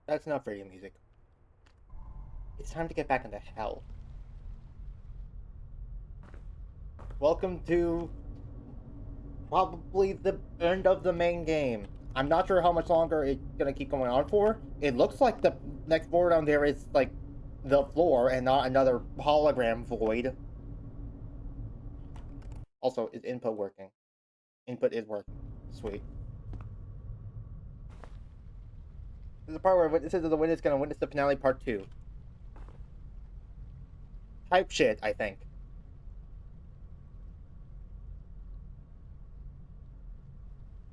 That's enough radio music. It's time to get back into hell. Welcome to probably the end of the main game. I'm not sure how much longer it's gonna keep going on for. It looks like the next board down there is like the floor and not another hologram void. Also, is input working? Input is working. Sweet. This is the part where witnesses of the witness gonna witness the finale part 2. Type shit, I think.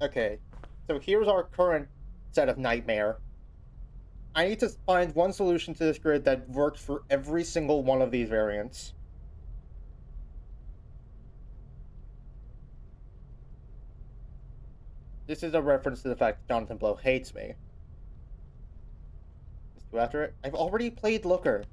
Okay, so here's our current set of nightmare. I need to find one solution to this grid that works for every single one of these variants. This is a reference to the fact that Jonathan Blow hates me. Let's go after it. I've already played Looker.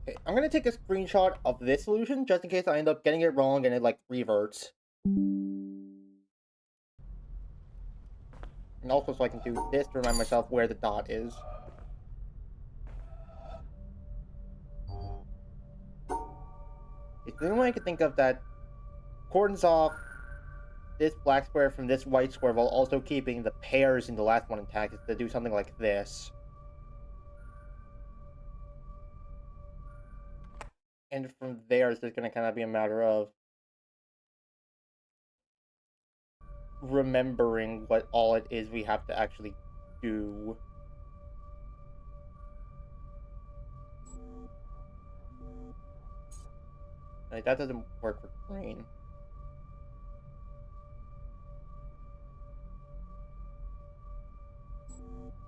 Okay, I'm gonna take a screenshot of this solution just in case I end up getting it wrong and it like reverts. And also so I can do this to remind myself where the dot is. It's the only way I can think of that cordons off this black square from this white square while also keeping the pairs in the last one intact is to do something like this. And from there, it's just going to kind of be a matter of remembering what all it is we have to actually do. Like, that doesn't work for green.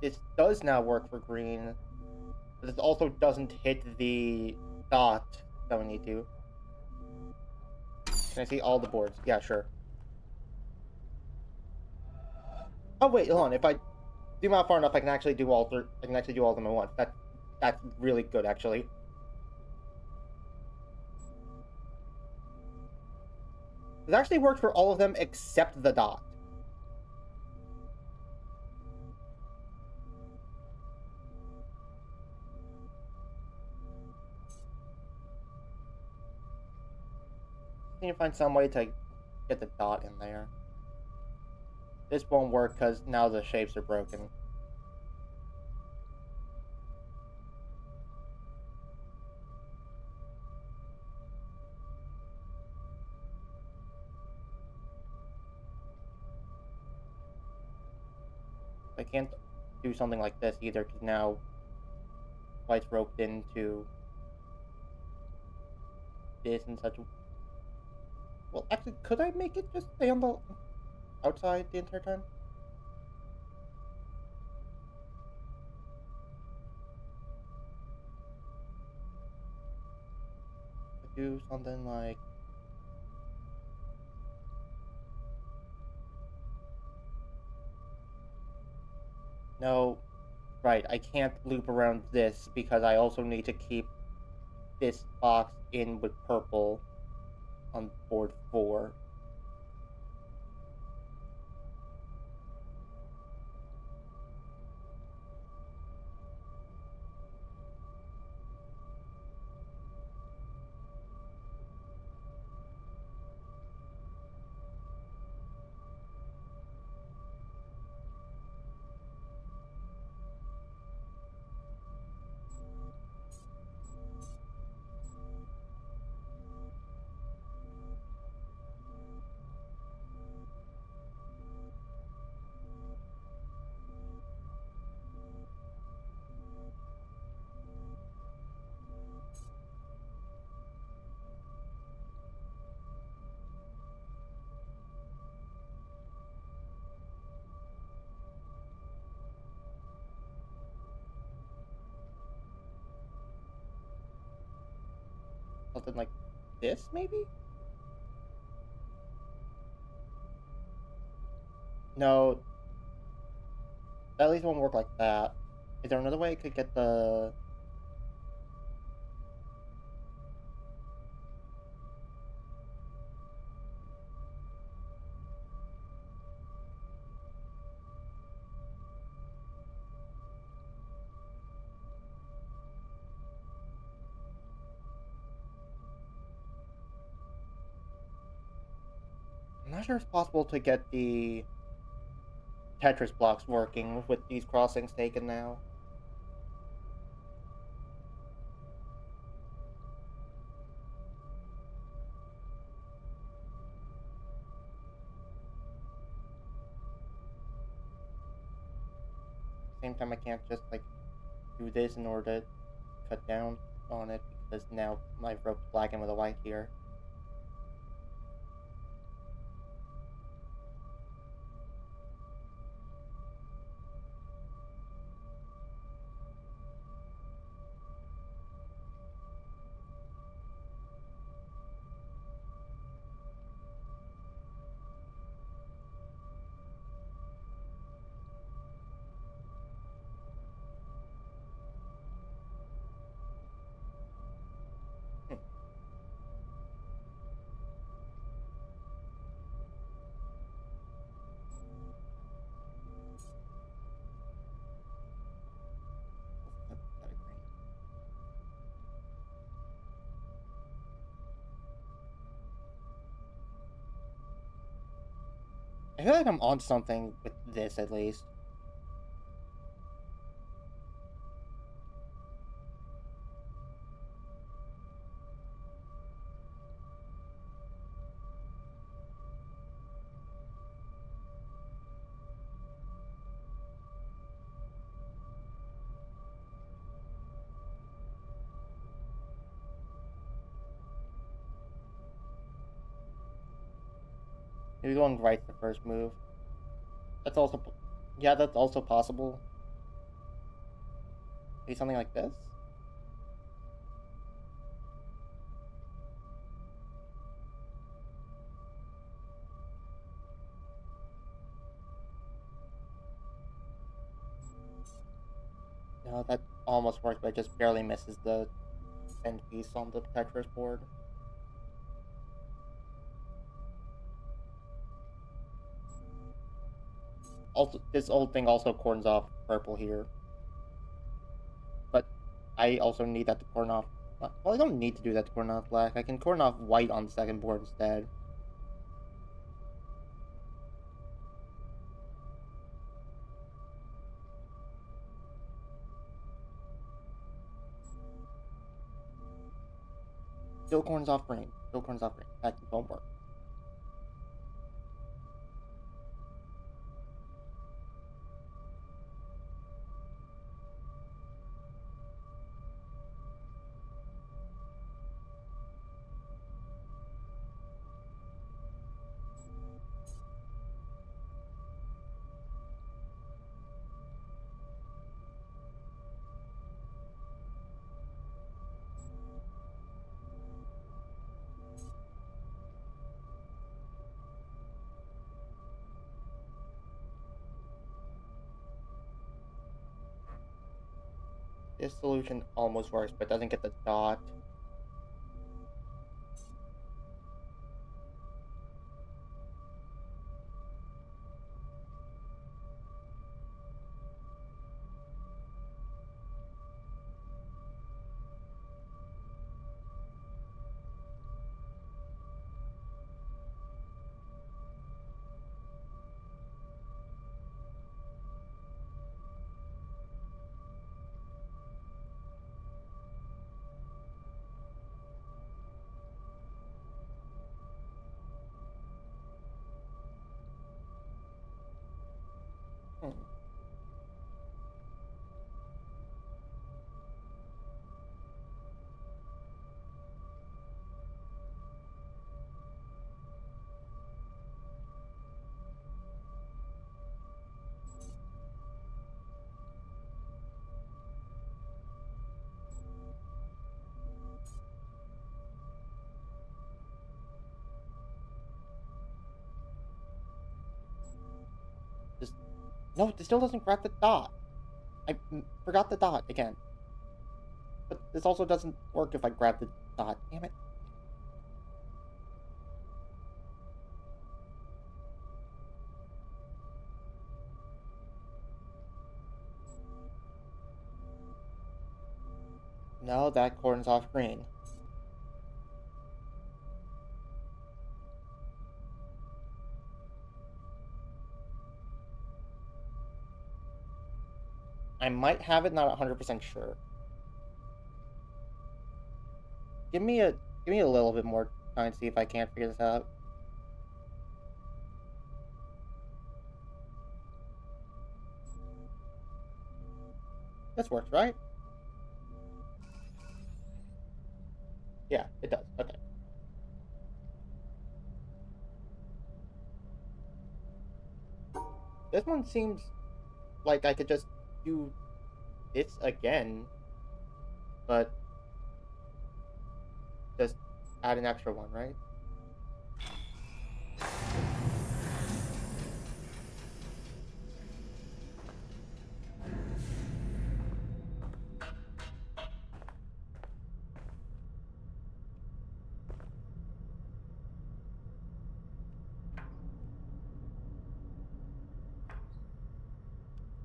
This does now work for green, but this also doesn't hit the dot that we need to. Can I see all the boards? Yeah, sure. Oh wait, hold on. If I zoom out far enough, I can actually do all. I can actually do all of them at once. That's really good, actually. This actually works for all of them except the dot. I need to find some way to get the dot in there. This won't work because now the shapes are broken. I can't do something like this either because now white's roped into this in such a... Well, actually, could I make it just stay on the outside the entire time? Do something like... No, right, I can't loop around this because I also need to keep this box in with purple on board 4. Something like this, maybe? No, That at least won't work like that. Is there another way I could get the... I'm not sure it's possible to get the Tetris blocks working with these crossings taken now. At the same time, I can't just, like, do this in order to cut down on it, because now my rope's black and with a white here. Hmm. That's pathetic green. I feel like I'm on something with this, at least. Maybe going right's the first move. That's also... Yeah, that's also possible. Maybe something like this? No, that almost works, but it just barely misses the end piece on the Tetris board. Also, this old thing also corns off purple here. But I also need that to corn off... Well, I don't need to do that to corn off black. I can corn off white on the second board instead. Still corns off green. Still corns off green. That won't work. This solution almost works, but doesn't get the dot. No, it still doesn't grab the dot. I forgot the dot again. But this also doesn't work if I grab the dot. Damn it. No, that cordon's off green. I might have it, not 100% sure. Give me a little bit more time to see if I can't figure this out. This works, right? Yeah, it does. Okay. This one seems like I could just do this again, but just add an extra one, right?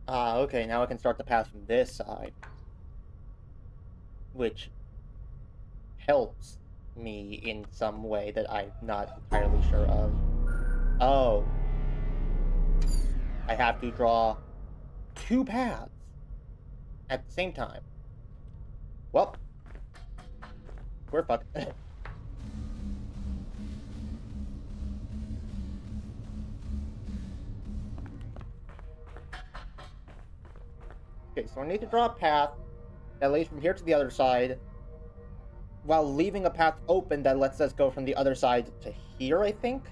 Ah, okay, now I can start the path from this side, which helps me in some way that I'm not entirely sure of. Oh, I have to draw two paths at the same time. Well, we're fucked. Okay, so I need to draw a path that leads from here to the other side, while leaving a path open that lets us go from the other side to here, I think?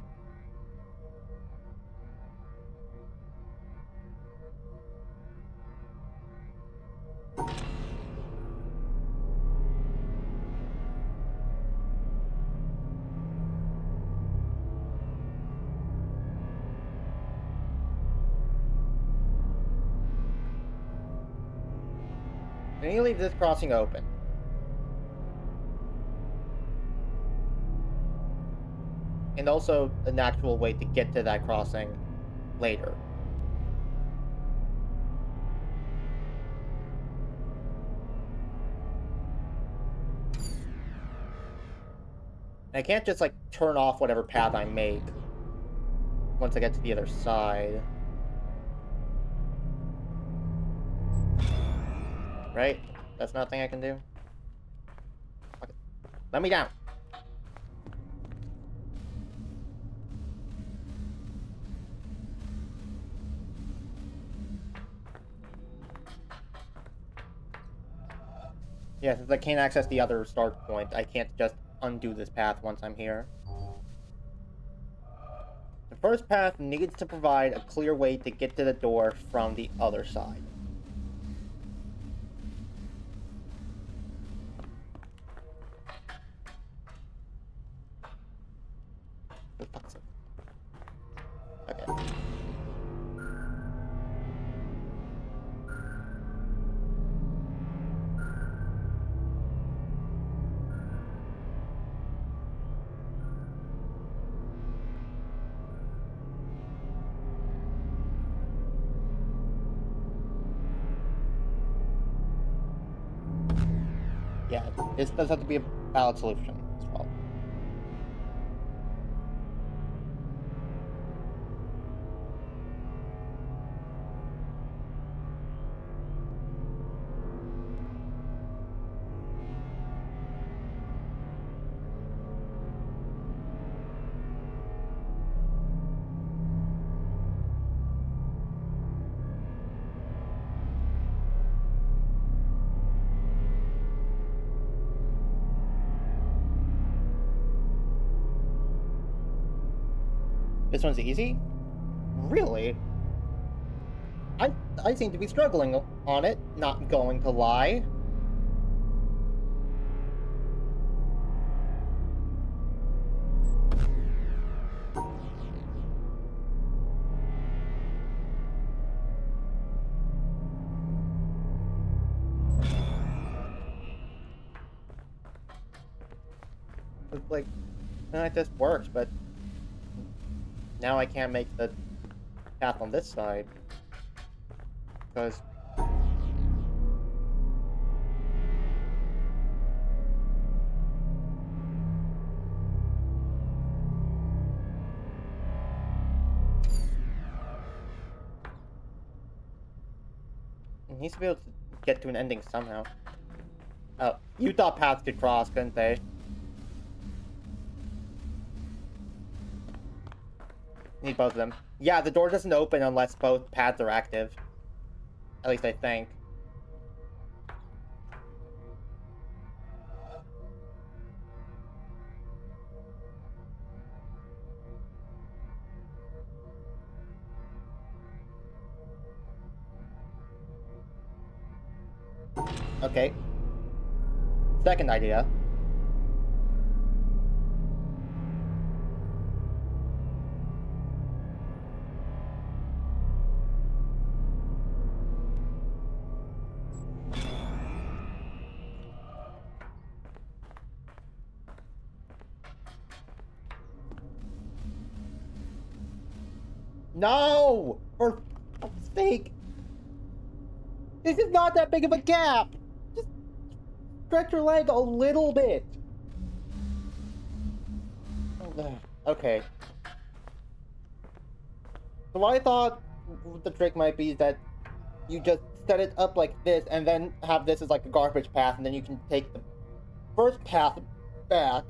I need to leave this crossing open. And also an actual way to get to that crossing later. And I can't just, like, turn off whatever path I make once I get to the other side. Right? That's not a thing I can do? Okay. Let me down! Yeah, since I can't access the other start point, I can't just undo this path once I'm here. The first path needs to provide a clear way to get to the door from the other side. For fuck's sake. Okay. Yeah, this does have to be a valid solution as well. This one's easy? Really? I seem to be struggling on it, not going to lie. like, this works, but now I can't make the path on this side. Because... it needs to be able to get to an ending somehow. Oh, you thought paths could cross, couldn't they? Need both of them. Yeah, the door doesn't open unless both paths are active. At least I think. Okay. Second idea. No! For fuck's sake! This is not that big of a gap! Just stretch your leg a little bit. Okay. So what I thought the trick might be is that you just set it up like this and then have this as like a garbage path and then you can take the first path back.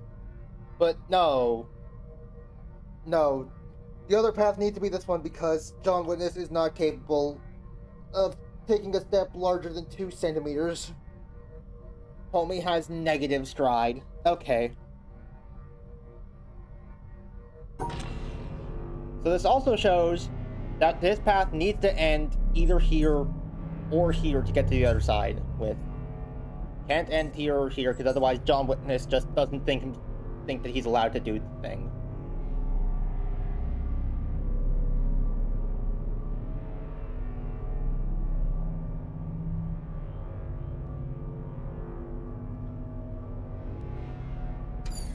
But no. No. The other path needs to be this one because John Witness is not capable of taking a step larger than 2 centimeters. Homie has negative stride. Okay. So this also shows that this path needs to end either here or here to get to the other side with. Can't end here or here because otherwise John Witness just doesn't think that he's allowed to do the thing.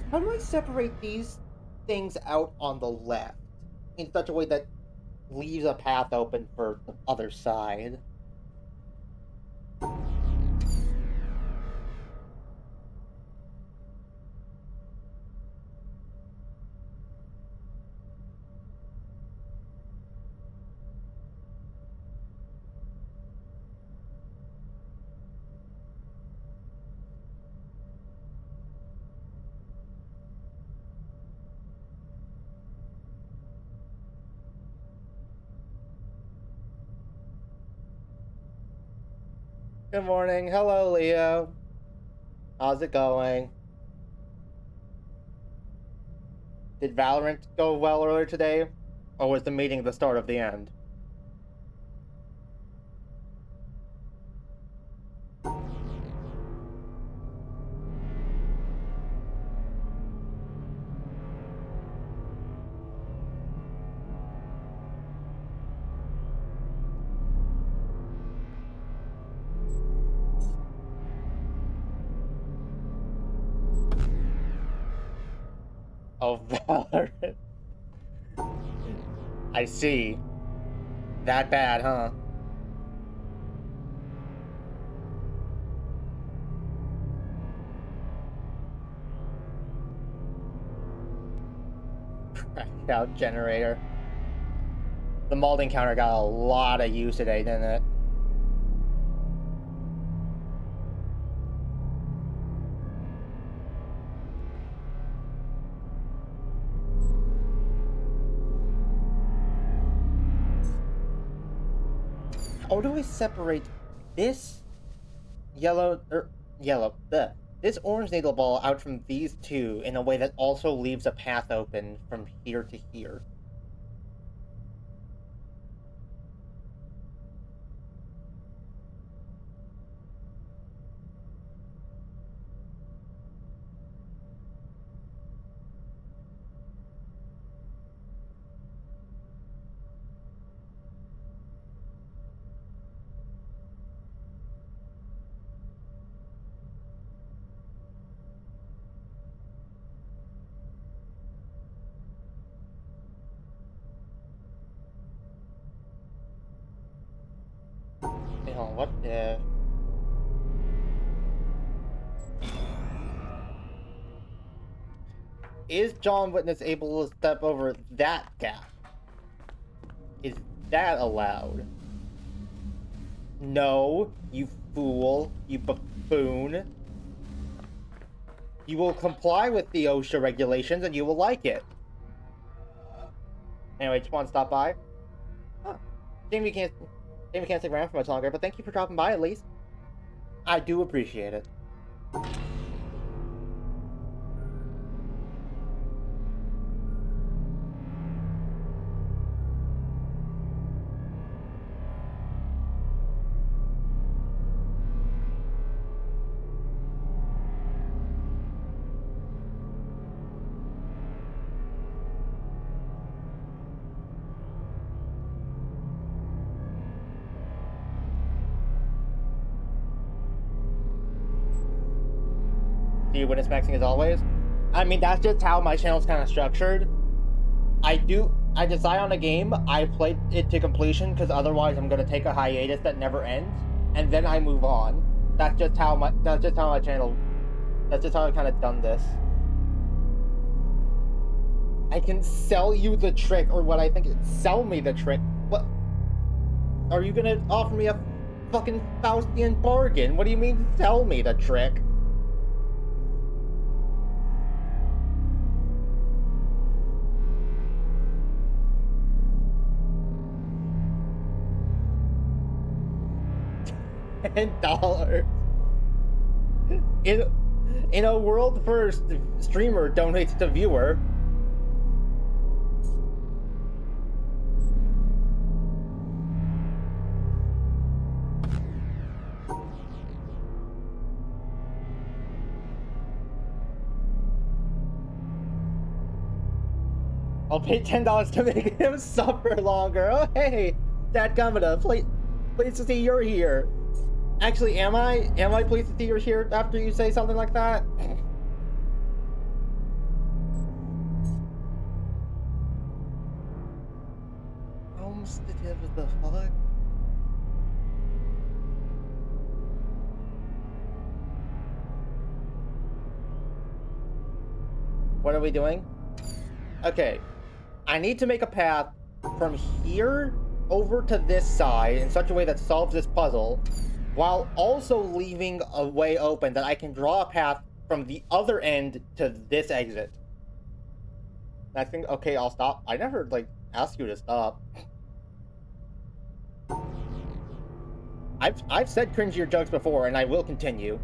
How do I separate these things out on the left in such a way that leaves a path open for the other side? Good morning. Hello, Leo. How's it going? Did Valorant go well earlier today? Or was the meeting the start of the end? Oh, Valorant. I see. That bad, huh? Cracked out generator. The Malden counter got a lot of use today, didn't it? How do I separate this this orange needle ball out from these two in a way that also leaves a path open from here to here? Oh, what if... Is John Witness able to step over that gap? Is that allowed? No, you fool, you buffoon. You will comply with the OSHA regulations and you will like it. Anyway, just want to stop by. Huh. Jamie can't stick around for much longer, but thank you for dropping by at least. I do appreciate it. Do you witness maxing as always? I mean, that's just how my channel's kind of structured. I decide on a game, I play it to completion, because otherwise I'm gonna take a hiatus that never ends, and then I move on. That's just how my channel, that's just how I've kind of done this. I can sell you the trick, or what I think is sell me the trick. What? Are you gonna offer me a fucking Faustian bargain? What do you mean sell me the trick? $10 in a world first, streamer donates to viewer. I'll pay $10 to make him suffer longer. Oh hey, dadgummita, pleased to see you're here. Actually, am I pleased to see you're here after you say something like that? What the fuck? What are we doing? Okay, I need to make a path from here over to this side in such a way that solves this puzzle, while also leaving a way open that I can draw a path from the other end to this exit. I think, okay, I'll stop. I never, like, asked you to stop. I've said cringier jokes before, and I will continue.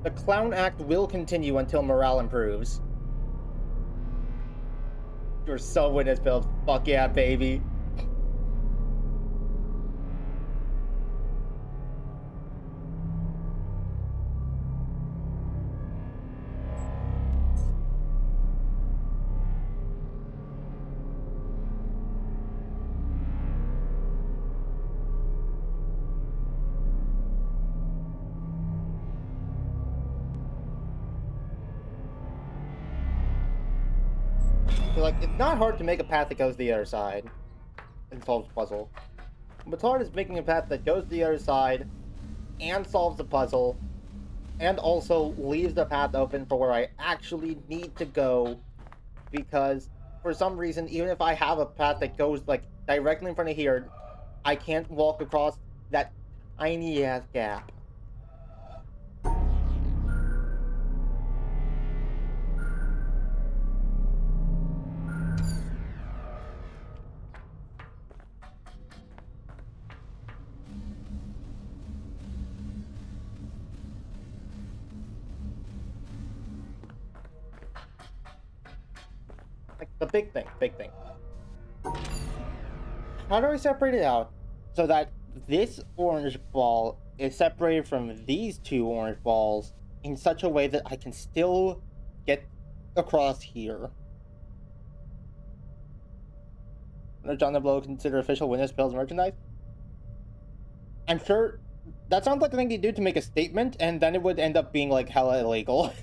The clown act will continue until morale improves. You're so witness build. Fuck yeah, baby. So, like, it's not hard to make a path that goes to the other side and solves the puzzle. What's hard is making a path that goes to the other side and solves the puzzle and also leaves the path open for where I actually need to go, because for some reason, even if I have a path that goes, like, directly in front of here, I can't walk across that tiny ass gap. Like, the big thing. How do I separate it out so that this orange ball is separated from these two orange balls in such a way that I can still get across here? Does John the Blow consider official witness bills merchandise? I'm sure that sounds like the thing you do to make a statement, and then it would end up being like hella illegal.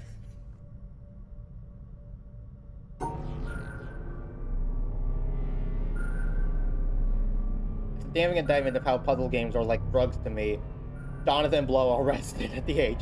damning indictment of how puzzle games are like drugs to me. Jonathan Blow arrested at the age.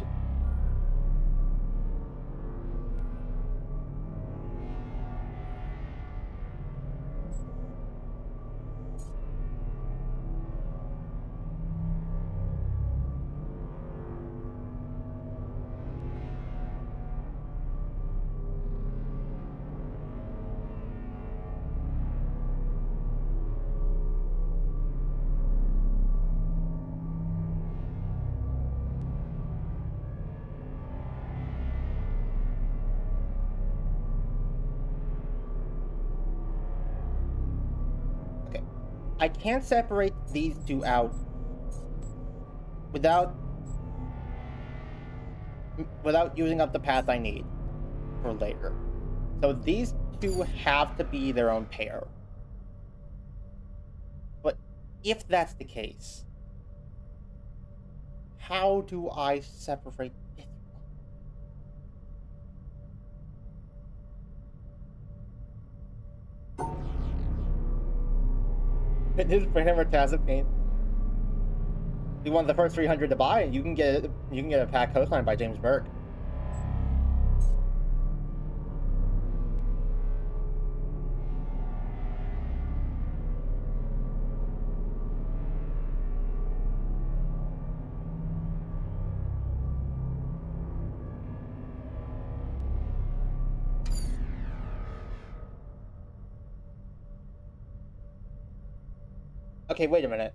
Okay. I can't separate these two out without using up the path I need for later. So these two have to be their own pair. But if that's the case, how do I separate this one? This is Brainhammer Tacit Pain. Be one of the first 300 to buy, and you can get a pack coastline by James Burke. Okay, wait a minute.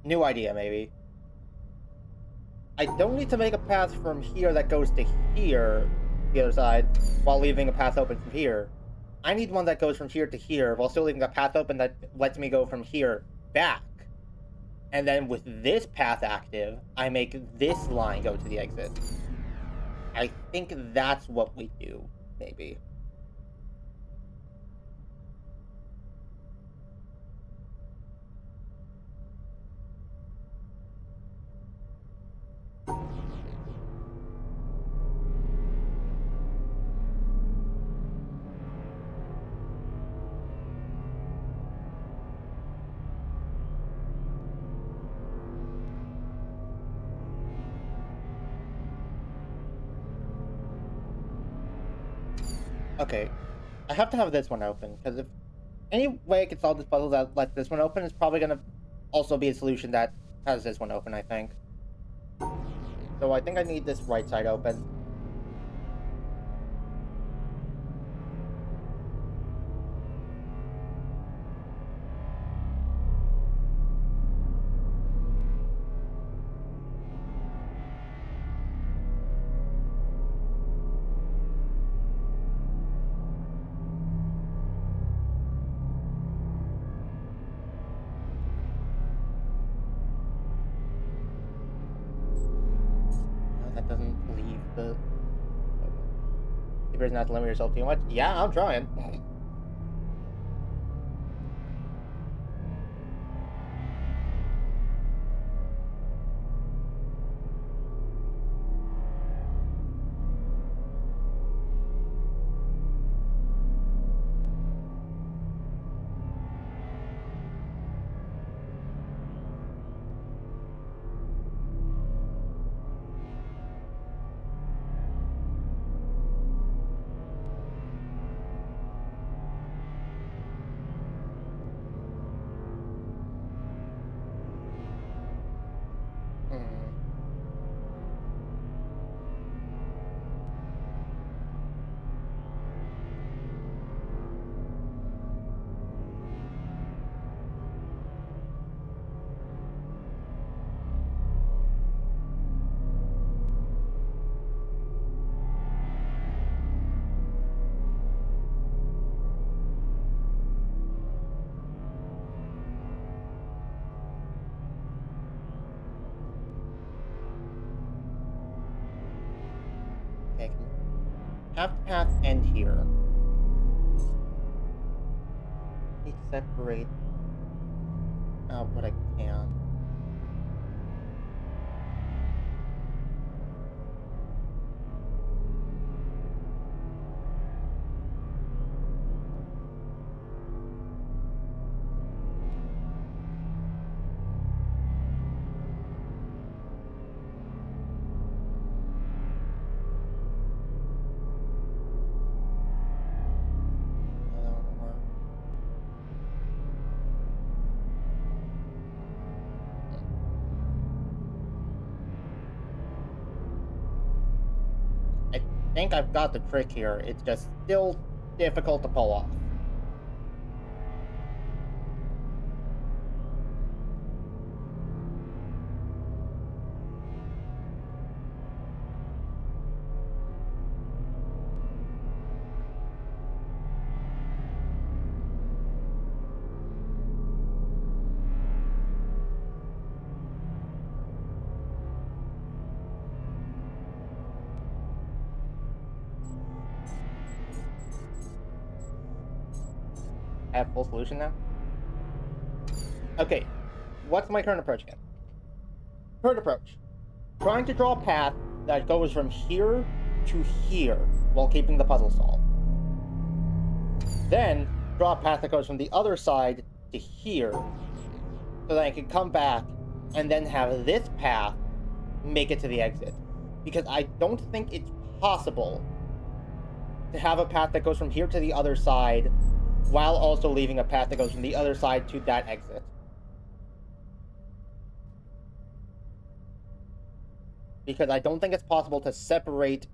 New idea, maybe. I don't need to make a path from here that goes to here, the other side, while leaving a path open from here. I need one that goes from here to here, while still leaving a path open that lets me go from here back. And then with this path active, I make this line go to the exit. I think that's what we do, maybe. Okay, I have to have this one open, because if any way I can solve this puzzle that lets this one open is probably going to also be a solution that has this one open, I think. So I think I need this right side open. That doesn't leave the... You better not to limit yourself too much. Yeah, I'm trying. Okay, have the path end here. Need to separate out what I can. think I've got the trick here. It's just still difficult to pull off. I have full solution now? Okay, what's my current approach again? Current approach. Trying to draw a path that goes from here to here while keeping the puzzle solved. Then, draw a path that goes from the other side to here so that I can come back and then have this path make it to the exit. Because I don't think it's possible to have a path that goes from here to the other side while also leaving a path that goes from the other side to that exit. Because I don't think it's possible to separate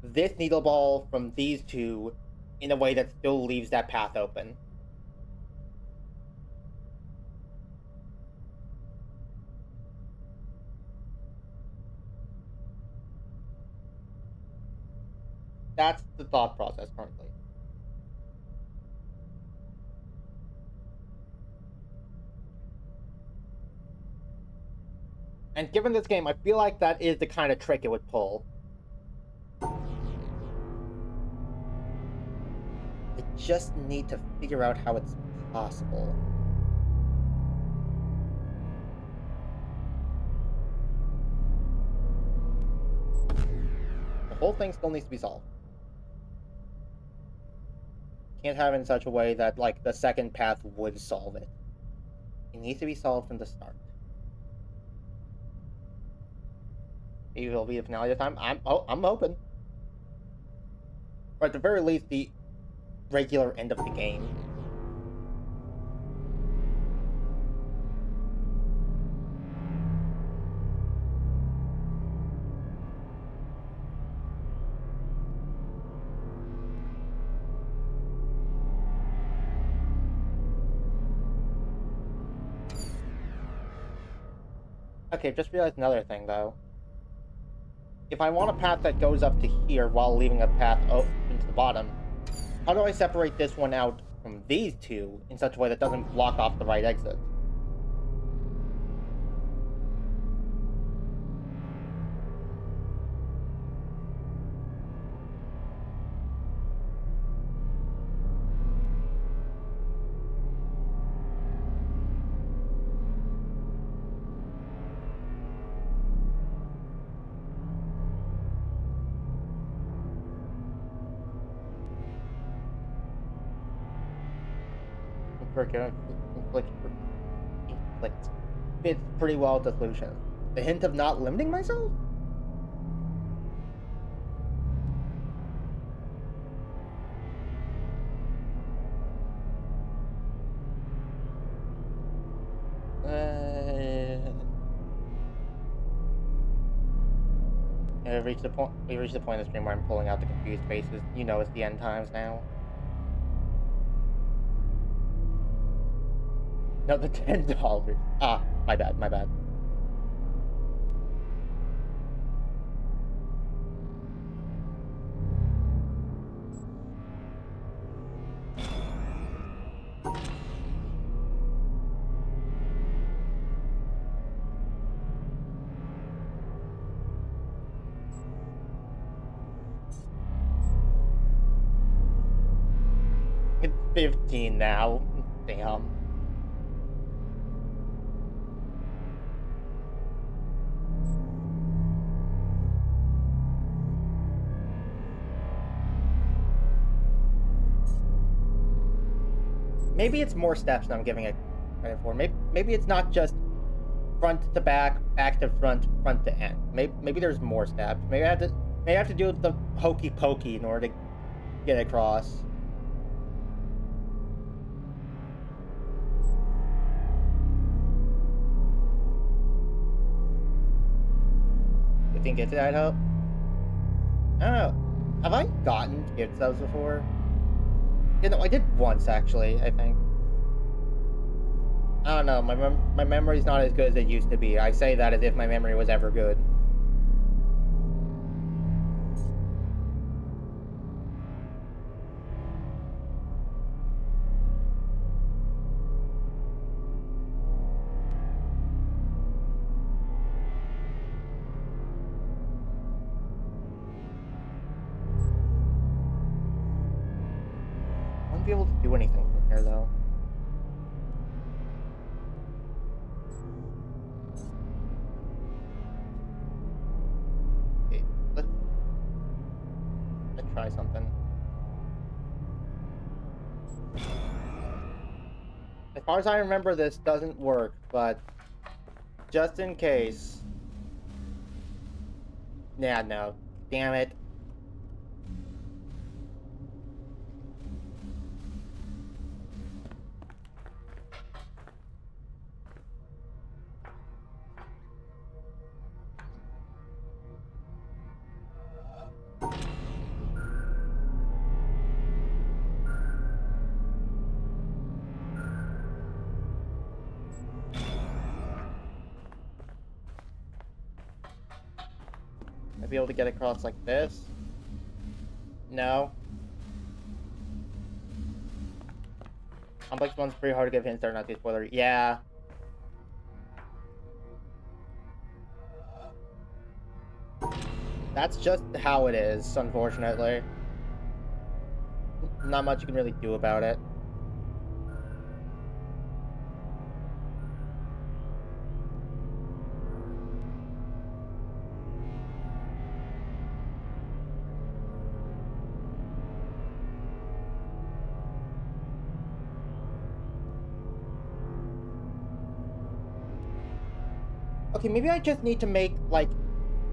this needle ball from these two in a way that still leaves that path open. That's the thought process currently. And given this game, I feel like that is the kind of trick it would pull. I just need to figure out how it's possible. The whole thing still needs to be solved. Can't have it in such a way that, like, the second path would solve it. It needs to be solved from the start. Maybe it'll be the finale this time. I'm hoping. Or at the very least, the regular end of the game. Okay, just realized another thing, though. If I want a path that goes up to here while leaving a path open to the bottom, how do I separate this one out from these two in such a way that doesn't block off the right exit? Inflict fits pretty well with the solution. The hint of not limiting myself? We've reached the point of the stream where I'm pulling out the confused faces. You know it's the end times now. No, the $10. Ah, my bad. It's 15 now. Damn. Maybe it's more steps than I'm giving it credit for. Maybe it's not just front to back, back to front, front to end. Maybe there's more steps. Maybe I have to do the hokey pokey in order to get across. You think it's that, I hope? I don't know. Have I gotten gift subs before? You know, I did once, actually, I think. I don't know, my memory's not as good as it used to be. I say that as if my memory was ever good. I won't be able to do anything from here, though. Okay, let's try something. As far as I remember, this doesn't work, but just in case. Yeah, no. Damn it. I'd be able to get across like this. No. Complex one's pretty hard to give hints that are not too spoilery. Yeah. That's just how it is, unfortunately. Not much you can really do about it. Okay, maybe I just need to make, like,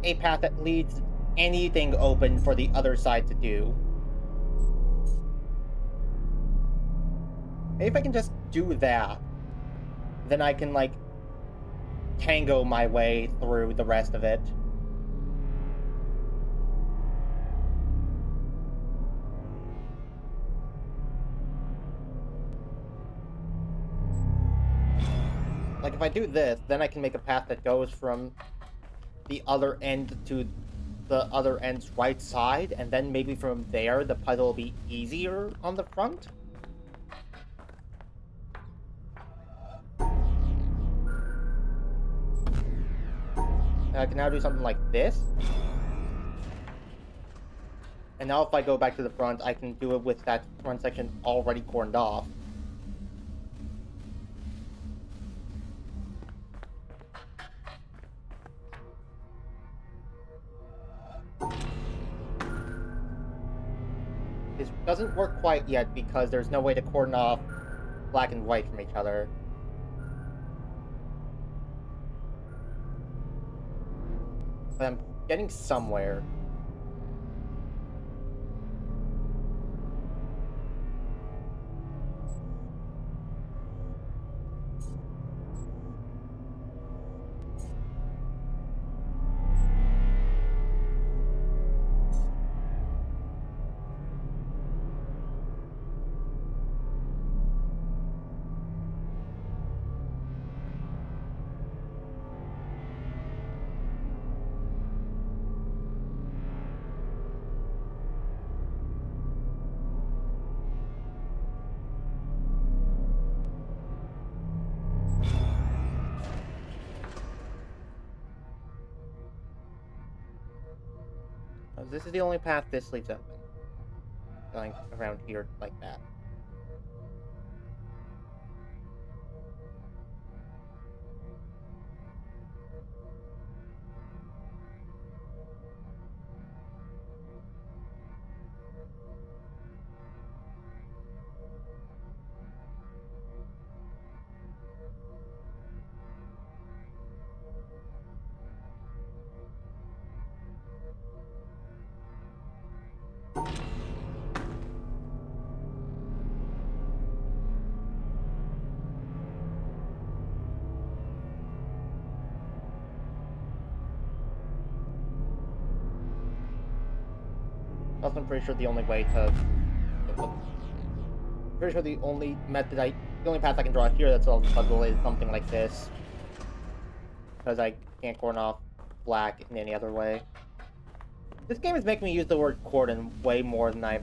a path that leads anything open for the other side to do. Maybe if I can just do that, then I can, like, tango my way through the rest of it. Like, if I do this, then I can make a path that goes from the other end to the other end's right side, and then maybe from there the puzzle will be easier on the front? And I can now do something like this. And now if I go back to the front, I can do it with that front section already corned off. This doesn't work quite yet because there's no way to cordon off black and white from each other. But I'm getting somewhere. This is the only path this leaves open. Going around here like that. Also, I'm pretty sure the only way to... Pretty sure the only path I can draw here that solves the puzzle is something like this. Because I can't corn off black in any other way. This game is making me use the word cordon way more than I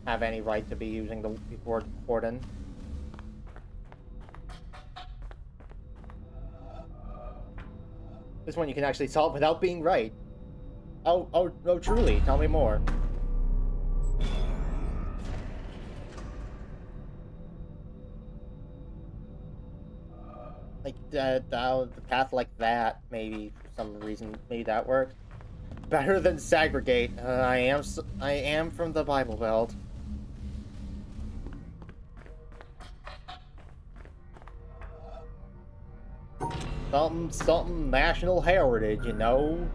have any right to be using the word cordon. This one you can actually solve without being right. Oh, truly, tell me more. Like, the path like that, maybe, for some reason, maybe that works. Better than segregate. I am from the Bible Belt. Something national heritage, you know?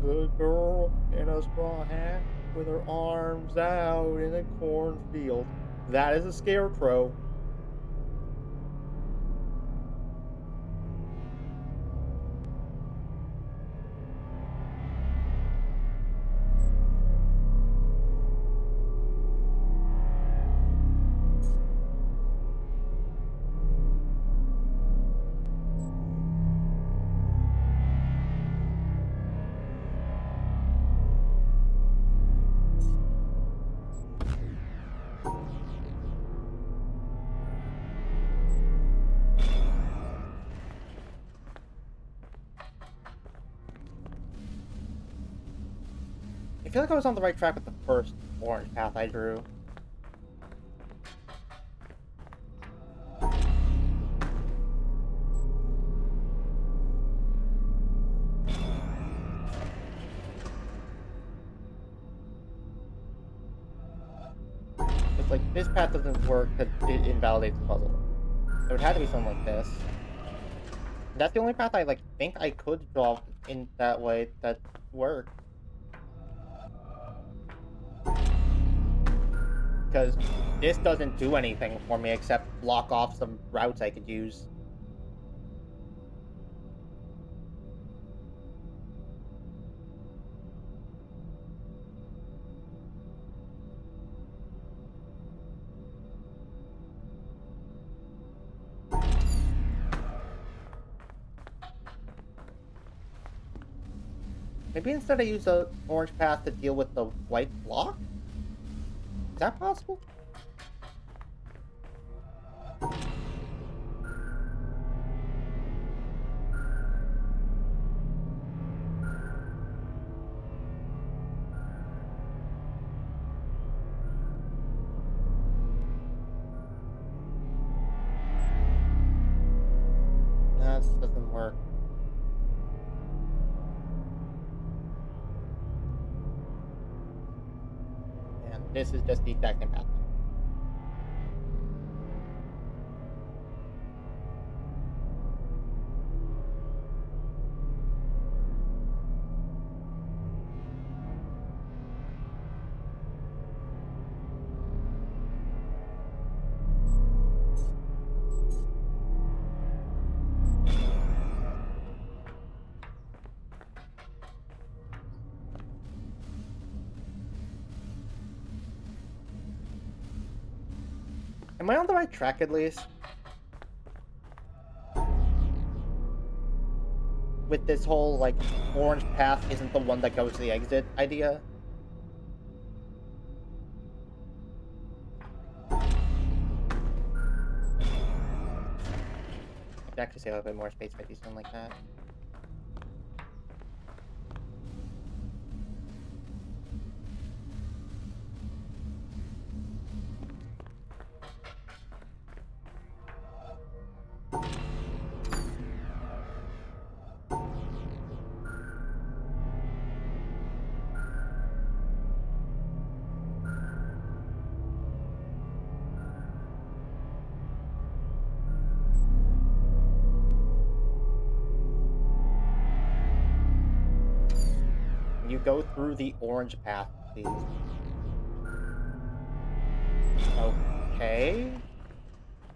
Good girl in a straw hat with her arms out in a cornfield. That is a scarecrow. I feel like I was on the right track with the first orange path I drew. It's like, this path doesn't work because it invalidates the puzzle. It would have to be something like this. That's the only path I, think I could draw in that way that worked. Because this doesn't do anything for me except block off some routes I could use. Maybe instead I use the orange path to deal with the white block? Is that possible? Nah, this doesn't work. And this is just the exact same path. Am I on the right track at least? With this whole, orange path isn't the one that goes to the exit idea? I could actually save a bit more space if I do something like that. go through the orange path, please? Okay.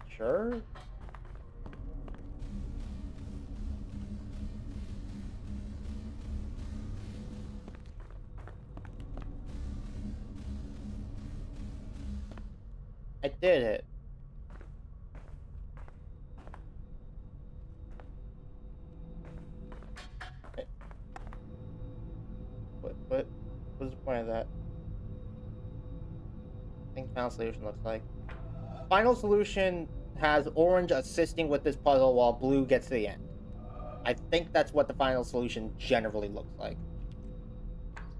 Sure. I did it. What was the point of that? I think final solution looks like. Final solution has orange assisting with this puzzle while blue gets to the end. I think that's what the final solution generally looks like.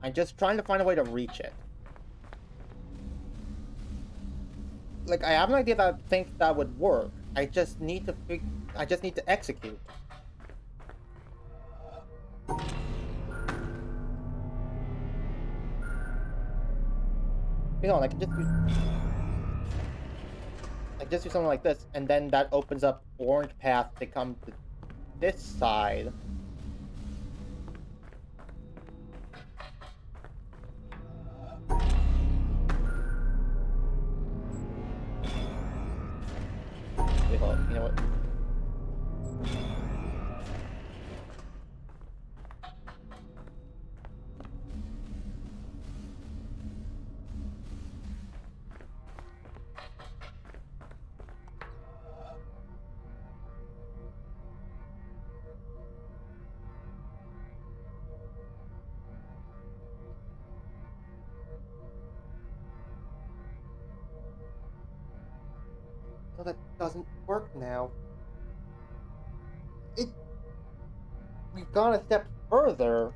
I'm just trying to find a way to reach it. Like, I have an idea that I think that would work. I just need to execute. You know, I can just do something like this, and then that opens up orange path to come to this side. Wait, hold on, you know what? No, that doesn't work now. We've gone a step further,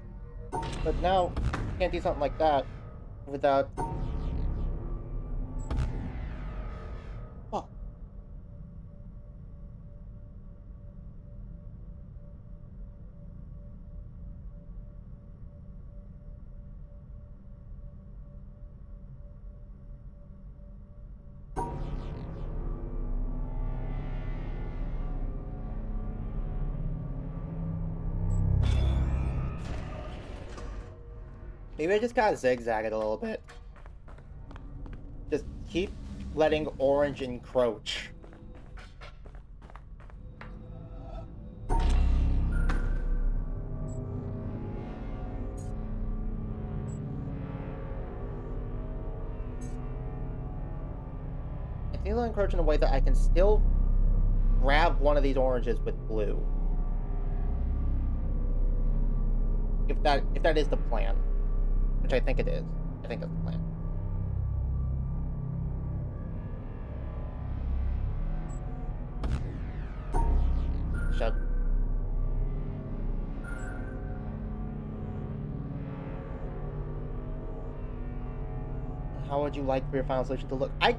but now you can't do something like that without. Fuck. Maybe I just gotta zigzag it a little bit. Just keep letting orange encroach. I think it'll encroach in a way that I can still grab one of these oranges with blue. If that is the plan. Which I think it is. I think that's the plan. Shut. How would you like for your final solution to look? I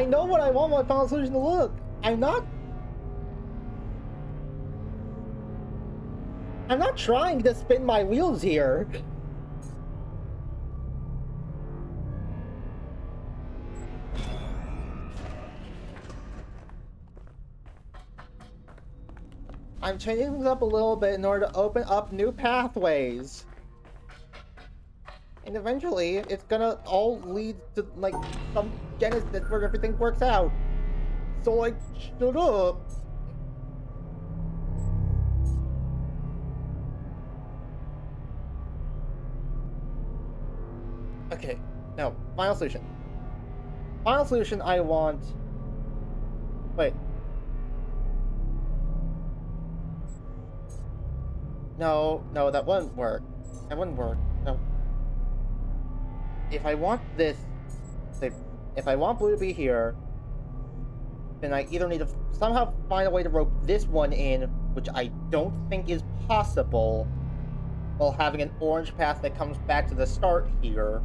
know what I want my final solution to look. I'm not trying to spin my wheels here. I'm changing things up a little bit in order to open up new pathways. And eventually, it's gonna all lead to, like, some genesis where everything works out. So, like, shut up. Okay, no, final solution. Final solution, I want... Wait. No, that wouldn't work. That wouldn't work. No. If I want this... If I want blue to be here, then I either need to somehow find a way to rope this one in, which I don't think is possible, while having an orange path that comes back to the start here.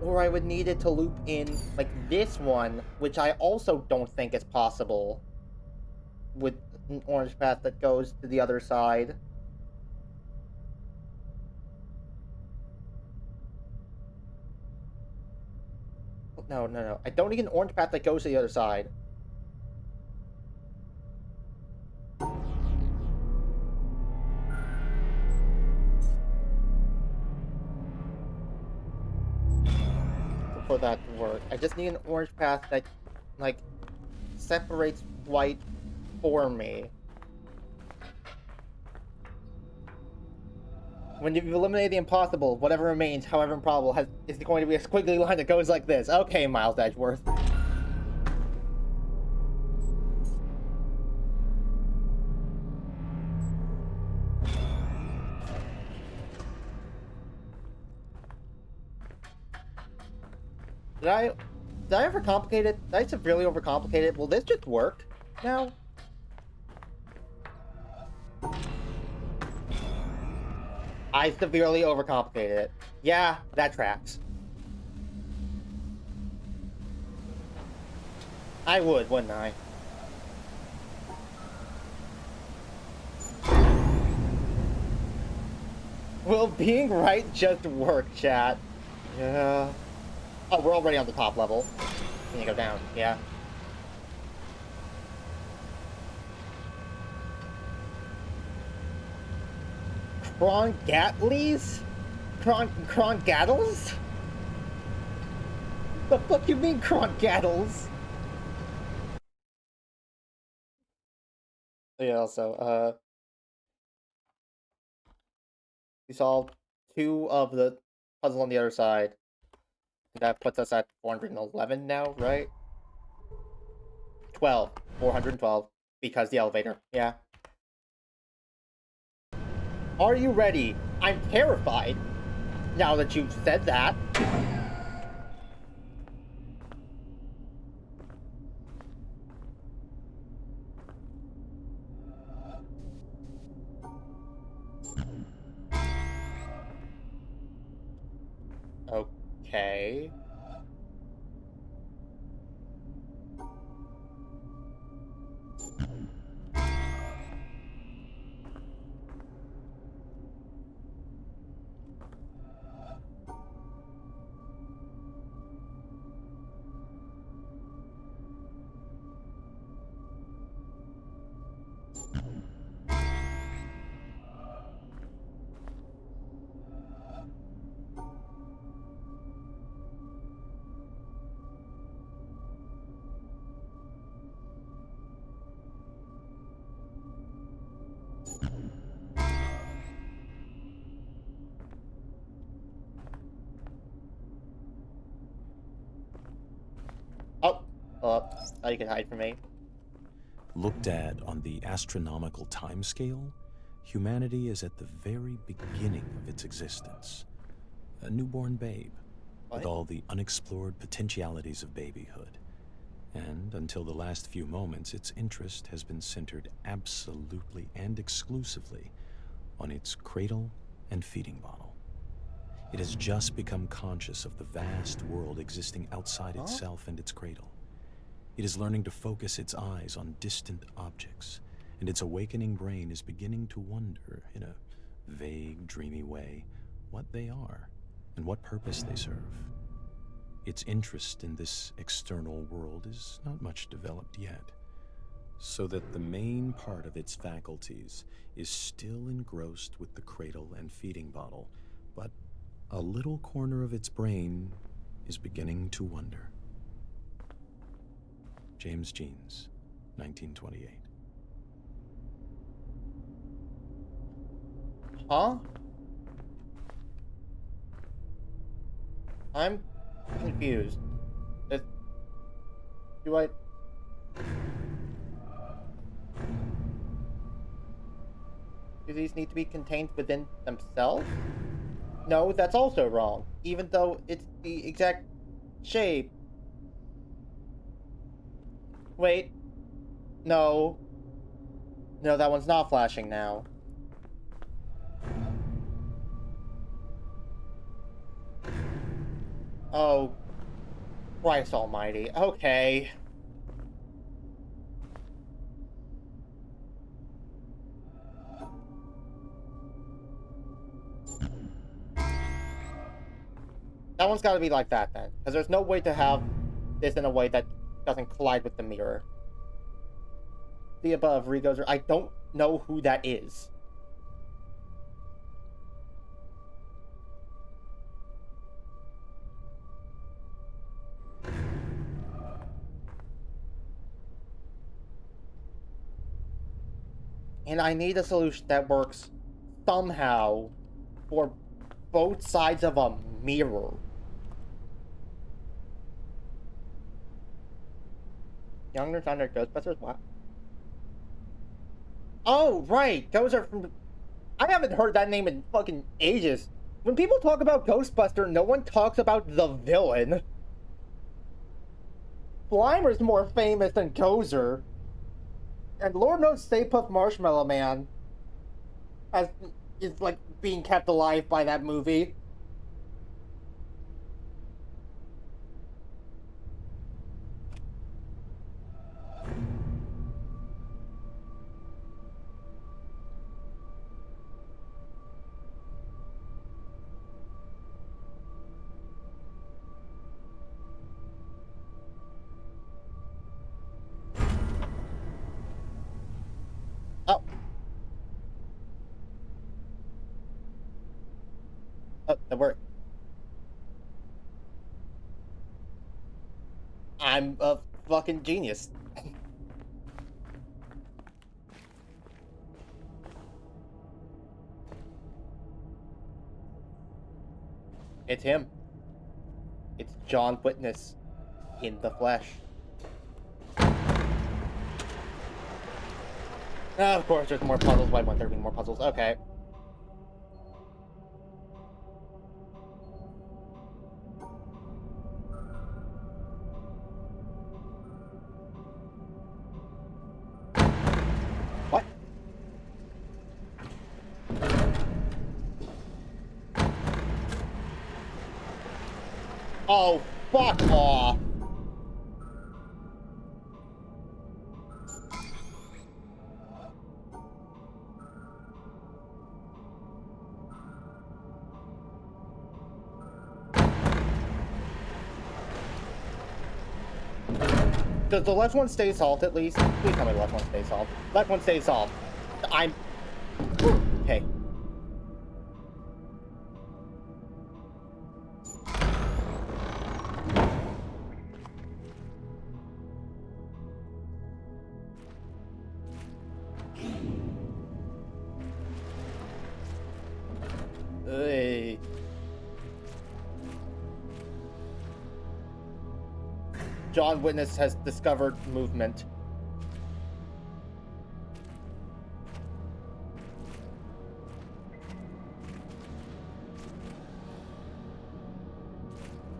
Or I would need it to loop in, like, this one, which I also don't think is possible, with an orange path that goes to the other side. No. I don't need an orange path that goes to the other side. for that to work. I just need an orange path that, like, separates white for me. When you've eliminated the impossible, whatever remains, however improbable, is going to be a squiggly line that goes like this. Okay, Miles Edgeworth. Did I overcomplicate it? Did I severely overcomplicate it? Will this just work now? I severely overcomplicated it. Yeah, that tracks. I would, wouldn't I? Will being right just work, chat? Yeah. Oh, we're already on the top level. Can you go down? Yeah. Krongatleys? Krongattles? The fuck you mean Krongattles? Yeah, also, we solved 2 of the puzzle on the other side. That puts us at 411 now, right? 12. 412. Because the elevator. Yeah. Are you ready? I'm terrified. Now that you've said that. Okay. Oh, oh, you can hide from me. Looked at on the astronomical timescale, humanity is at the very beginning of its existence. A newborn babe, What? with all the unexplored potentialities of babyhood. And until the last few moments, its interest has been centered absolutely and exclusively on its cradle and feeding bottle. It has just become conscious of the vast world existing outside itself and its cradle. It is learning to focus its eyes on distant objects, and its awakening brain is beginning to wonder, in a vague, dreamy way, what they are and what purpose they serve. Its interest in this external world is not much developed yet, so that the main part of its faculties is still engrossed with the cradle and feeding bottle, but a little corner of its brain is beginning to wonder. James Jeans, 1928. Huh? I'm confused. Do I... Do these need to be contained within themselves? No, that's also wrong. Even though it's the exact shape. Wait. No. No, that one's not flashing now. Oh. Christ almighty. Okay. That one's gotta be like that then. Because there's no way to have this in a way that doesn't collide with the mirror. The above, Rigo's... I don't know who that is. And I need a solution that works somehow for both sides of a mirror. Younger Thunder Ghostbusters? What? Oh, right! Those are from... I haven't heard that name in fucking ages. When people talk about Ghostbuster, no one talks about the villain. Slimer's more famous than Gozer. And Lord knows Stay Puft Marshmallow Man as is like being kept alive by that movie. Oh. Oh, that worked. I'm a fucking genius. It's him. It's John Witness in the flesh. Of course, there's more puzzles. Why won't there be more puzzles? Okay. What? Oh, fuck off. Does the left one stay solved at least? Please tell me the left one stays solved. Left one stays solved. I'm... Okay. Hey. John Witness has discovered movement.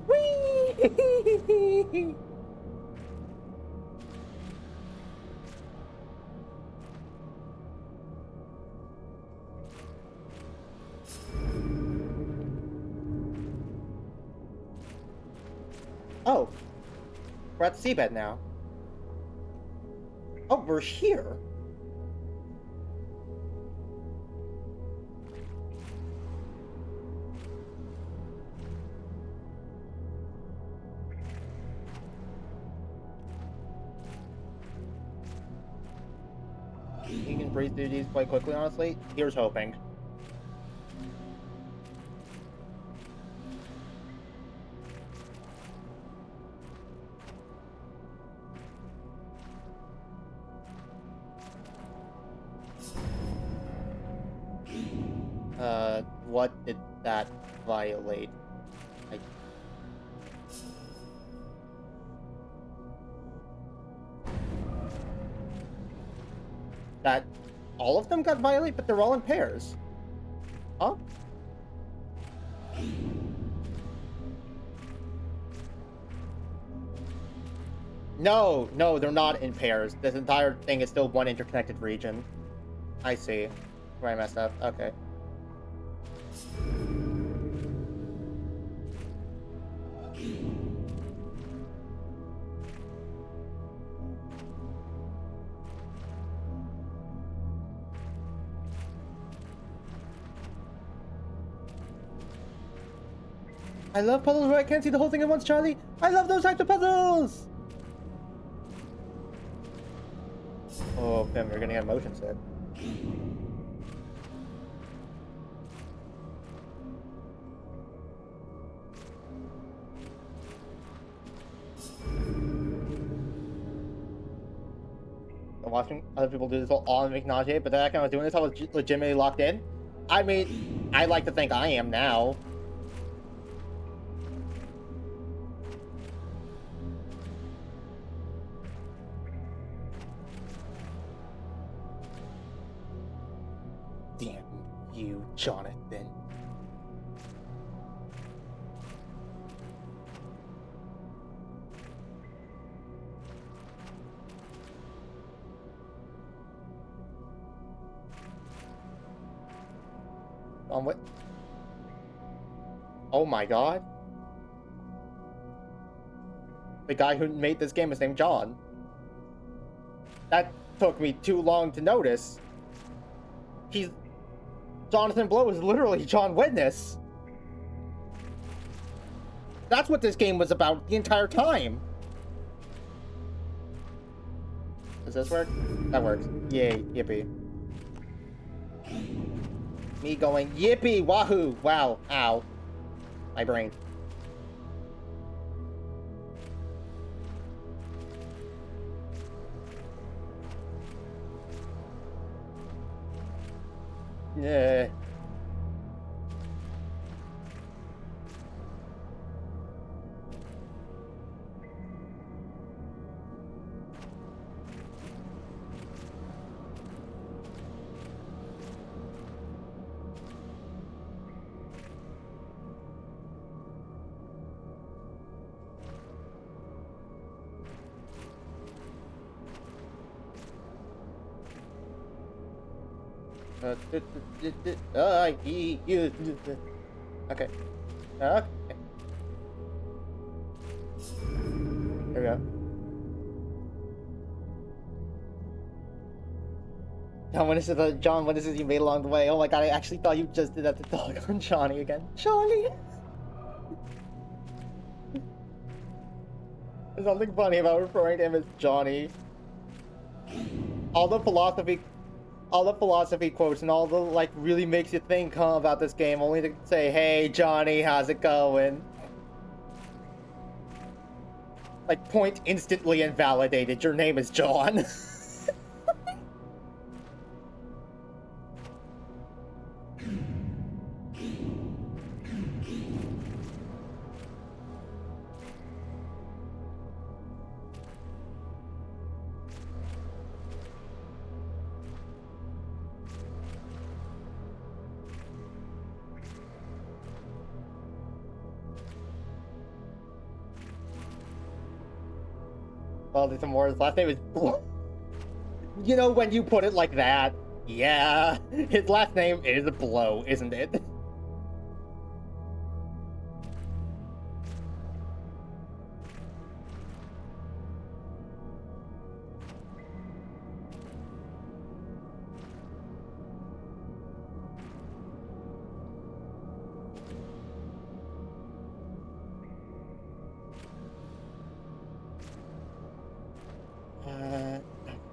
Whee! Oh. We're at the seabed now. Oh, we're here. You can breeze through these quite quickly, honestly. Here's hoping. What did that violate? That all of them got violated, but they're all in pairs. Huh? No, no, they're not in pairs. This entire thing is still one interconnected region. I see. Where I messed up. Okay. I love puzzles where I can't see the whole thing at once, Charlie. I love those types of puzzles! Oh, Pim, you're gonna get motion sick. watching other people do this all McNaughty, but that kind of doing this, I was legitimately locked in. I mean, I like to think I am now. Damn you, Jonathan. What? Oh my god. The guy who made this game is named John. That took me too long to notice. Jonathan Blow is literally John Witness. That's what this game was about the entire time. Does this work? That works. Yay, yippee. Me going, yippee, wahoo, wow, ow. My brain. Yeah. Okay. Okay. There we go. John, what is it you made along the way? Oh my god, I actually thought you just did that to dog on Johnny again. Johnny! There's something funny about referring to him as Johnny. All the philosophy quotes and all the, like, really makes you think, about this game, only to say, hey, Johnny, how's it going? Like, point instantly invalidated, your name is John. Well, there's some more. His last name is Blow. You know, when you put it like that, yeah, his last name is Blow, isn't it?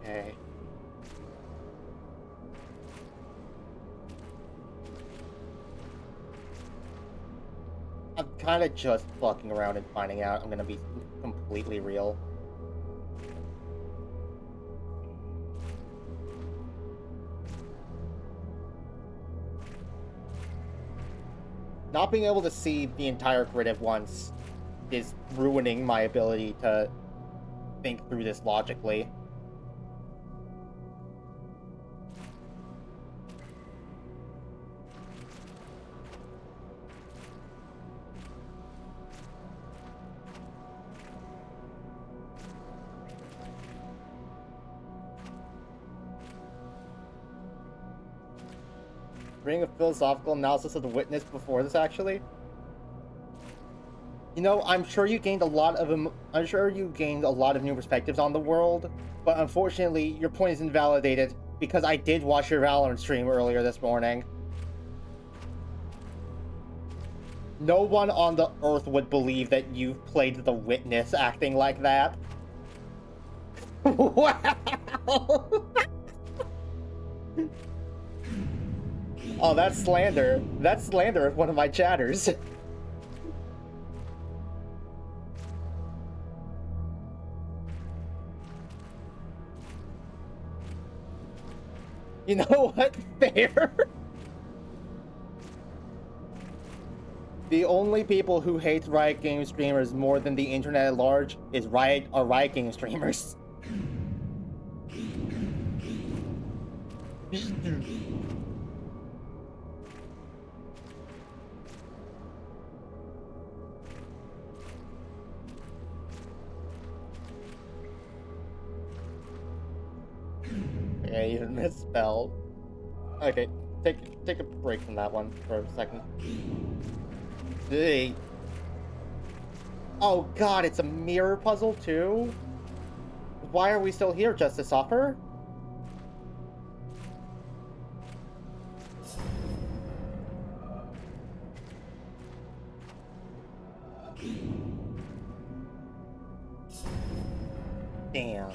Okay. I'm kind of just fucking around and finding out. I'm gonna be completely real. Not being able to see the entire grid at once is ruining my ability to think through this logically. Bring a philosophical analysis of the witness before this, actually. You know, I'm sure you gained a lot of new perspectives on the world, but unfortunately, your point is invalidated because I did watch your Valorant stream earlier this morning. No one on the earth would believe that you played the witness acting like that. Wow! Oh, that's slander. That's slander of one of my chatters. You know what? Fair. The only people who hate Riot Games streamers more than the internet at large is Riot Games streamers. Yeah, you misspelled. Okay, take a break from that one for a second. Hey. Oh god, it's a mirror puzzle too? Why are we still here, Justice Offer? Damn.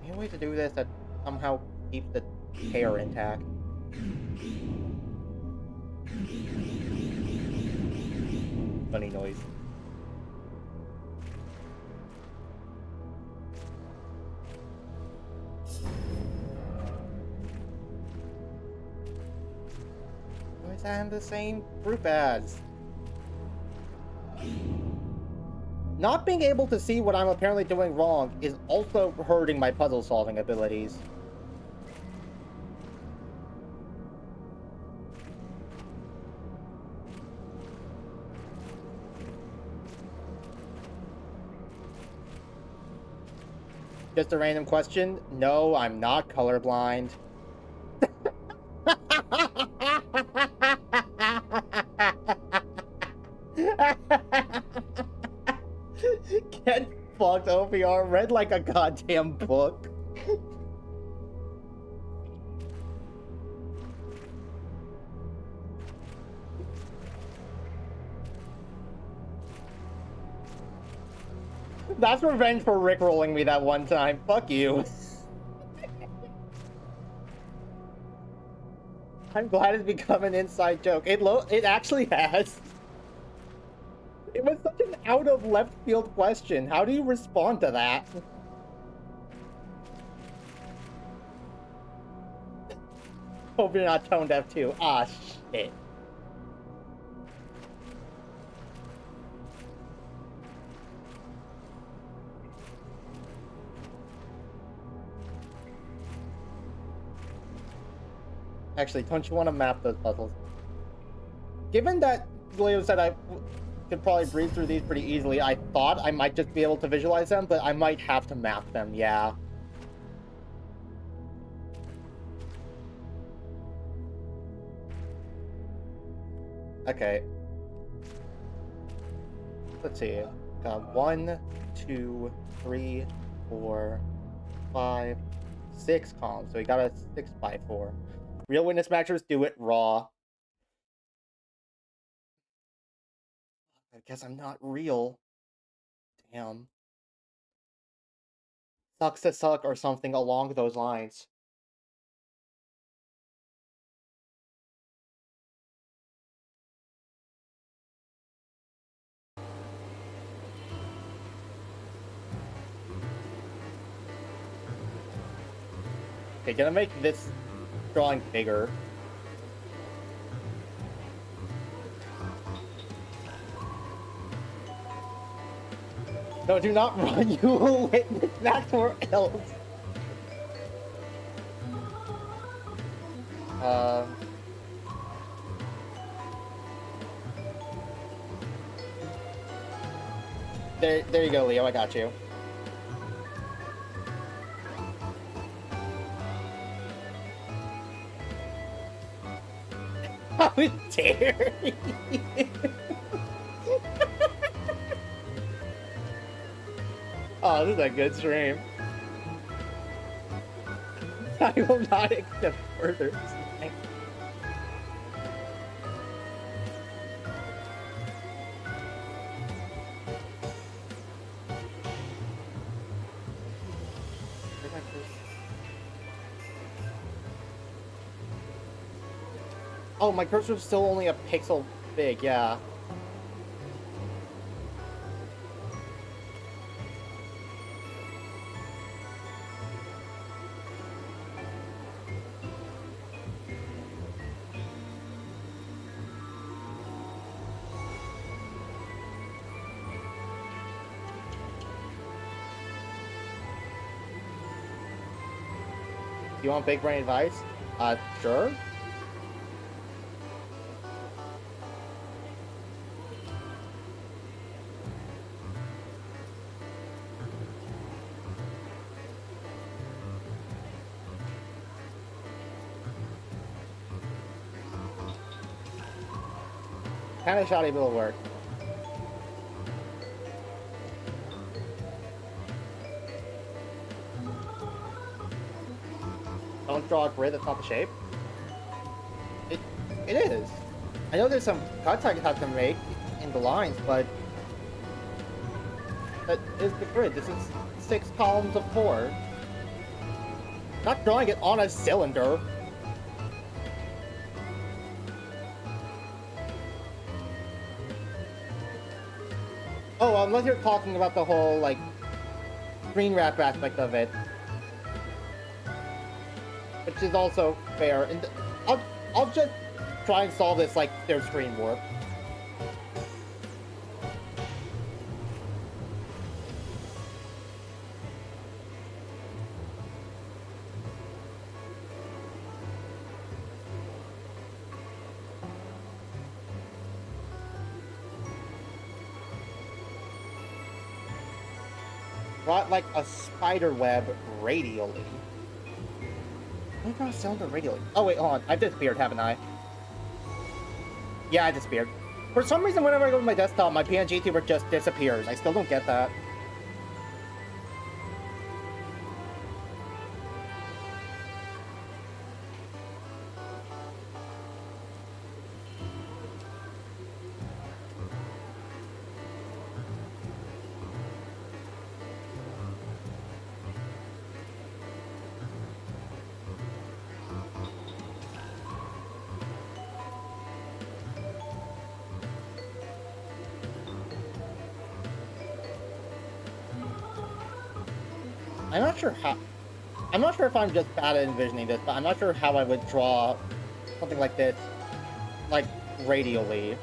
Any way to do this that somehow keeps the hair intact? Funny noise. Why is that in the same group as? Not being able to see what I'm apparently doing wrong is also hurting my puzzle-solving abilities. Just a random question? No, I'm not colorblind. Get fucked, OPR. Read like a goddamn book. That's revenge for rickrolling me that one time. Fuck you. I'm glad it's become an inside joke. It actually has. It was such an out of left field question. How do you respond to that? Hope you're not tone deaf too. Ah, shit. Actually, don't you want to map those puzzles? Given that Leo said I could probably breeze through these pretty easily, I thought I might just be able to visualize them, but I might have to map them, yeah. Okay. Let's see. Got 1, 2, 3, 4, 5, 6 columns. So we got a 6x4. Real witness matchers do it raw. I guess I'm not real. Damn. Sucks to suck or something along those lines. Okay, gonna make this drawing bigger. No, do not run. You will witness that or else. There you go, Leo. I got you. How dare you? Oh, this is a good stream. I will not accept further. Oh, my cursor's still only a pixel big, yeah. You want big brain advice? Sure. Kinda shoddy, but it'll work. Don't draw a grid that's not the shape. It, it is. I know there's some cuts I have to make in the lines, but that is the grid. This is 6 columns of 4. Not drawing it on a cylinder. Oh, unless you're talking about the whole, like, screen wrap aspect of it. Which is also fair. And I'll just try and solve this like their screen warp. Brought like a spider web radially. I draw a cylinder radially. Oh wait, hold on. I've disappeared, haven't I? Yeah, I disappeared. For some reason, whenever I go to my desktop, my PNG tuber just disappears. I still don't get that. I'm not sure how. I'm not sure if I'm just bad at envisioning this, but I'm not sure how I would draw something like this, like, radially.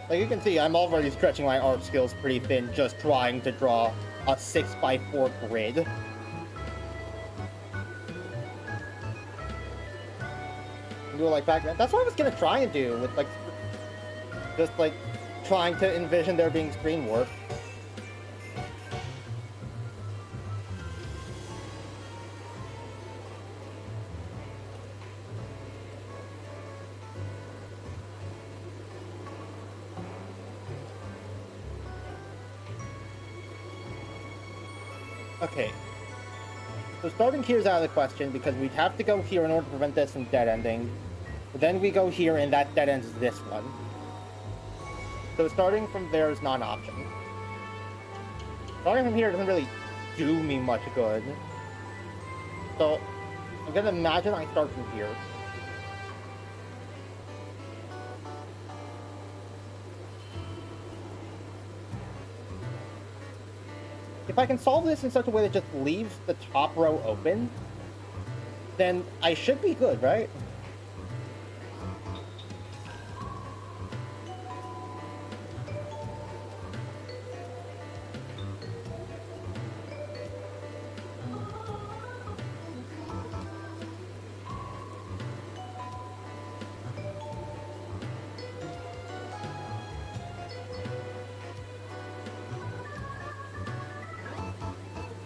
Like, you can see, I'm already stretching my art skills pretty thin just trying to draw a 6x4 grid. Do it like Pac-Man. That's what I was gonna try and do with, like, just, like, trying to envision there being screen warp. Okay. So starting here is out of the question because we'd have to go here in order to prevent this from dead ending. But then we go here and that dead ends this one. So starting from there is not an option. Starting from here doesn't really do me much good. So I'm gonna imagine I start from here. If I can solve this in such a way that just leaves the top row open, then I should be good, right?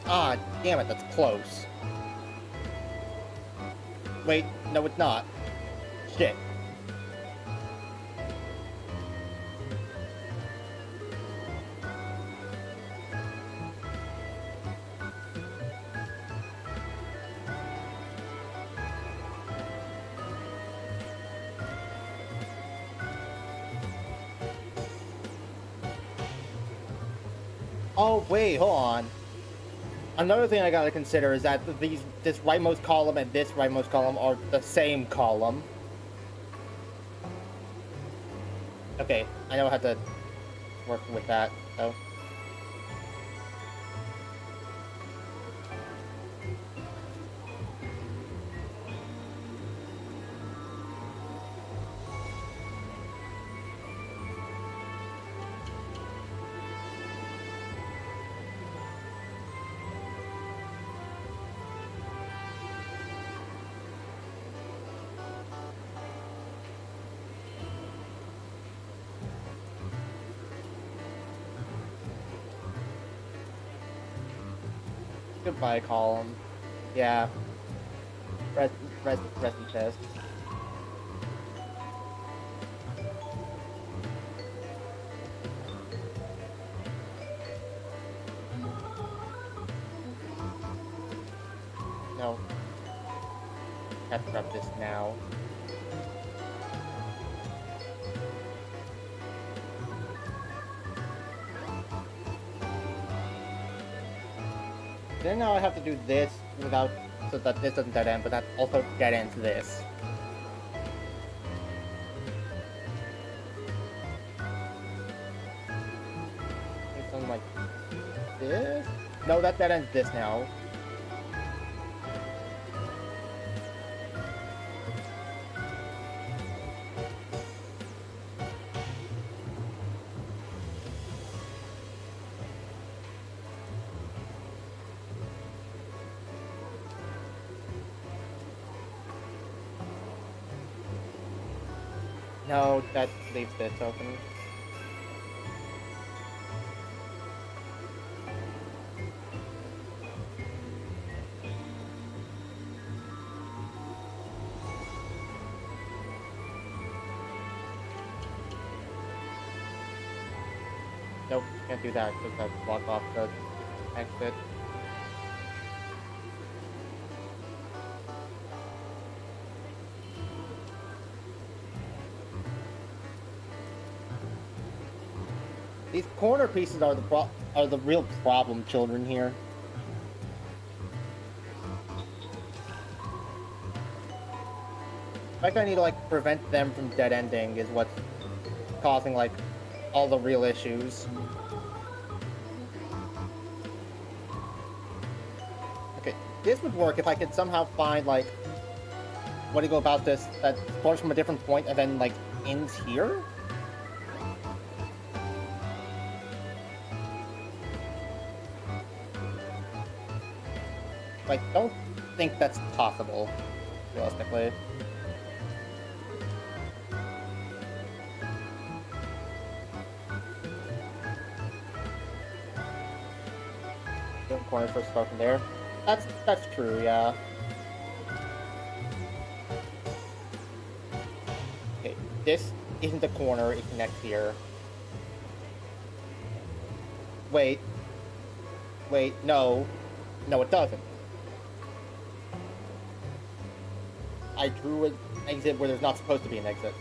Ah, damn it, that's close. Wait, no it's not. Shit. Oh, wait, hold on. Another thing I gotta consider is that this rightmost column and this rightmost column are the same column. Okay, I know how to work with that, so. Goodbye, column. Yeah. Rest in peace. No. Have to grab this now. Then now I have to do this without, so that this doesn't dead end, but that also dead ends this. Something like this? No, that dead ends this now. No, that leaves this open. Nope, can't do that because that block off the exit. These corner pieces are the real problem children here. The fact I need to like prevent them from dead ending is what's causing like all the real issues. Okay, this would work if I could somehow find like what to go about this that starts from a different point and then like ends here. Like, don't think that's possible, realistically. Different corners for start from there. That's true, yeah. Okay, this isn't the corner, it connects here. Wait. Wait, no. No, it doesn't. I drew an exit where there's not supposed to be an exit.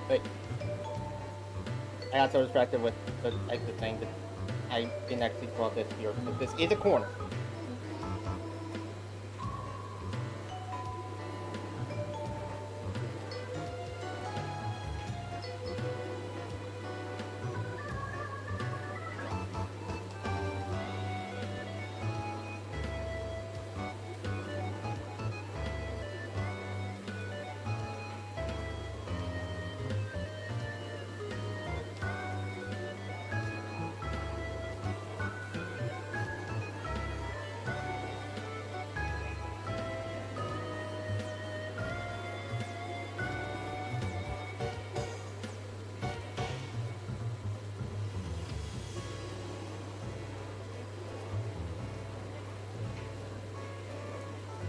Wait. I got so distracted with the exit thing that I didn't actually draw this here, because this is a corner.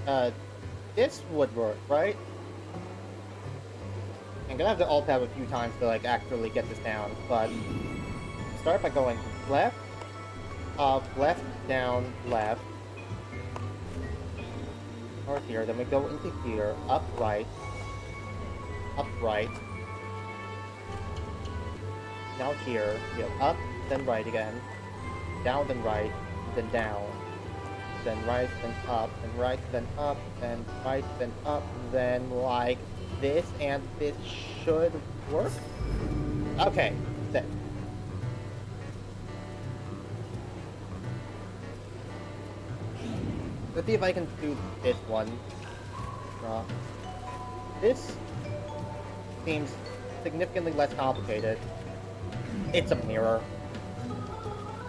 Uh, this would work, right? I'm gonna have to alt tab a few times to like actually get this down, but start by going left, up, left, down, left, or here. Then we go into here, up, right, now here, you go up, then right again, down, then right, then down, then right, then up, then right, then up, then right, then up, then like this, and this should work? Okay, sick. Let's see if I can do this one. Uh, this seems significantly less complicated. It's a mirror.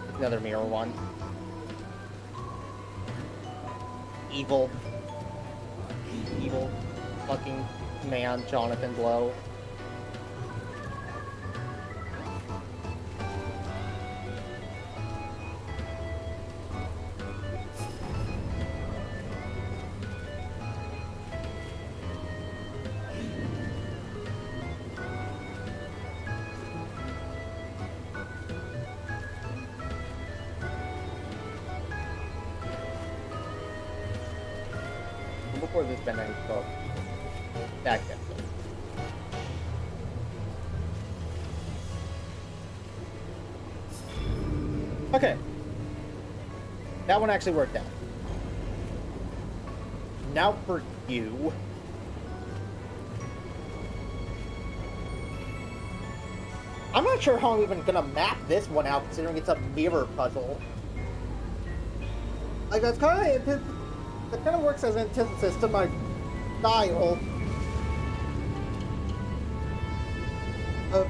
It's another mirror one. Evil. Evil fucking man, Jonathan Blow. Before this been any book, that gets it. Okay. That one actually worked out. Now for you. I'm not sure how I'm even gonna map this one out, considering it's a mirror puzzle. Like, that kind of works as antithesis to my style. Uh,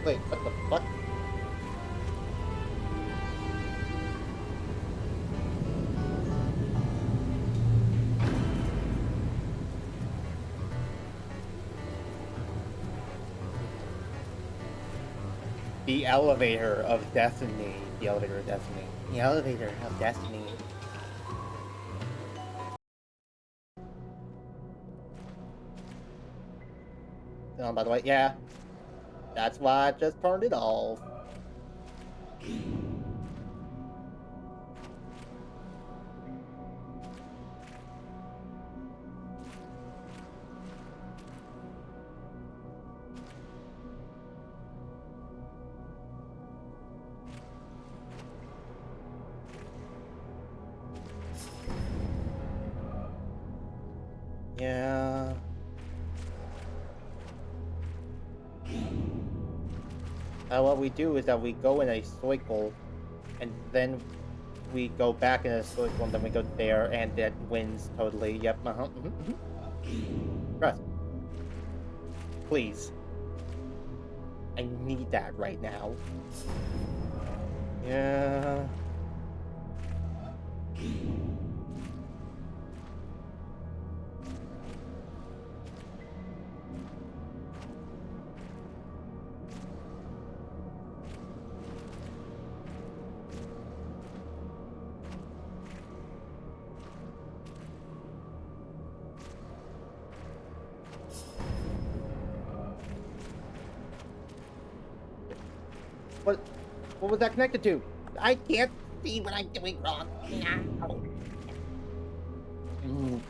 wait, what the fuck? The elevator of destiny. The elevator of destiny. The elevator of destiny. Oh, by the way, yeah. That's why I just turned it off. Yeah. What we do is that we go in a cycle, and then we go back in a cycle, and then we go there, and that wins totally. Yep, Trust. Please. I need that right now. Yeah. What? What was that connected to? I can't see what I'm doing wrong. No.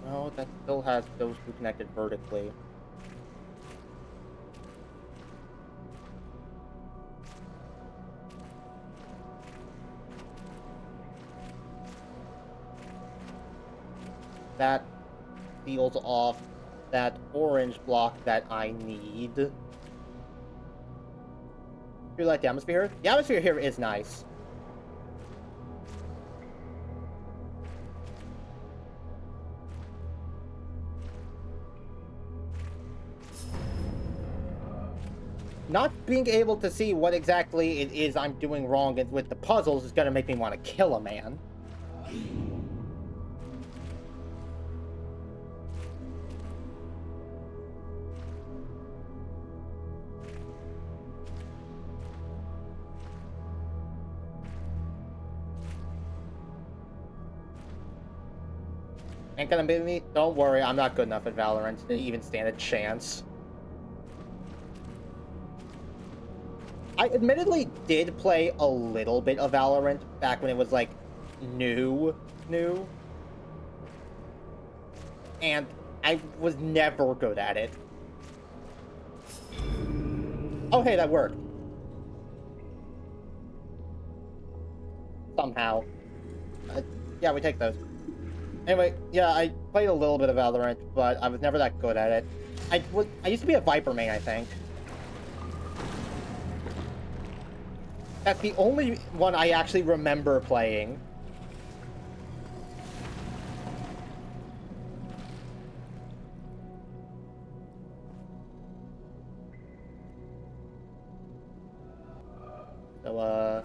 No, that still has those two connected vertically. That seals off that orange block that I need. Do you like the atmosphere here? The atmosphere here is nice. not being able to see what exactly it is I'm doing wrong with the puzzles is gonna make me want to kill a man. Ain't gonna beat me? Don't worry, I'm not good enough at Valorant to even stand a chance. I admittedly did play a little bit of Valorant back when it was, like, new. And I was never good at it. Oh, hey, that worked. Somehow. Yeah, we take those. Anyway, yeah, I played a little bit of Valorant, but I was never that good at it. I used to be a Viper main, I think. That's the only one I actually remember playing. So,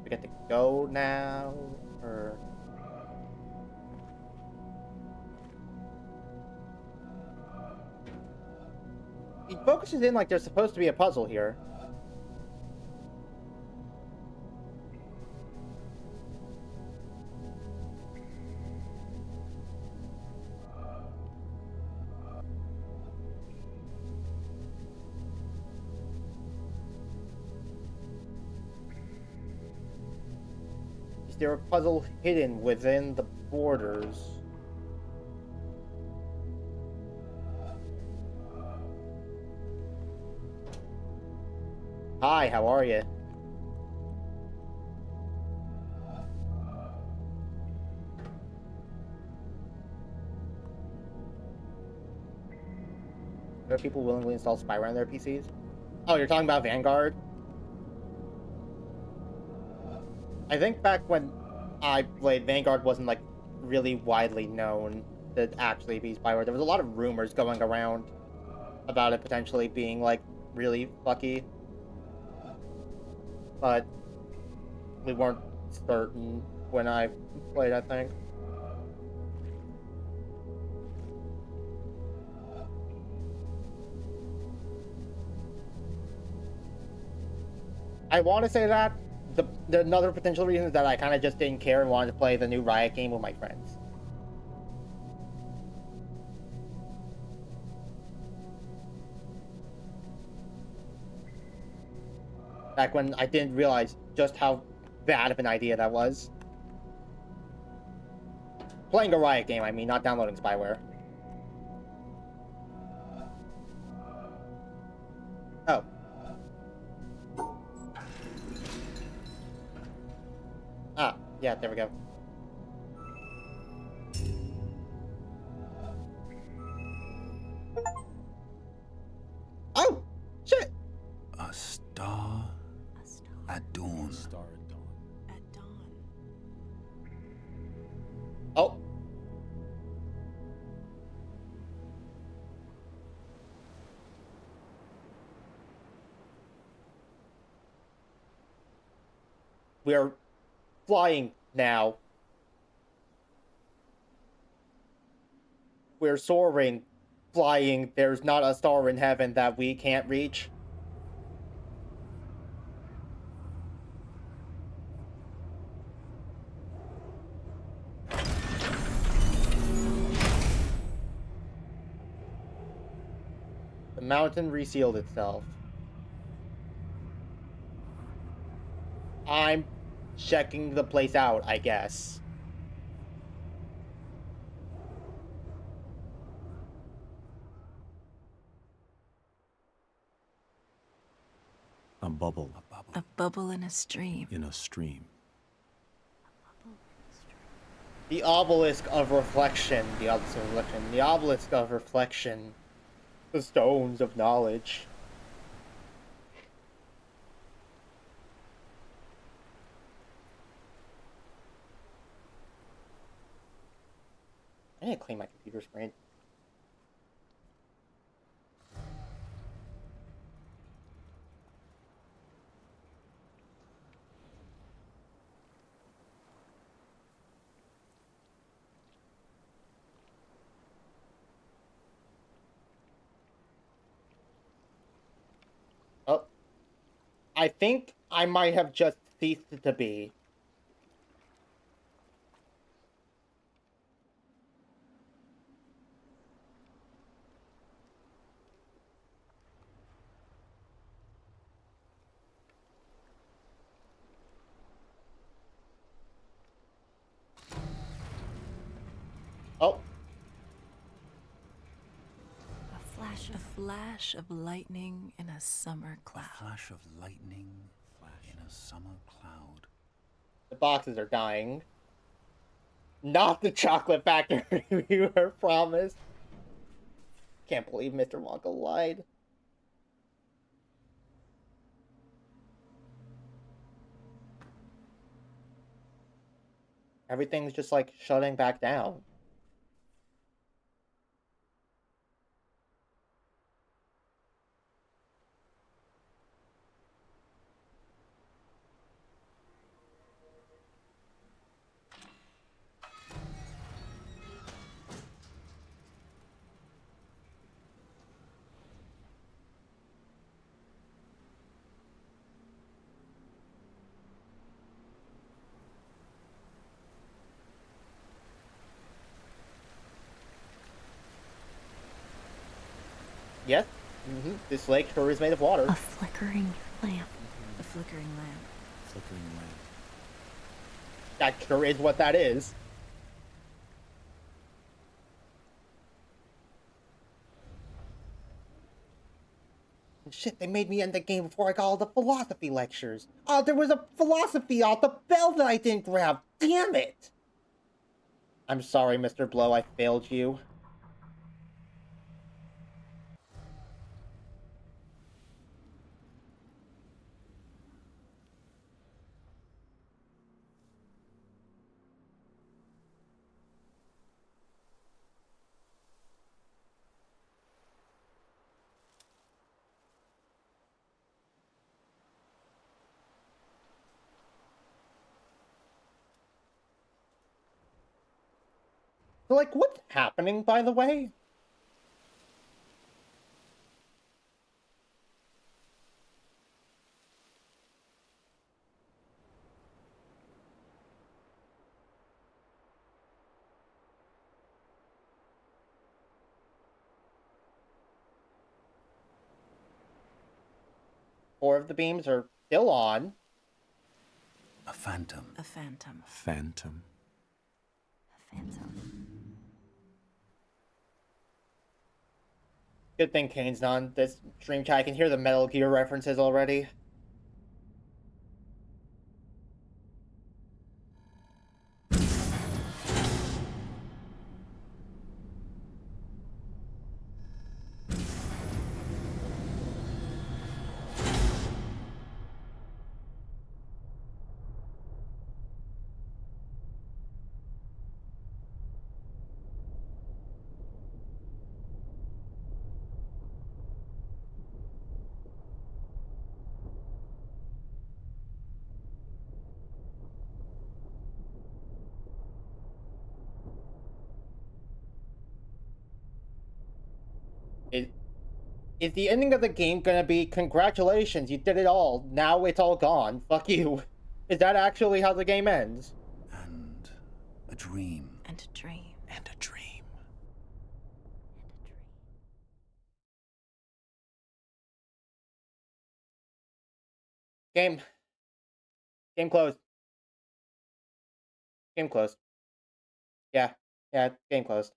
we get to go now, or... He focuses in like there's supposed to be a puzzle here. Is there a puzzle hidden within the borders? Hi, how are you? Are people willingly install spyware on their PCs? Oh, you're talking about Vanguard? I think back when I played, Vanguard wasn't, like, really widely known to actually be spyware. There was a lot of rumors going around about it potentially being, like, really fucky. But we weren't certain when I played, I think. I want to say that. The another potential reason is that I kind of just didn't care and wanted to play the new Riot game with my friends. Back when I didn't realize just how bad of an idea that was. Playing a Riot game, I mean, not downloading spyware. Oh. Ah, yeah, there we go. Oh! Shit! A star at dawn. Star at dawn. At dawn. Oh. We are flying now. We're soaring, flying. There's not a star in heaven that we can't reach. The mountain resealed itself. I'm checking the place out, I guess. A bubble A bubble in a stream. in a stream. The obelisk of reflection. The obelisk of reflection. The obelisk of reflection. The stones of knowledge. I need to clean my computer screen. I think I might have just ceased to be. Oh. A flash of lightning in a summer cloud. A flash of lightning in a summer cloud. The boxes are dying. Not the chocolate factory we were promised. Can't believe Mr. Wonka lied. Everything's just like shutting back down. Yes. This lake sure is made of water. A flickering lamp. A flickering lamp. Flickering lamp. That sure is what that is. Shit, they made me end the game before I got all the philosophy lectures. Oh, there was a philosophy on the bell that I didn't grab. Damn it! I'm sorry, Mr. Blow, I failed you. So, like, what's happening, by the way? Four of the beams are still on. A phantom. A phantom. Phantom. A phantom. Good thing Kane's not on this stream chat. I can hear the Metal Gear references already. Is the ending of the game gonna be, congratulations, you did it all, now it's all gone, fuck you? Is that actually how the game ends? And a dream. And a dream. And a dream. Game. Game closed. Game closed. Yeah. Yeah, game closed.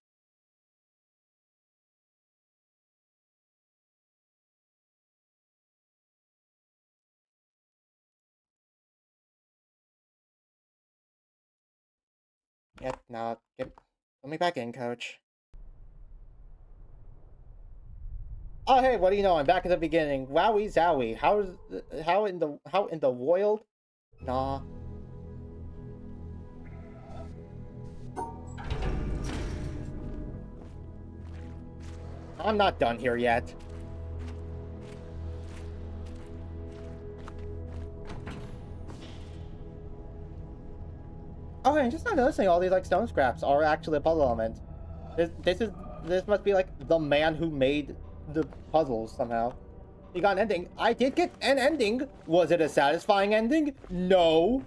Yep, now, let me back in, coach. Oh, hey, what do you know? I'm back at the beginning. Wowie zowie. How in the world? Nah. I'm not done here yet. Oh, and just not noticing all these like stone scraps are actually a puzzle element. This must be like the man who made the puzzles somehow. You got an ending. I did get an ending. Was it a satisfying ending? No.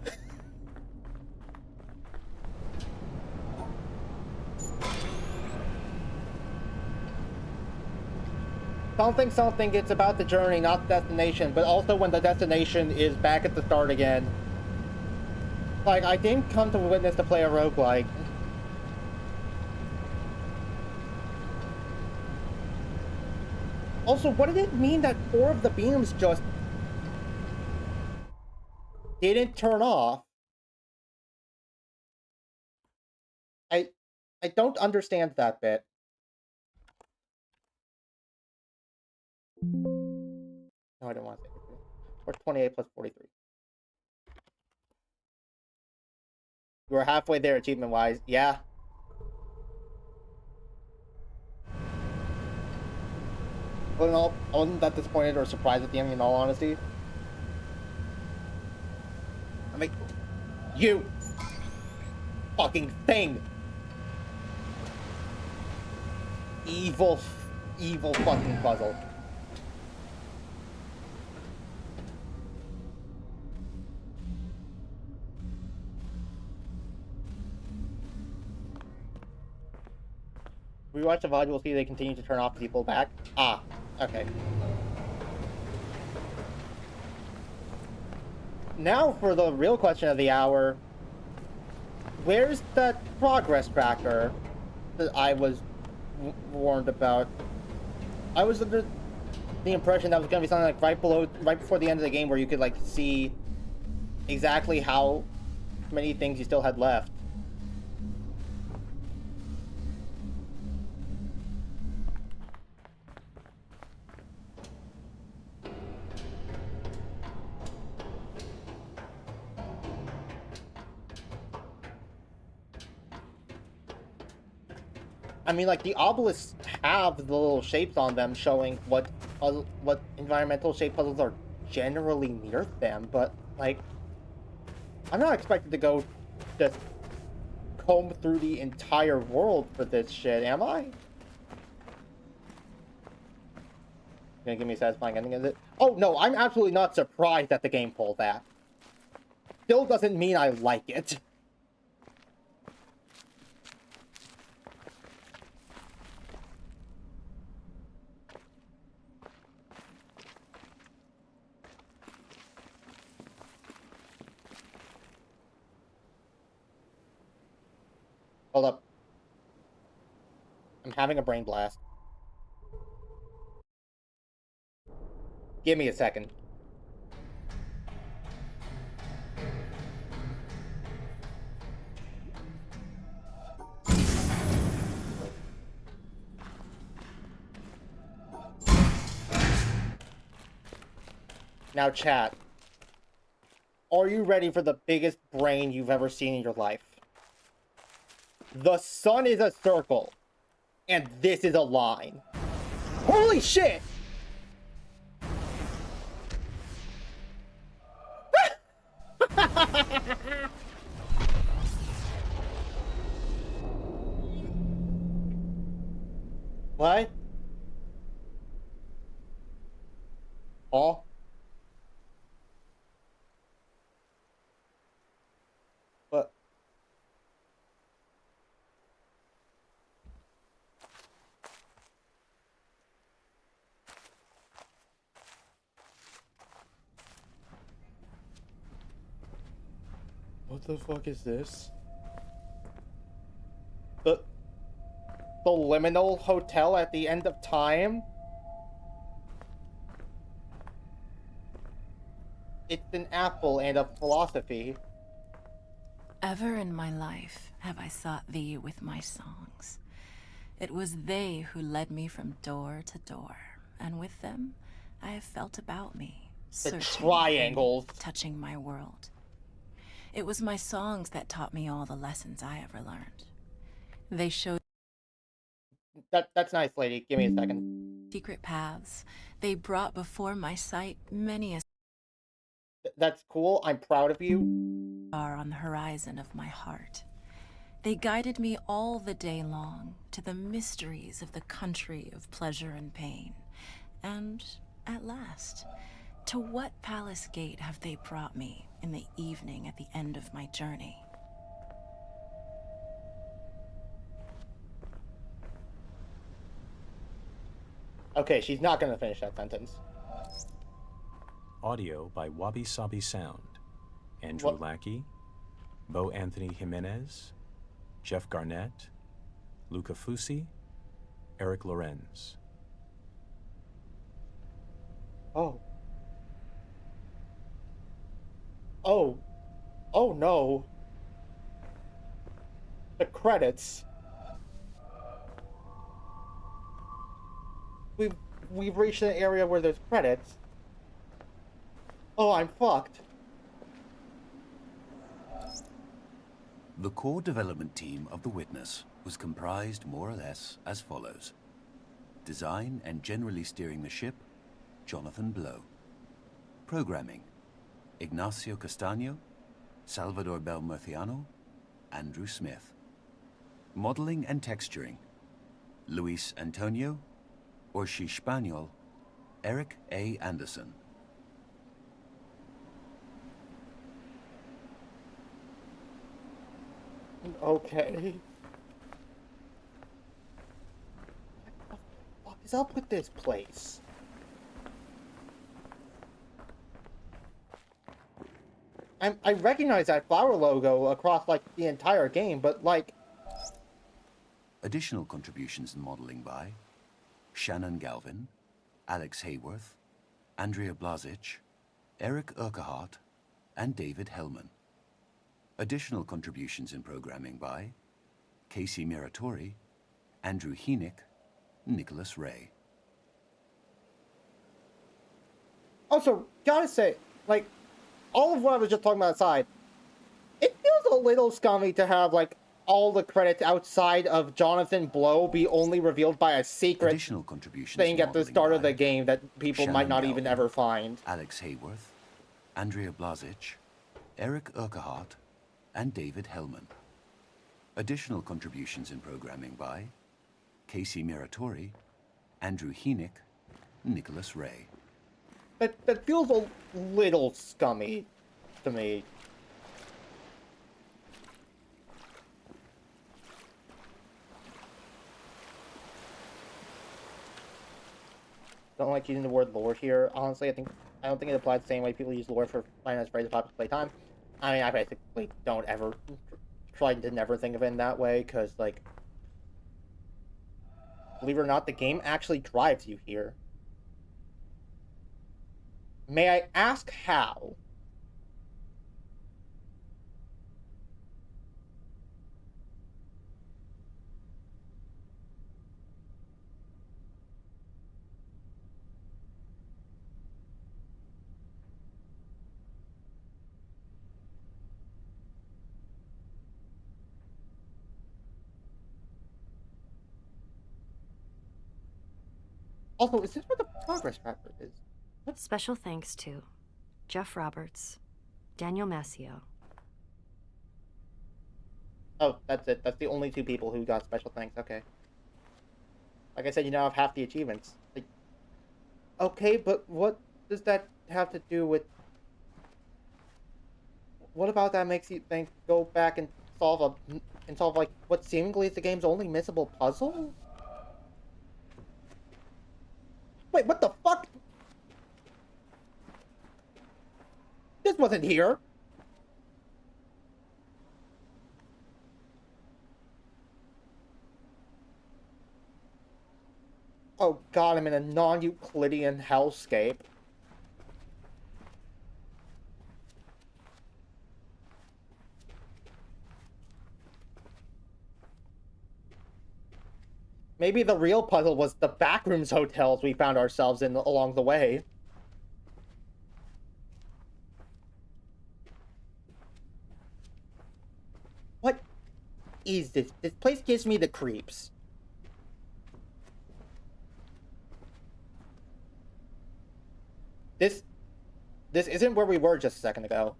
Something, it's about the journey, not the destination, but also when the destination is back at the start again. Like, I didn't come to witness to play a roguelike. Also, what did it mean that 4 of the beams just didn't turn off? I don't understand that bit. No, I don't want to say it. Or 28 plus 43. You were halfway there achievement-wise. Yeah. I wasn't that disappointed or surprised at the end, in all honesty. I mean, you fucking thing! Evil fucking puzzle. We watch the VOD, we'll see they continue to turn off people back. Ah, okay. Now for the real question of the hour. Where's that progress tracker that I was warned about? I was under the impression that was going to be something like right before the end of the game where you could like see exactly how many things you still had left. I mean, like, the obelisks have the little shapes on them showing what environmental shape puzzles are generally near them, but, like, I'm not expected to go just comb through the entire world for this shit, am I? Gonna give me a satisfying ending, is it? Oh, no, I'm absolutely not surprised that the game pulled that. Still doesn't mean I like it. Hold up. I'm having a brain blast. Give me a second. Now, chat. Are you ready for the biggest brain you've ever seen in your life? The sun is a circle, and this is a line. Holy shit! What? Oh? What? What the fuck is this? The liminal hotel at the end of time? It's an apple and a philosophy. Ever in my life have I sought thee with my songs. It was they who led me from door to door, and with them I have felt about me, The searching, triangles. touching my world. It was my songs that taught me all the lessons I ever learned. They showed That's nice, lady. Give me a second. secret paths. They brought before my sight many a That's cool. I'm proud of you. star on the horizon of my heart. They guided me all the day long to the mysteries of the country of pleasure and pain. And At last, to what palace gate have they brought me in the evening at the end of my journey? Okay, she's not gonna finish that sentence. Audio by Wabi Sabi Sound. Andrew What? Lackey, Bo Anthony Jimenez, Jeff Garnett, Luca Fusi, Eric Lorenz. Oh. Oh. Oh no. The credits. We've reached an area where there's credits. Oh, I'm fucked. The core development team of The Witness was comprised more or less as follows. Design and generally steering the ship, Jonathan Blow. Programming, Ignacio Castaño, Salvador Belmurciano, Andrew Smith. Modeling and texturing, Luis Antonio, Orshi Spaniel, Eric A. Anderson. Okay. What the fuck is up with this place? I recognize that flower logo across, like, the entire game, but, like... Additional contributions in modeling by Shannon Galvin, Alex Hayworth, Andrea Blazic, Eric Urquhart, and David Hellman. Additional contributions in programming by Casey Miratori, Andrew Heenick, Nicholas Ray. Also, gotta say, like, all of what I was just talking about aside, it feels a little scummy to have, like, all the credits outside of Jonathan Blow be only revealed by a secret Additional contributions thing at the modeling start of by the game that people might Shannon not even Galvin, ever find. Alex Hayworth, Andrea Blazic, Eric Urquhart, and David Hellman. Additional contributions in programming by Casey Miratori, Andrew Heenick, Nicholas Ray. That feels a little scummy to me. Don't like using the word lore here. Honestly, I don't think it applies the same way people use lore for Final Fantasy popular playtime. I mean, I basically don't ever try to never think of it in that way, because, like, believe it or not, the game actually drives you here. May I ask how? Also, is this where the progress tracker is? Special thanks to Jeff Roberts, Daniel Massio. Oh, that's it. That's the only two people who got special thanks. Okay. Like I said, you now have half the achievements. Like, okay, but what does that have to do with... What about that makes you think go back and solve like what seemingly is the game's only missable puzzle? Wait, what the fuck? This wasn't here. Oh god, I'm in a non-Euclidean hellscape. Maybe the real puzzle was the backrooms hotels we found ourselves in along the way. What is this? This place gives me the creeps. This isn't where we were just a second ago.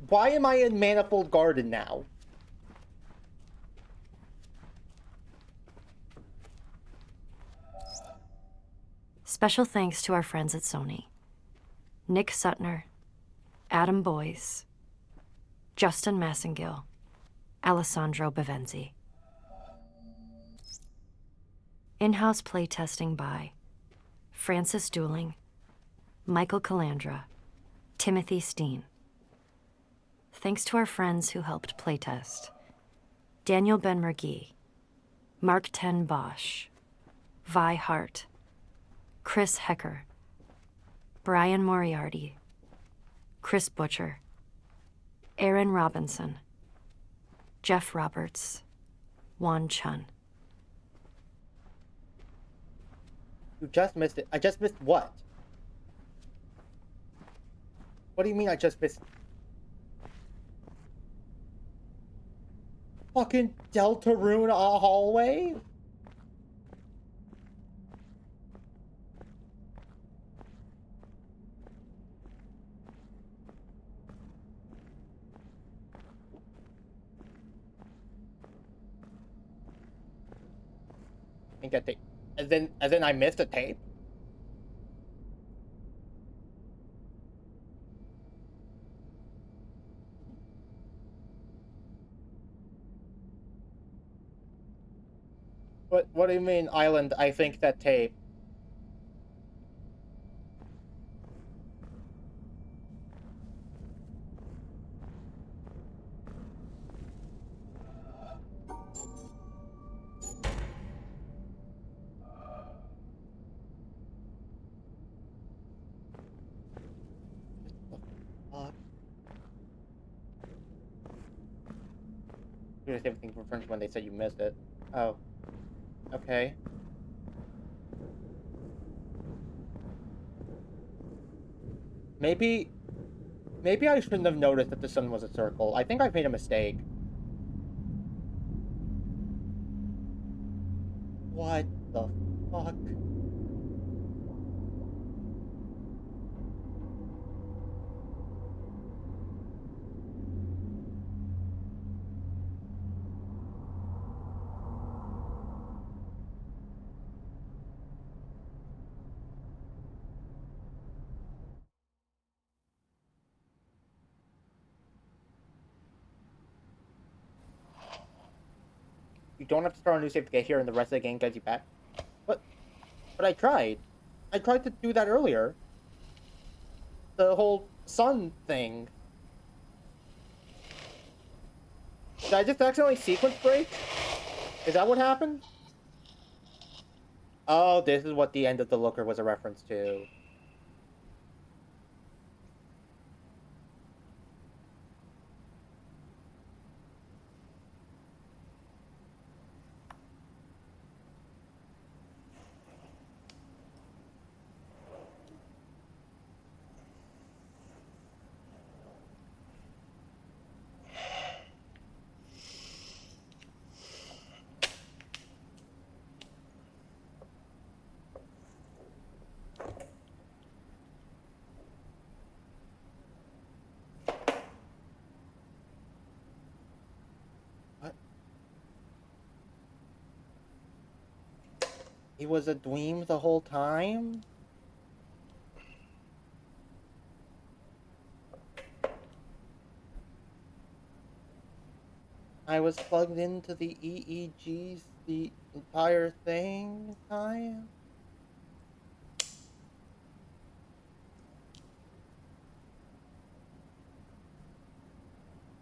Why am I in Manifold Garden now? Special thanks to our friends at Sony. Nick Sutner, Adam Boyce, Justin Massengill, Alessandro Bavenzi. In-house playtesting by Francis Dooling, Michael Calandra, Timothy Steen. Thanks to our friends who helped playtest: Daniel Ben-Mergui, Mark Ten Bosch, Vi Hart, Chris Hecker, Brian Moriarty, Chris Butcher, Aaron Robinson, Jeff Roberts, Juan Chun. You just missed it. I just missed what? What do you mean I just missed? Fucking Deltarune hallway? I think I think, as in I missed a tape. What do you mean, Island? I think that tape. You did the same thing for French when they said you missed it. Oh. Okay. Maybe I shouldn't have noticed that the sun was a circle. I think I've made a mistake. What the fuck? You don't have to start a new save to get here, and the rest of the game gets you back. But I tried. I tried to do that earlier. The whole sun thing. Did I just accidentally sequence break? Is that what happened? Oh, this is what the end of the Looker was a reference to. He was a dweem the whole time? I was plugged into the EEGs the entire time?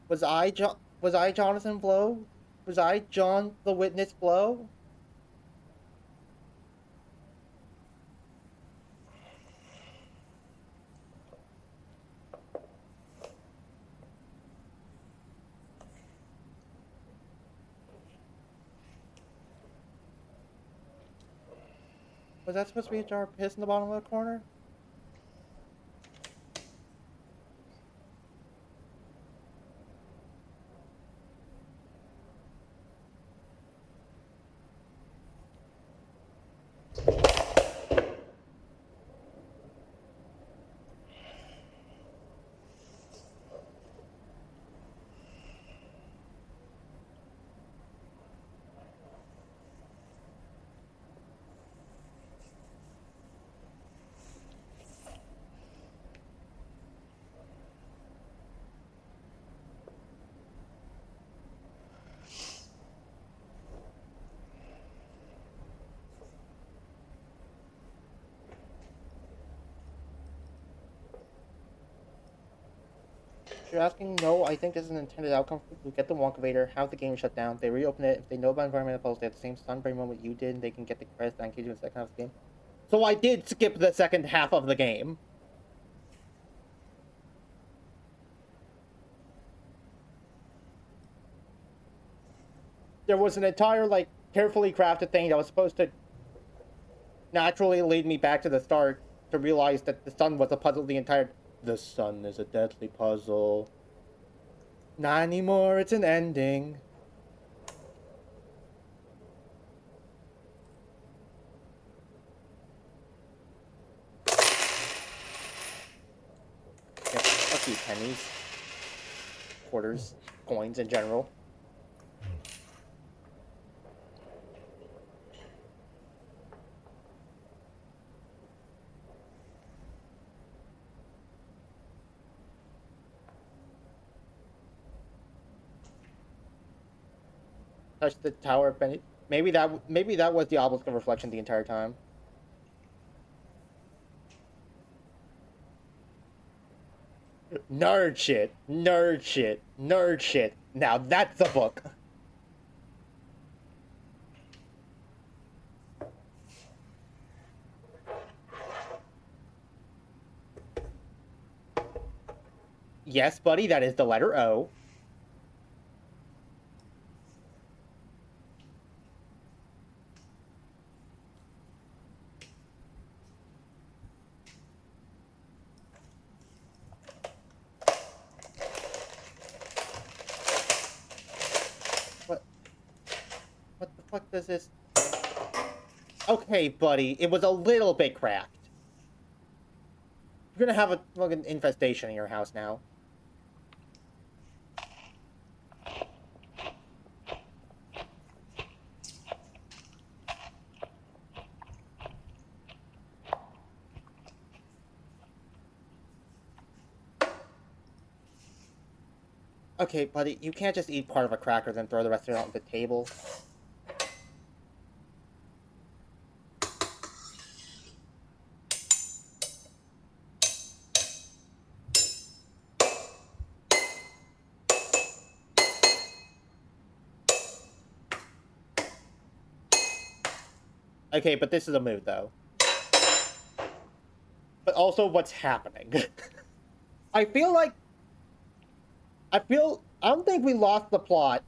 Was I Jonathan Blow? Was I John the Witness Blow? Was that supposed to be a jar of piss in the bottom of the corner? you're asking, no, I think this is an intended outcome. We get the Wonkavator, have the game shut down, they reopen it. If they know about environmental policy at the same sunbrain moment you did, they can get the credits and engage in the second half of the game. So I did skip the second half of the game. There was an entire, like, carefully crafted thing that was supposed to naturally lead me back to the start to realize that the sun was a puzzle the entire... The sun is a deadly puzzle. Not anymore, it's an ending. Yeah, fuck you, pennies. Quarters, coins in general. Touch the tower of penny. Maybe that was the obelisk of reflection the entire time. Nerd shit. Nerd shit. Nerd shit. Now that's a book. Yes, buddy, that is the letter O. What the fuck does this... Okay, buddy, it was a little bit cracked. You're gonna have a fucking infestation in your house now. Okay, buddy, you can't just eat part of a cracker then throw the rest of it on the table. Okay, but this is a mood, though. But also, what's happening? I don't think we lost the plot.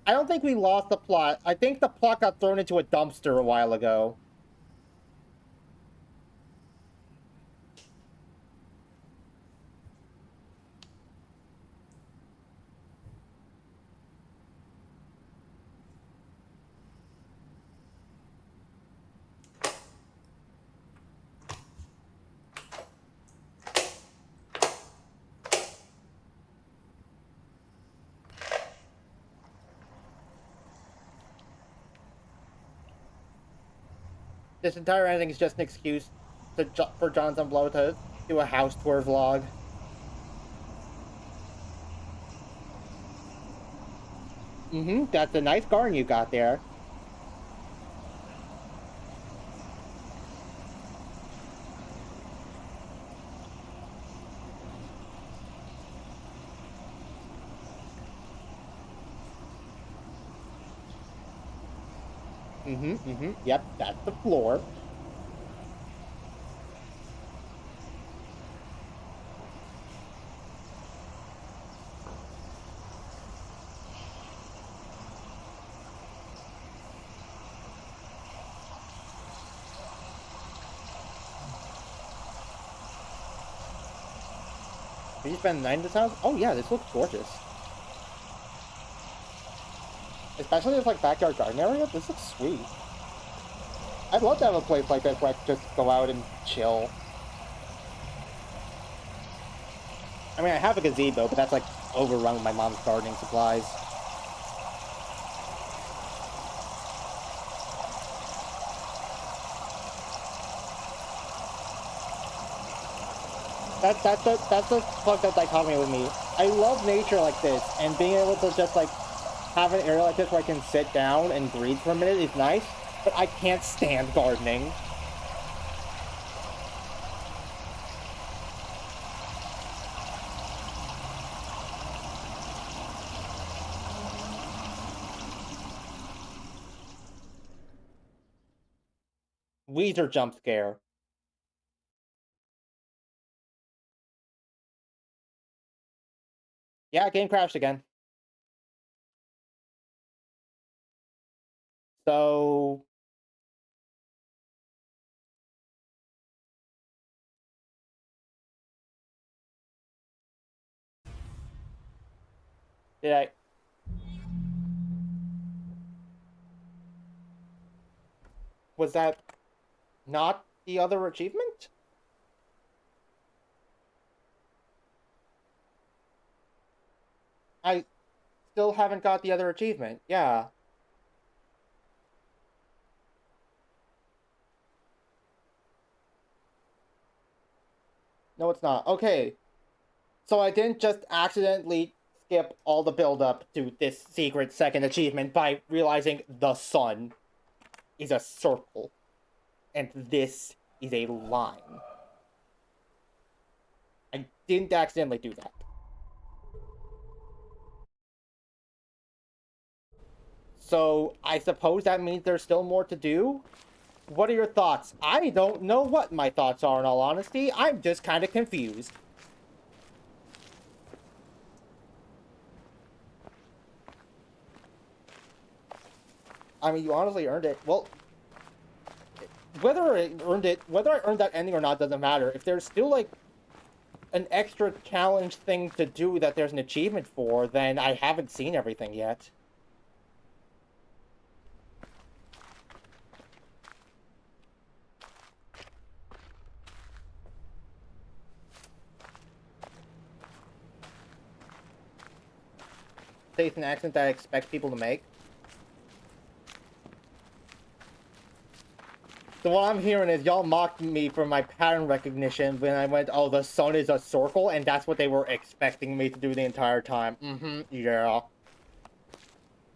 I don't think we lost the plot. I think the plot got thrown into a dumpster a while ago. This entire ending is just an excuse for Jonathan Blow to do a house tour vlog. That's a nice garden you got there. Yep, that's the floor. Did you spend the night in this house? Oh yeah, this looks gorgeous. Especially this like backyard garden area, this looks sweet. I'd love to have a place like this where I could just go out and chill. I mean, I have a gazebo, but that's like overrun with my mom's gardening supplies. That's the fucked up dichotomy with me. I love nature like this, and being able to just like have an area like this where I can sit down and breathe for a minute is nice, but I can't stand gardening. Weezer jump scare. Yeah, game crashed again. So... Did I... Was that not the other achievement? I still haven't got the other achievement. Yeah. No, it's not. Okay. So I didn't just accidentally skip all the build-up to this secret second achievement by realizing the sun is a circle. And this is a line. I didn't accidentally do that. So I suppose that means there's still more to do? What are your thoughts? I don't know what my thoughts are, in all honesty. I'm just kind of confused. I mean, you honestly earned it. Well, whether I earned that ending or not doesn't matter. If there's still, like, an extra challenge thing to do that there's an achievement for, then I haven't seen everything yet. Say it's an accent that I expect people to make. So what I'm hearing is y'all mocked me for my pattern recognition when I went, oh, the sun is a circle, and that's what they were expecting me to do the entire time. Mm-hmm, yeah.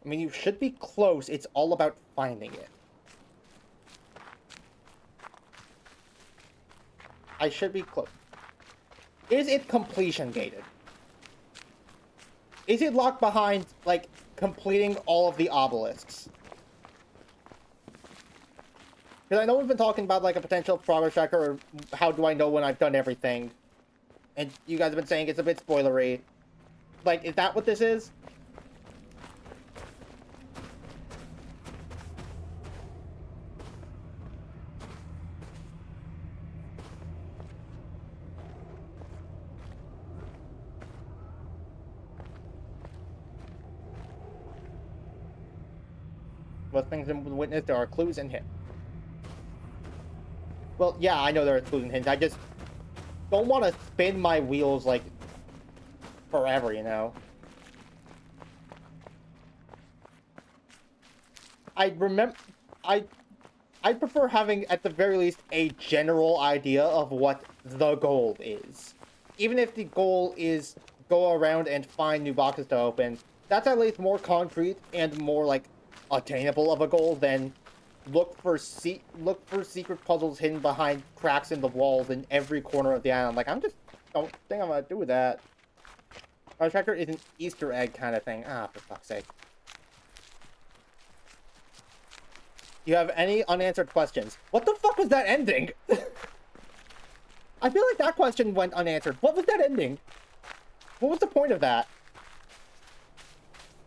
I mean, you should be close. It's all about finding it. I should be close. Is it completion gated? Is it locked behind, like, completing all of the obelisks? Because I know we've been talking about, like, a potential progress tracker, or how do I know when I've done everything? And you guys have been saying it's a bit spoilery. Like, is that what this is? Most things in Witness, there are clues and hints. Well, yeah, I know there are clues and hints. I just don't want to spin my wheels, like, forever, you know? I'd prefer having, at the very least, a general idea of what the goal is. Even if the goal is go around and find new boxes to open, that's at least more concrete and more, like, attainable of a goal than look for secret puzzles hidden behind cracks in the walls in every corner of the island. Like, don't think I'm gonna do that. Our tracker is an Easter egg kind of thing. Ah, for fuck's sake. Do you have any unanswered questions? What the fuck was that ending? I feel like that question went unanswered. What was that ending? What was the point of that?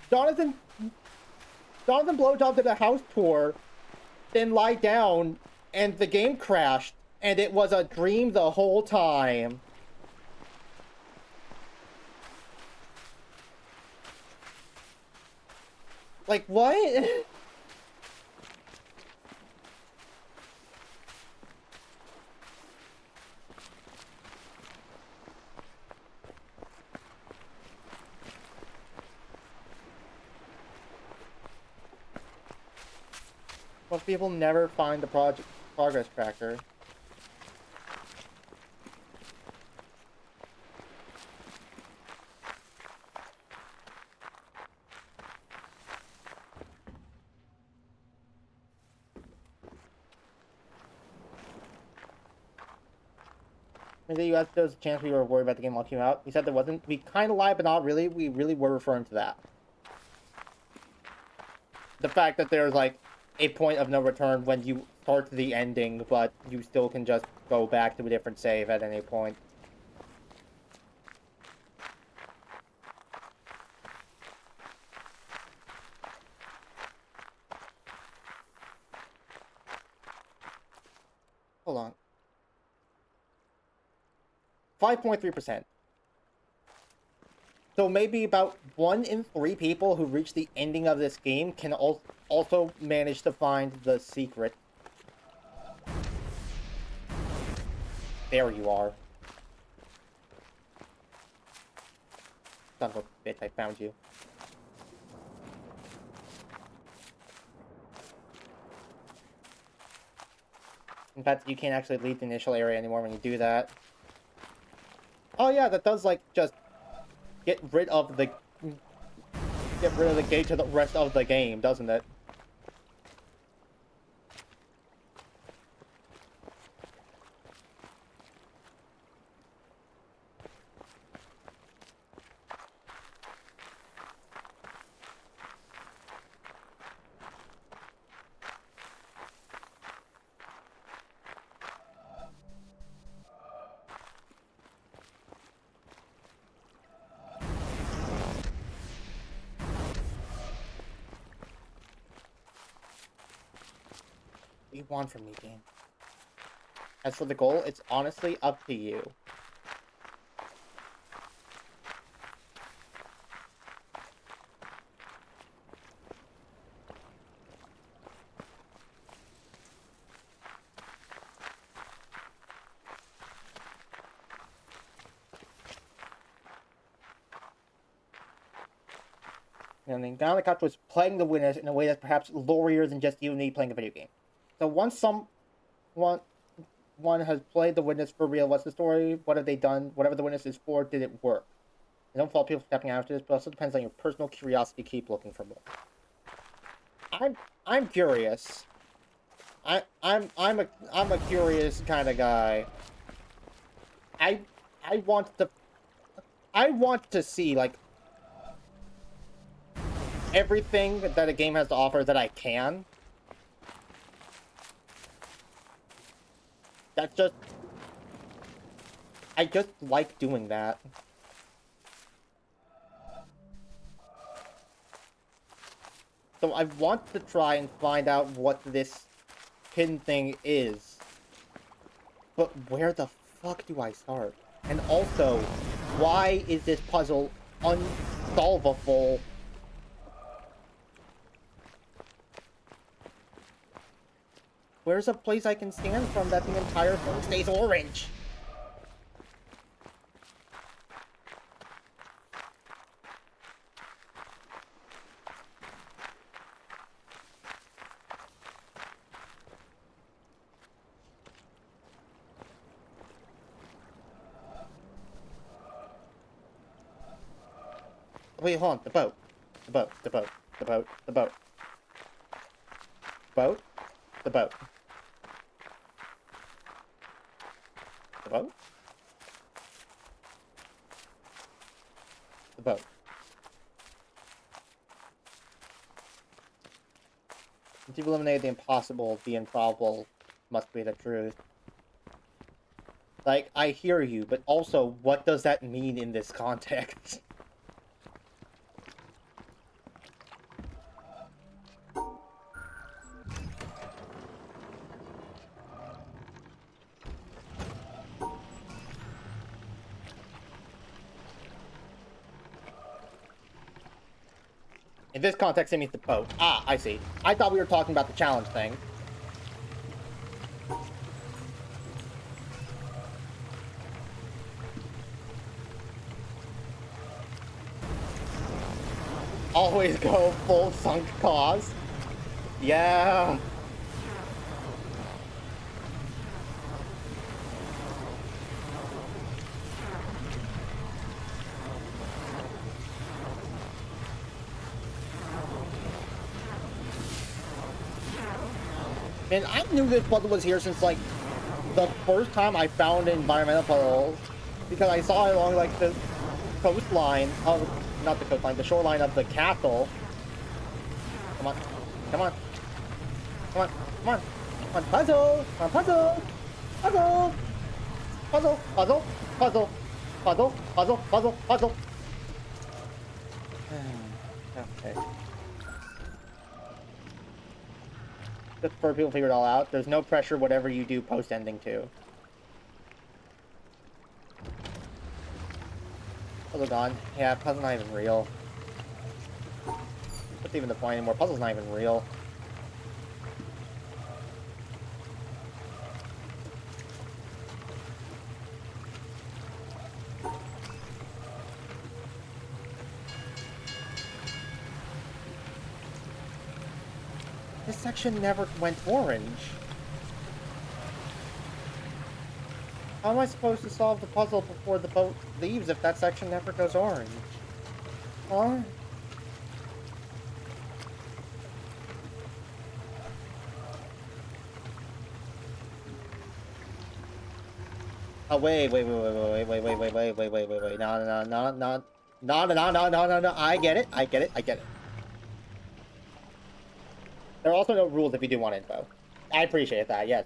Jonathan blowjob did a house tour, then lie down, and the game crashed, and it was a dream the whole time. Like, what? Most people never find the progress tracker. Maybe you asked if there was a chance we were worried about the game while it came out. We said there wasn't. We kind of lied, but not really. We really were referring to that. The fact that there's, like, a point of no return when you start the ending, but you still can just go back to a different save at any point. Hold on. 5.3%. So maybe about 1 in 3 people who reach the ending of this game can also manage to find the secret. There you are. Son of a bitch, I found you. In fact, you can't actually leave the initial area anymore when you do that. Oh yeah, that does, like, just get rid of the gate to the rest of the game, doesn't it? What do you want from me, game? As for the goal, it's honestly up to you. And then down the couch was playing the winners in a way that's perhaps lorier than just you and me playing a video game. So once someone has played the witness for real, what's the story? What have they done? Whatever the witness is for, did it work? I don't fault people stepping after this, but it also depends on your personal curiosity to keep looking for more. I'm curious. I'm a curious kind of guy. I want to see, like, everything that a game has to offer that I can. I just like doing that. So I want to try and find out what this pin thing is. But where the fuck do I start? And also, why is this puzzle unsolvable? Where's a place I can stand from that the entire thing stays orange? Wait, hold on. The boat. The boat. The boat. The boat. The boat. Boat? The boat. The boat? The boat. Once you've eliminated the impossible, the improbable must be the truth. Like, I hear you, but also, what does that mean in this context? In this context, it means the boat. Ah, I see. I thought we were talking about the challenge thing. Always go full sunk cost. Yeah. And I knew this puzzle was here since, like, the first time I found an environmental puzzle, because I saw it along, like, the coastline of, not the coastline, the shoreline of the castle. Come on. Come on. Come on, come on. Come on, puzzle! Come on, puzzle! Puzzle! Puzzle, puzzle, puzzle, puzzle, puzzle, puzzle, puzzle. Okay. Just for people to figure it all out. There's no pressure whatever you do post-ending too. Puzzle gone. Yeah, puzzle's not even real. What's even the point anymore? Puzzle's not even real. This section never went orange. How am I supposed to solve the puzzle before the boat leaves if that section never goes orange? Huh? Oh, wait. No. I get it. There are also no rules if you do want info. I appreciate that, yes.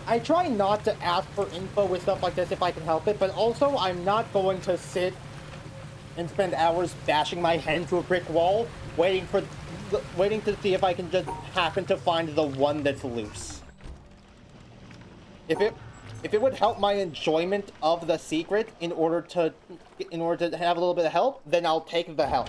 I try not to ask for info with stuff like this if I can help it, but also I'm not going to sit and spend hours bashing my head into a brick wall, waiting to see if I can just happen to find the one that's loose. If it would help my enjoyment of the secret in order to have a little bit of help, then I'll take the help.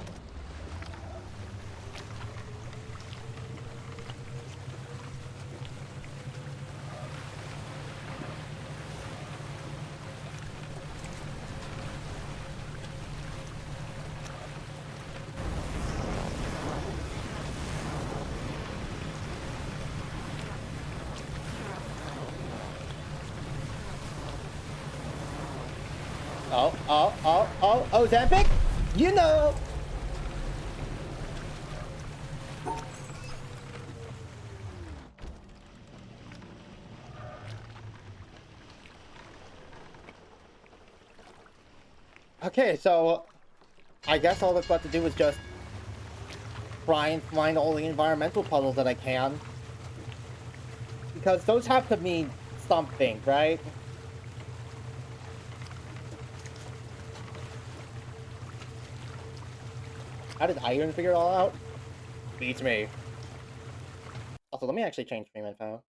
Ozempic? You know! Okay, so I guess all that's left to do is just try and find all the environmental puzzles that I can. Because those have to mean something, right? How did I even figure it all out? Beats me. Also, let me actually change stream info.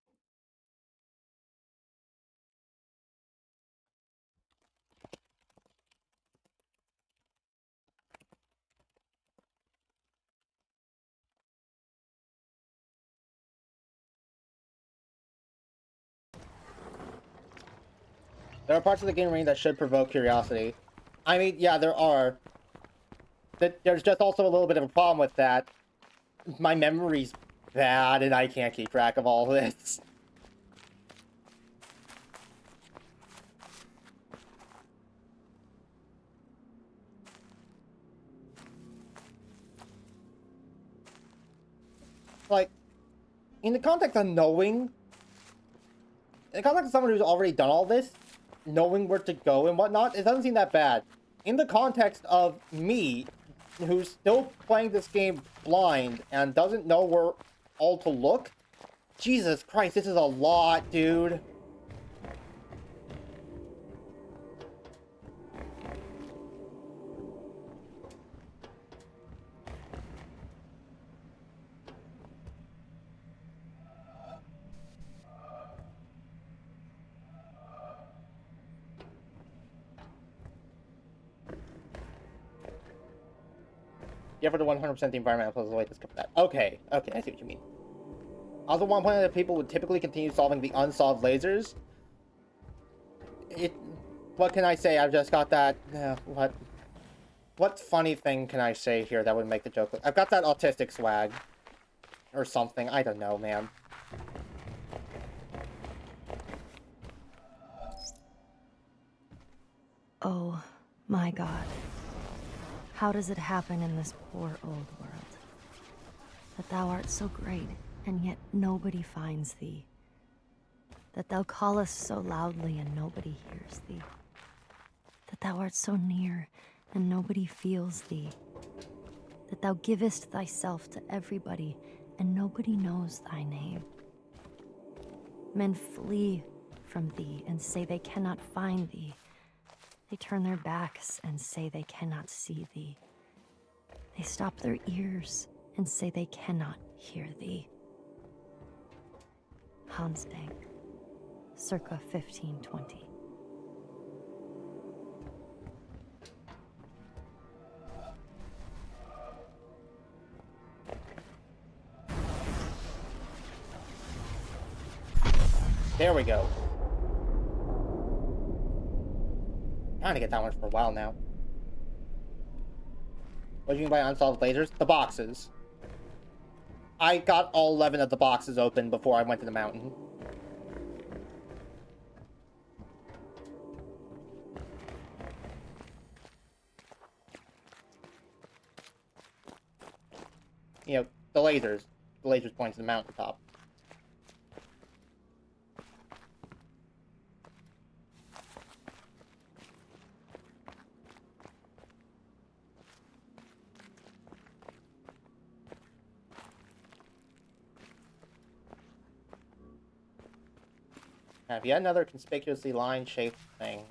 There are parts of the game that should provoke curiosity. I mean, yeah, there are. There's just also a little bit of a problem with that. My memory's bad, and I can't keep track of all this. Like, in the context of knowing... In the context of someone who's already done all this, knowing where to go and whatnot, it doesn't seem that bad. In the context of me, who's still playing this game blind and doesn't know where all to look, Jesus Christ, this is a lot, dude. Yeah, for the 100% the environmental puzzle, wait, let's cover that. Okay, I see what you mean. Also, one point that people would typically continue solving the unsolved lasers. What can I say? I've just got that. What funny thing can I say here that would make the joke? I've got that autistic swag, or something. I don't know, man. Oh my God. How does it happen in this poor old world? That thou art so great, and yet nobody finds thee. that thou callest so loudly and nobody hears thee, that thou art so near and nobody feels thee, that thou givest thyself to everybody and nobody knows thy name. Men flee from thee and say they cannot find thee. They turn their backs and say they cannot see thee. They stop their ears and say they cannot hear thee. Hans Denk, circa 1520. There we go. Trying to get that one for a while now. What do you mean by unsolved lasers? The boxes. I got all 11 of the boxes open before I went to the mountain. You know, the lasers. The lasers point to the mountaintop. Have yet another conspicuously line-shaped thing.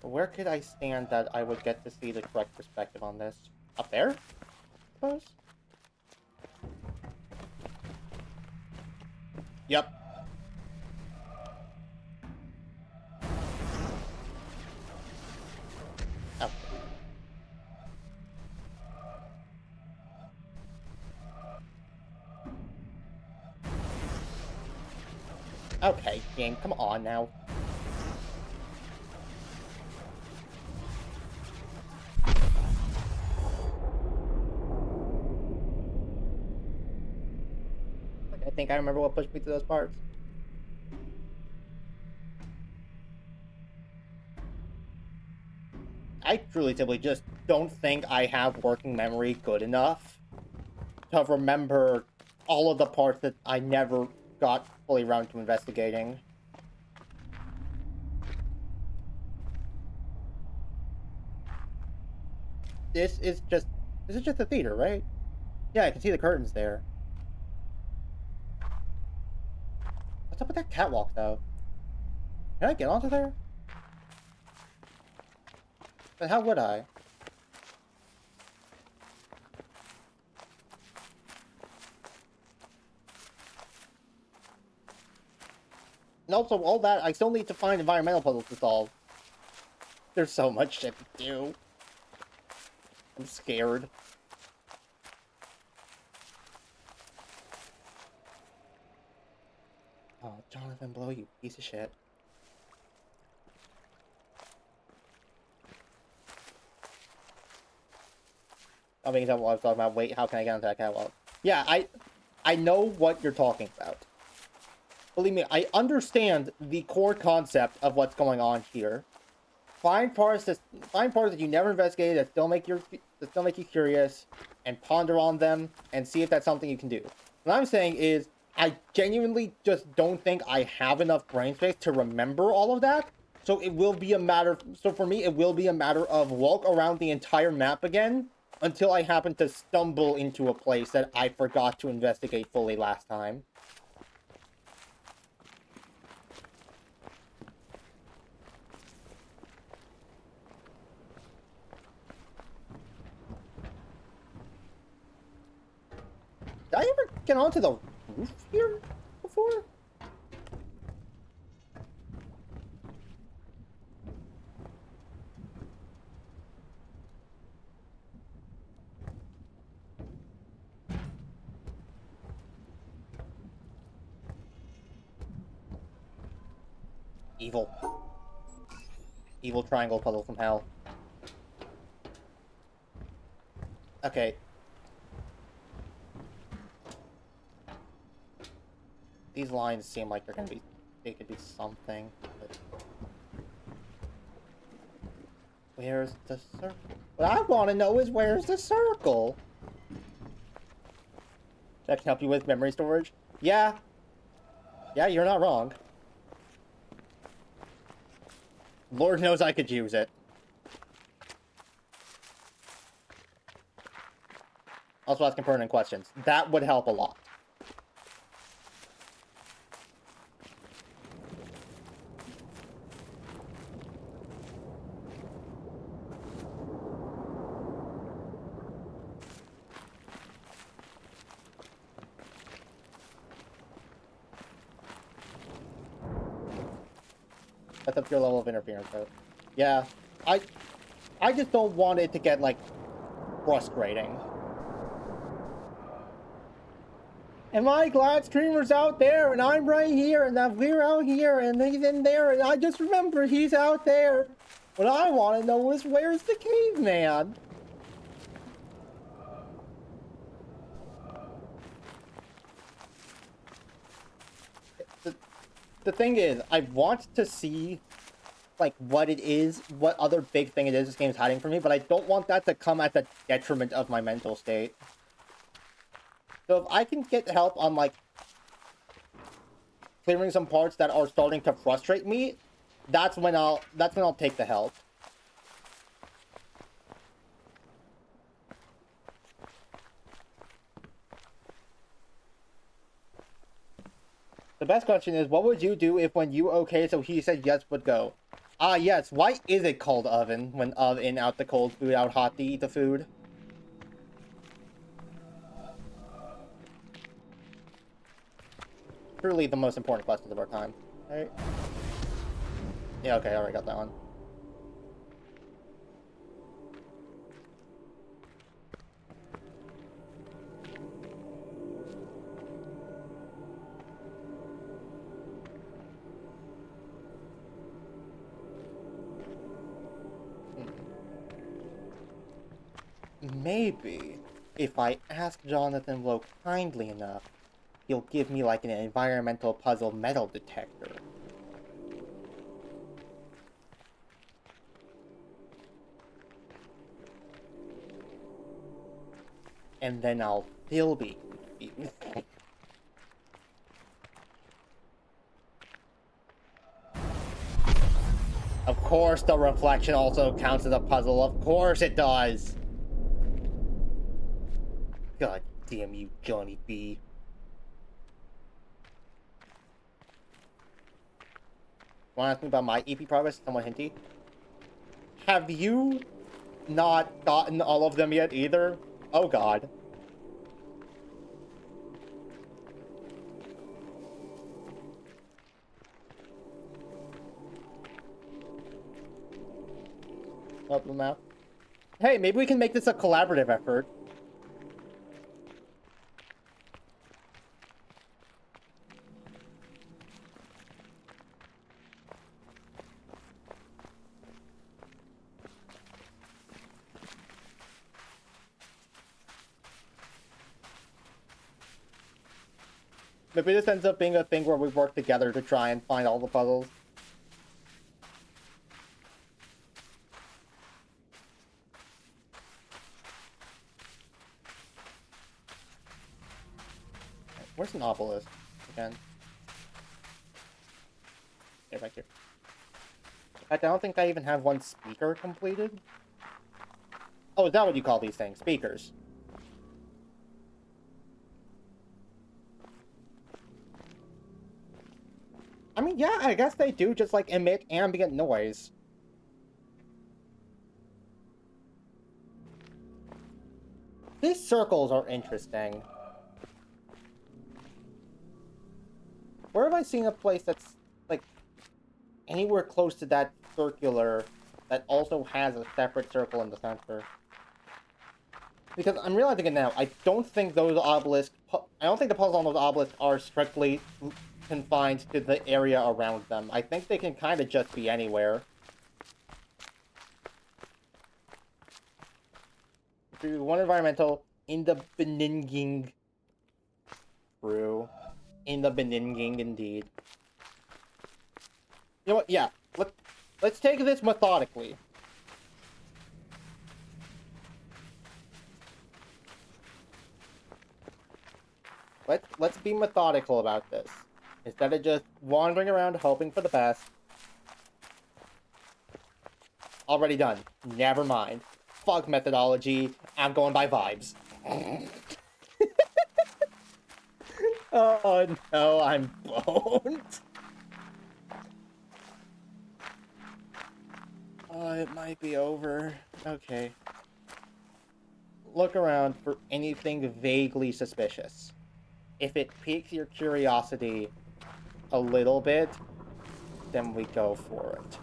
Where could I stand that I would get to see the correct perspective on this? Up there? I suppose? Yep. Oh. Okay, game, come on now. I think I remember what pushed me to those parts. I truly simply just don't think I have working memory good enough to remember all of the parts that I never got fully around to investigating. This is just a theater, right? Yeah, I can see the curtains there. What's up with that catwalk, though? Can I get onto there? But how would I? And also, all that, I still need to find environmental puzzles to solve. There's so much shit to do. I'm scared. Oh, Jonathan Blow, you piece of shit. I mean, that's what I was talking about. Wait, how can I get onto that catwalk? Yeah, I know what you're talking about. Believe me, I understand the core concept of what's going on here. Find parts that you never investigated that still make you curious, and ponder on them and see if that's something you can do. What I'm saying is, I genuinely just don't think I have enough brain space to remember all of that. So it will be a matter. So for me, it will be a matter of walk around the entire map again until I happen to stumble into a place that I forgot to investigate fully last time. Did I ever get onto the roof here before? Evil. Evil triangle puzzle from hell. Okay. These lines seem like they could be something, but... Where's the circle? What I want to know is where's the circle? That can help you with memory storage. Yeah. Yeah, you're not wrong. Lord knows I could use it. Also asking pertinent questions. That would help a lot. That's up to your level of interference, though. Yeah. I just don't want it to get, like, frustrating. And my glad streamer's out there, and I'm right here, and that we're out here, and he's in there, and I just remember he's out there. What I want to know is, where's the caveman? The thing is, I want to see, like, what it is, what other big thing it is this game's hiding from me, but I don't want that to come at the detriment of my mental state. So if I can get help on, like, clearing some parts that are starting to frustrate me, that's when I'll take the help. The best question is, what would you do if when you okay so he said yes would go? Ah yes, why is it called oven when of in out the cold food, out hot to eat the food? Truly the most important questions of our time. Alright. Yeah, okay, already got that one. Maybe, if I ask Jonathan Lowe kindly enough, he'll give me like an environmental puzzle metal detector. And then I'll still be confused. Of course the reflection also counts as a puzzle, of course it does! God damn you, Johnny B. Wanna ask me about my EP progress? Somewhat hinty. Have you not gotten all of them yet either? Oh god. Help them out. Hey, maybe we can make this a collaborative effort. Maybe this ends up being a thing where we work together to try and find all the puzzles. Where's an obelisk? Again. Yeah, back here. In fact, I don't think I even have one speaker completed. Oh, is that what you call these things? Speakers. I mean, yeah, I guess they do just, like, emit ambient noise. These circles are interesting. Where have I seen a place that's, like, anywhere close to that circular that also has a separate circle in the center? Because I'm realizing it now, I don't think those obelisks... I don't think the puzzles on those obelisks are strictly confined to the area around them. I think they can kind of just be anywhere. Do one environmental in the Beninging brew. In the Beninging, indeed. You know what? Yeah. Let's take this methodically. Let's be methodical about this. Instead of just wandering around hoping for the best. Already done. Never mind. Fuck methodology. I'm going by vibes. Oh no, I'm boned. Oh, it might be over. Okay. Look around for anything vaguely suspicious. If it piques your curiosity a little bit, then we go for it.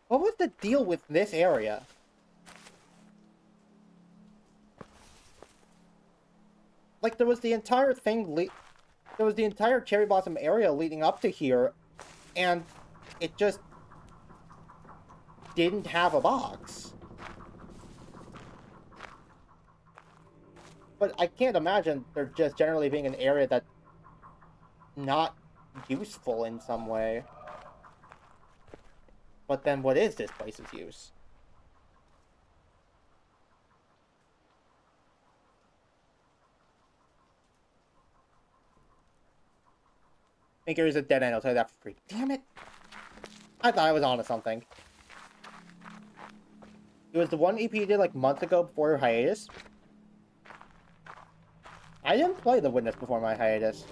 What was the deal with this area? Like, there was the entire thing, there was the entire Cherry Blossom area leading up to here, and it just didn't have a box. But I can't imagine there just generally being an area that's not useful in some way. But then what is this place's use? I think there is a dead end, I'll tell you that for free. Damn it! I thought I was onto something. It was the one EP you did like months ago before your hiatus. I didn't play The Witness before my hiatus.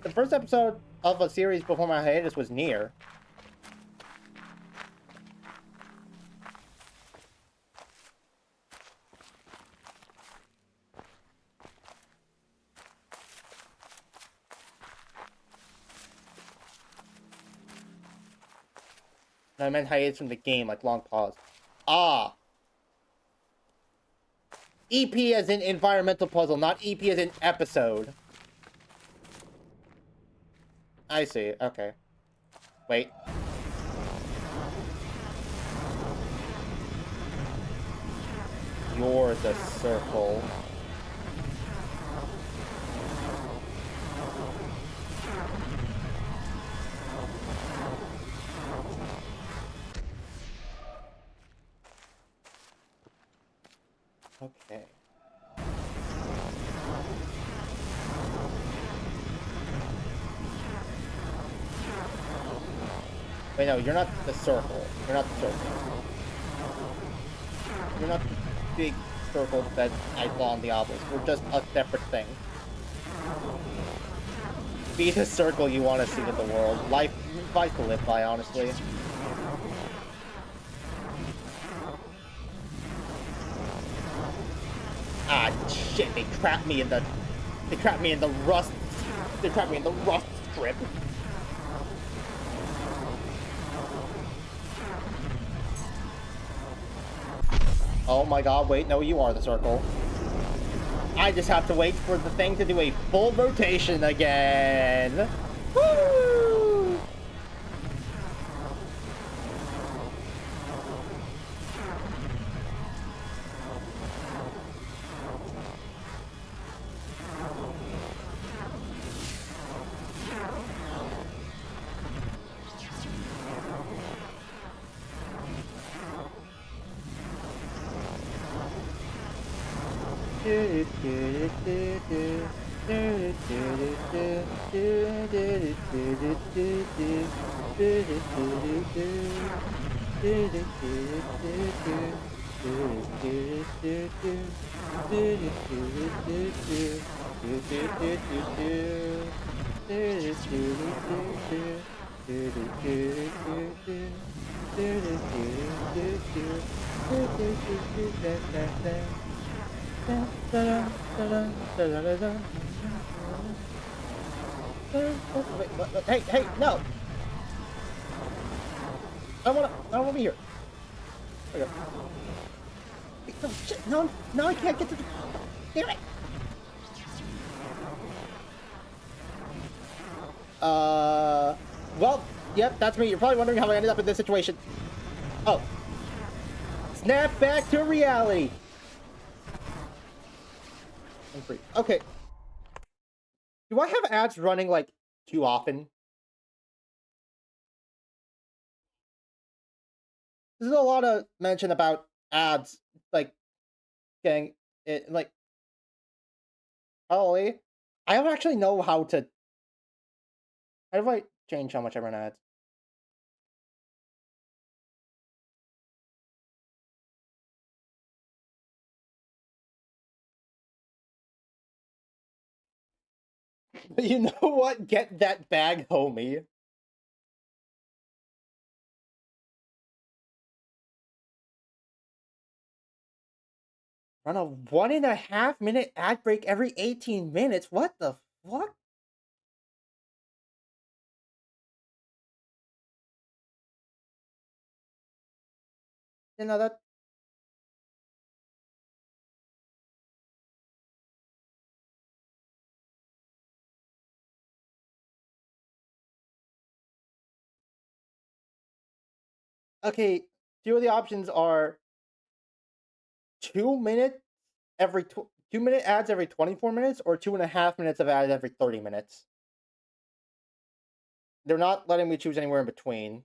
The first episode of a series before my hiatus was Nier. No, I meant hiatus from the game, like long pause. Ah! EP as in environmental puzzle, not EP as in episode. I see, okay. Wait. You're the circle. Okay. Wait, no, you're not the circle. You're not the circle. You're not the big circle that I saw on the obelisk. We're just a separate thing. Be the circle you want to see in the world. Life to live by, honestly. Ah, shit, they trapped me in the rust strip. Oh my god, wait, no, you are the circle. I just have to wait for the thing to do a full rotation again. Woo! Wait, hey, no! I don't wanna be here. There we go. Wait, no, shit, no, I can't get to the... Damn it! Well, yep, that's me. You're probably wondering how I ended up in this situation. Oh. Snap back to reality! I'm free. Okay. Do I have ads running, like, too often? There's a lot of mention about ads, like, getting it, like, probably. I don't actually know how to. How do I change how much I run ads? You know what? Get that bag, homie. Run a 1.5-minute ad break every 18 minutes. What the fuck? You know that. Okay, two of the options are 2 minutes every 2-minute ads every 24 minutes, or 2.5 minutes of ads every 30 minutes. They're not letting me choose anywhere in between.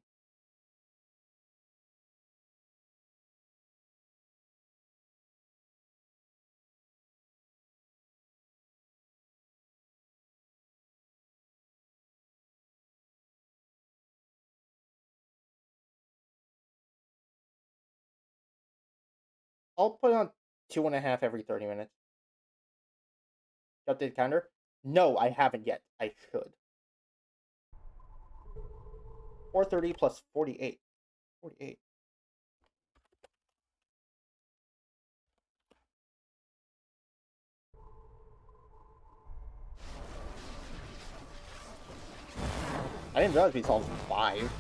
I'll put it on 2.5 every 30 minutes. Update counter? No, I haven't yet. I should. 430 plus 48. 48. I didn't realize we solved 5.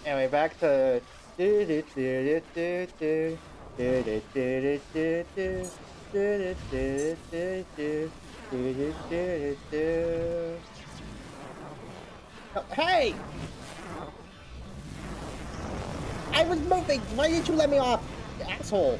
Anyway, back to. Oh, hey! I was moving! Why didn't you let me off? You asshole!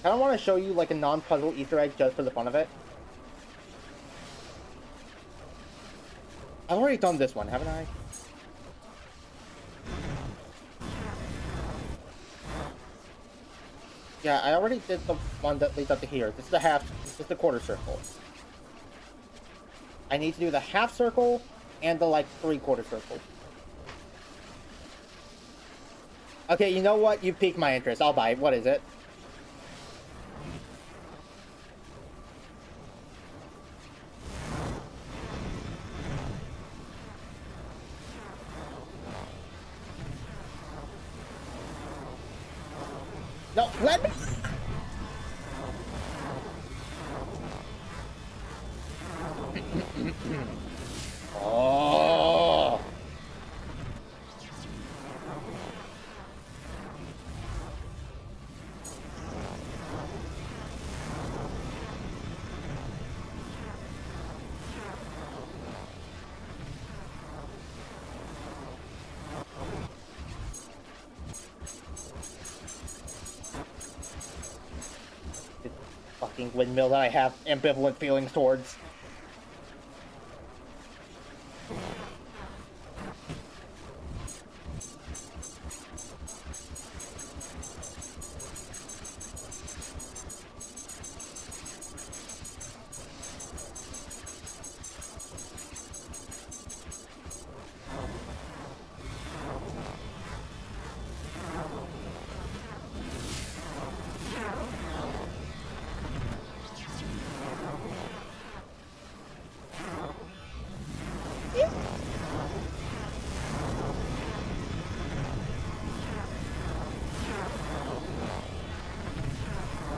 I don't want to show you like a non-puzzle Easter egg just for the fun of it. I've already done this one, haven't I? Yeah, I already did the one that leads up to here. This is the half. This is the quarter circle. I need to do the half circle and the like 3/4 circle. Okay, you know what? You piqued my interest. I'll buy it. What is it? No, let me. Oh. This fucking windmill that I have ambivalent feelings towards.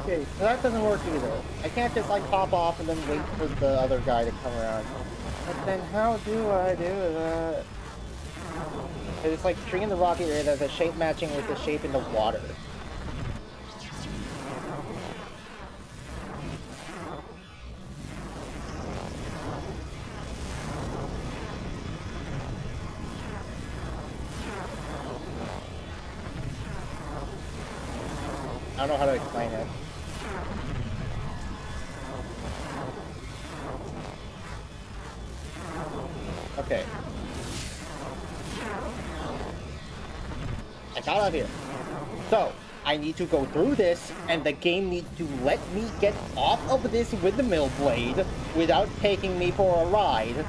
Okay, so that doesn't work either. I can't just like hop off and then wait for the other guy to come around. But then how do I do that? It's like treating the rocky area that's a shape matching with the shape in the water. I don't know how to explain it. Okay. I got out here. So, I need to go through this, and the game needs to let me get off of this windmill blade without taking me for a ride.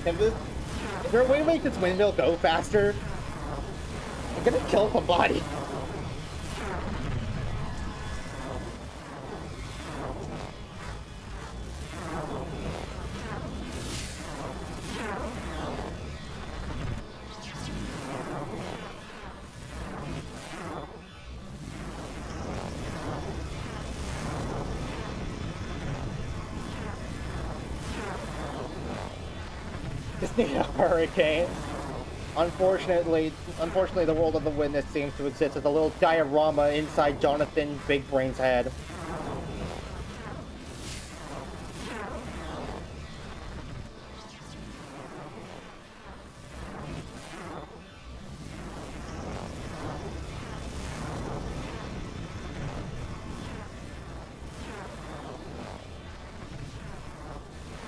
Is there a way to make this windmill go faster? I'm gonna kill somebody. Just need a hurricane. Unfortunately, the world of the witness seems to exist as a little diorama inside Jonathan Big Brain's head.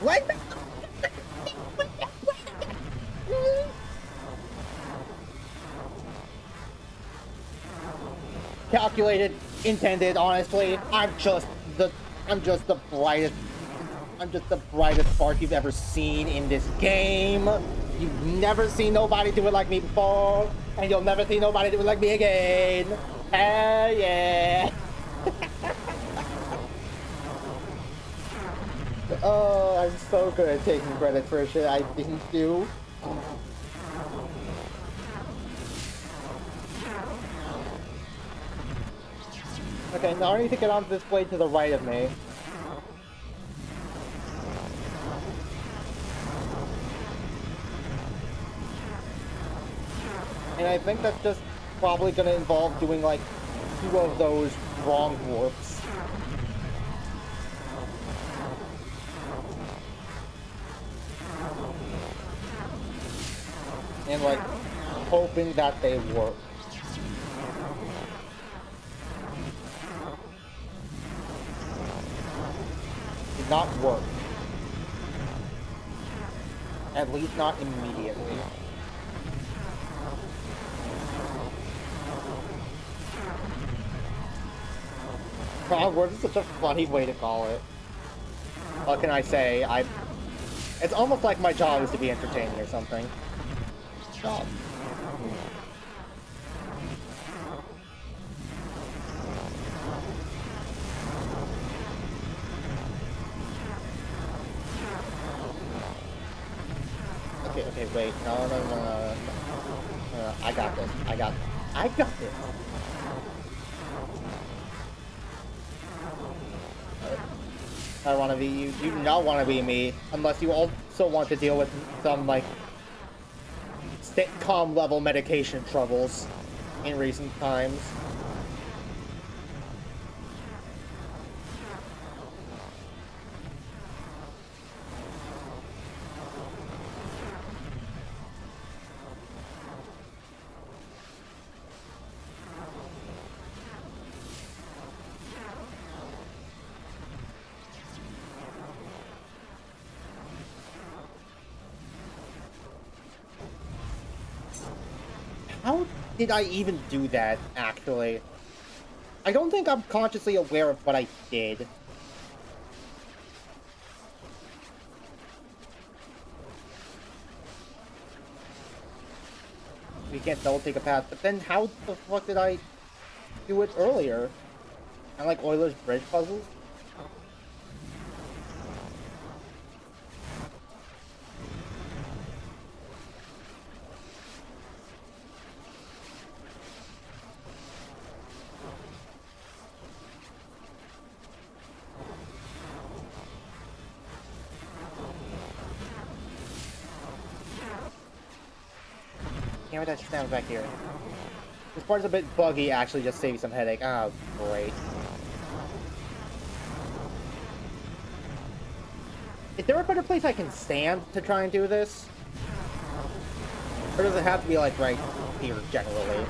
What? Calculated, intended, honestly. I'm just the brightest spark you've ever seen in this game. You've never seen nobody do it like me before, and you'll never see nobody do it like me again. Hell yeah. Oh, I'm so good at taking credit for shit I didn't do. Okay, now I need to get onto this blade to the right of me. And I think that's just probably gonna involve doing like 2 of those wrong warps. And like hoping that they work. Did not work. At least not immediately. Word is such a funny way to call it. What can I say? It's almost like my job is to be entertaining or something. Job. Okay, wait. No. I got this. I got this. I don't want to be you. You do not want to be me, unless you also want to deal with some like sitcom level medication troubles in recent times. How did I even do that, actually? I don't think I'm consciously aware of what I did. We can't double take a path, but then how the fuck did I do it earlier? I like Euler's bridge puzzles. Damn it, that sounds back here. This part's a bit buggy, actually, just save you some headache. Oh, great. Is there a better place I can stand to try and do this? Or does it have to be, like, right here, generally?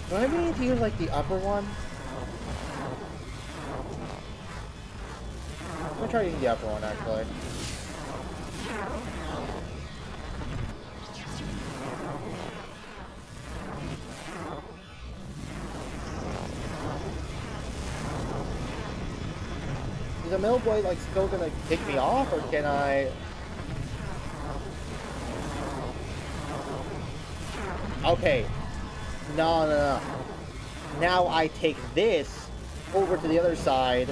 Do I maybe need to use, like, the upper one? I'm gonna try using the upper one, actually. Is the middle boy, like, still gonna kick me off, or can I... Okay. No. Now I take this over to the other side,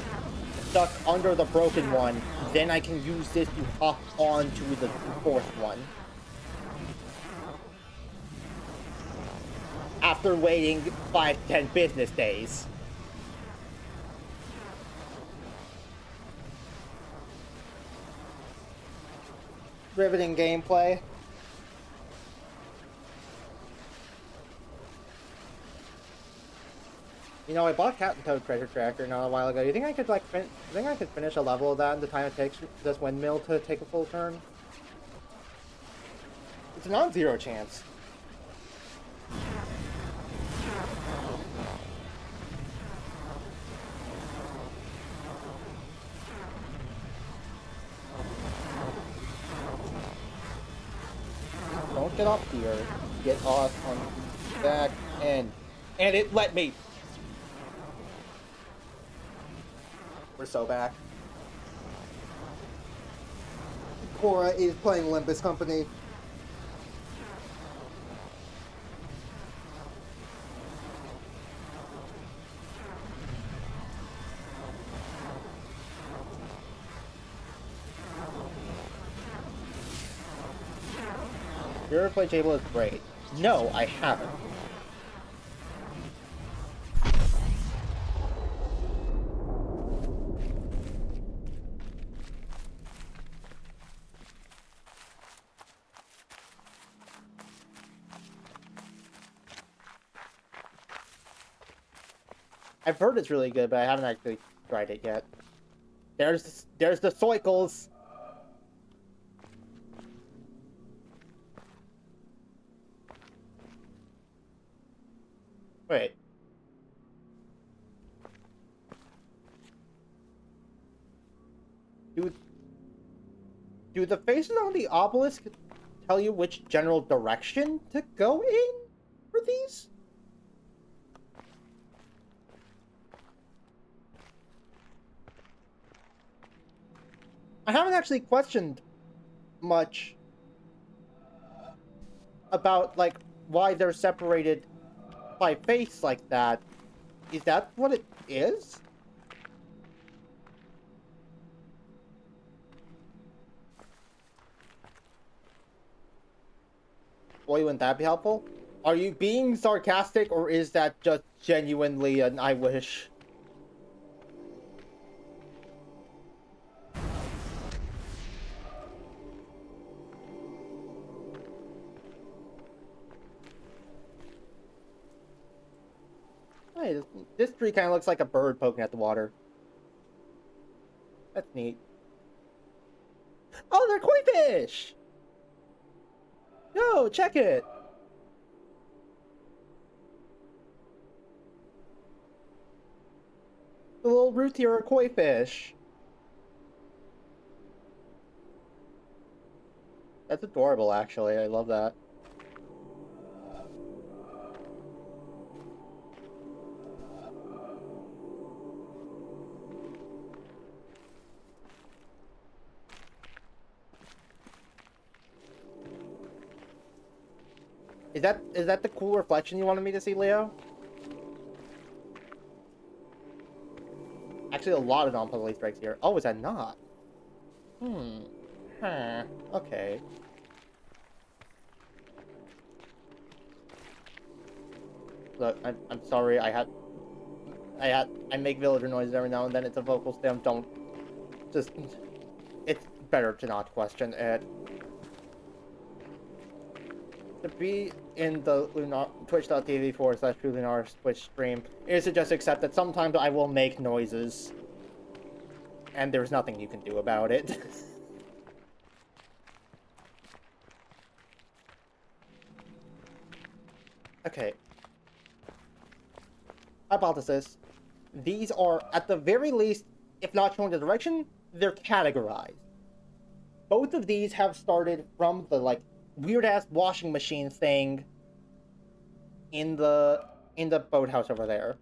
stuck under the broken one, then I can use this to hop onto the fourth one. After waiting 5 to 10 business days. Riveting gameplay. You know, I bought Cat and Toad Treasure Tracker not a while ago. You think I could like finish a level of that in the time it takes this windmill to take a full turn? It's a non-zero chance. Don't get off here. Get off on the back end. And it let me. We're so back. Cora is playing Olympus Company. Your play table is great. No, I haven't. I've heard it's really good, but I haven't actually tried it yet. There's the Soikles. Wait. Do the faces on the obelisk tell you which general direction to go in for these? I haven't actually questioned much about, like, why they're separated by face like that. Is that what it is? Boy, wouldn't that be helpful? Are you being sarcastic, or is that just genuinely an I wish? Hey, this tree kind of looks like a bird poking at the water. That's neat. Oh, they're koi fish! Yo, check it! The little root here are koi fish. That's adorable, actually. I love that. Is that the cool reflection you wanted me to see, Leo? Actually, a lot of non-puzzle Easter eggs here. Oh, is that not? Huh. Okay. Look, I'm sorry. I make villager noises every now and then. It's a vocal stem. Don't just. It's better to not question it. To be in the Lunar twitch.tv/Lunar Twitch stream is to just accept that sometimes I will make noises, and there's nothing you can do about it. Okay. Hypothesis. These are, at the very least, if not showing the direction, they're categorized. Both of these have started from the, like, weird-ass washing machine thing in the boathouse over there.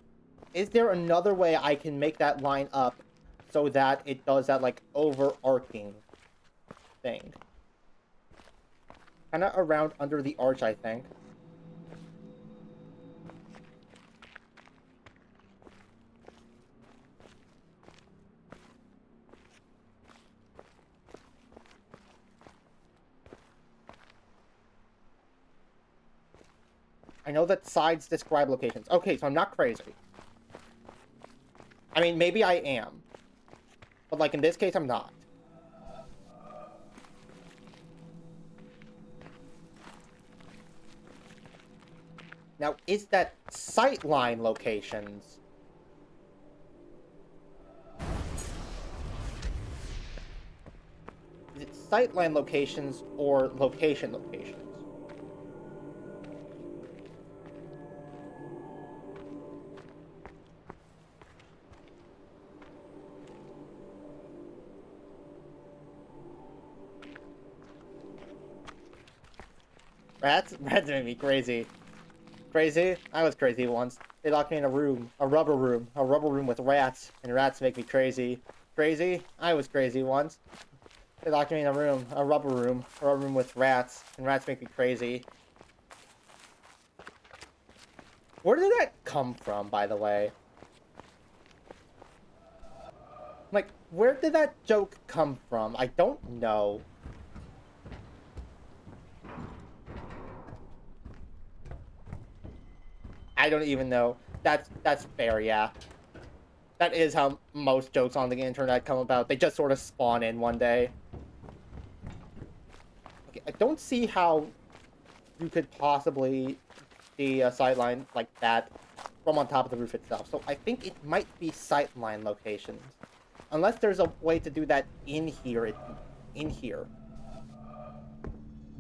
Is there another way I can make that line up so that it does that, like, overarching thing? Kinda around under the arch, I think. I know that sides describe locations. Okay, so I'm not crazy. I mean, maybe I am. But, like, in this case, I'm not. Now, is that sightline locations? Is it sightline locations or location locations? Rats made me crazy. Crazy? I was crazy once. They locked me in a room, a rubber room with rats, and rats make me crazy. Crazy? I was crazy once. They locked me in a rubber room with rats, and rats make me crazy. Where did that come from, by the way? Like, where did that joke come from? I don't know. I don't even know. That's fair, yeah. That is how most jokes on the internet come about. They just sort of spawn in one day. Okay, I don't see how you could possibly see a sightline like that from on top of the roof itself. So I think it might be sightline locations. Unless there's a way to do that in here. In here.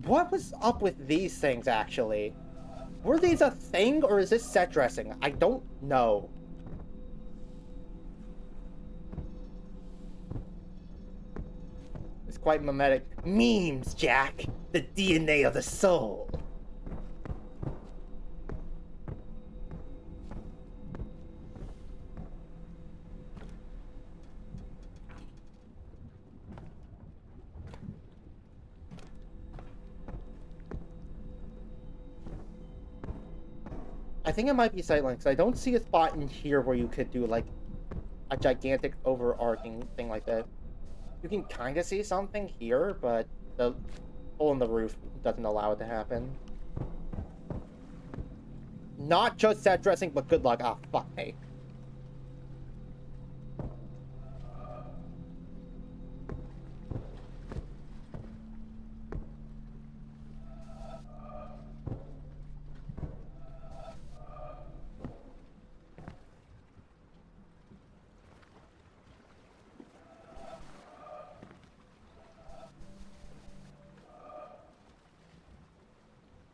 What was up with these things, actually? Were these a thing, or is this set dressing? I don't know. It's quite mimetic. Memes, Jack! The DNA of the soul! I think it might be sightline, because I don't see a spot in here where you could do, like, a gigantic overarching thing like that. You can kind of see something here, but the hole in the roof doesn't allow it to happen. Not just set dressing, but good luck. Ah, fuck me.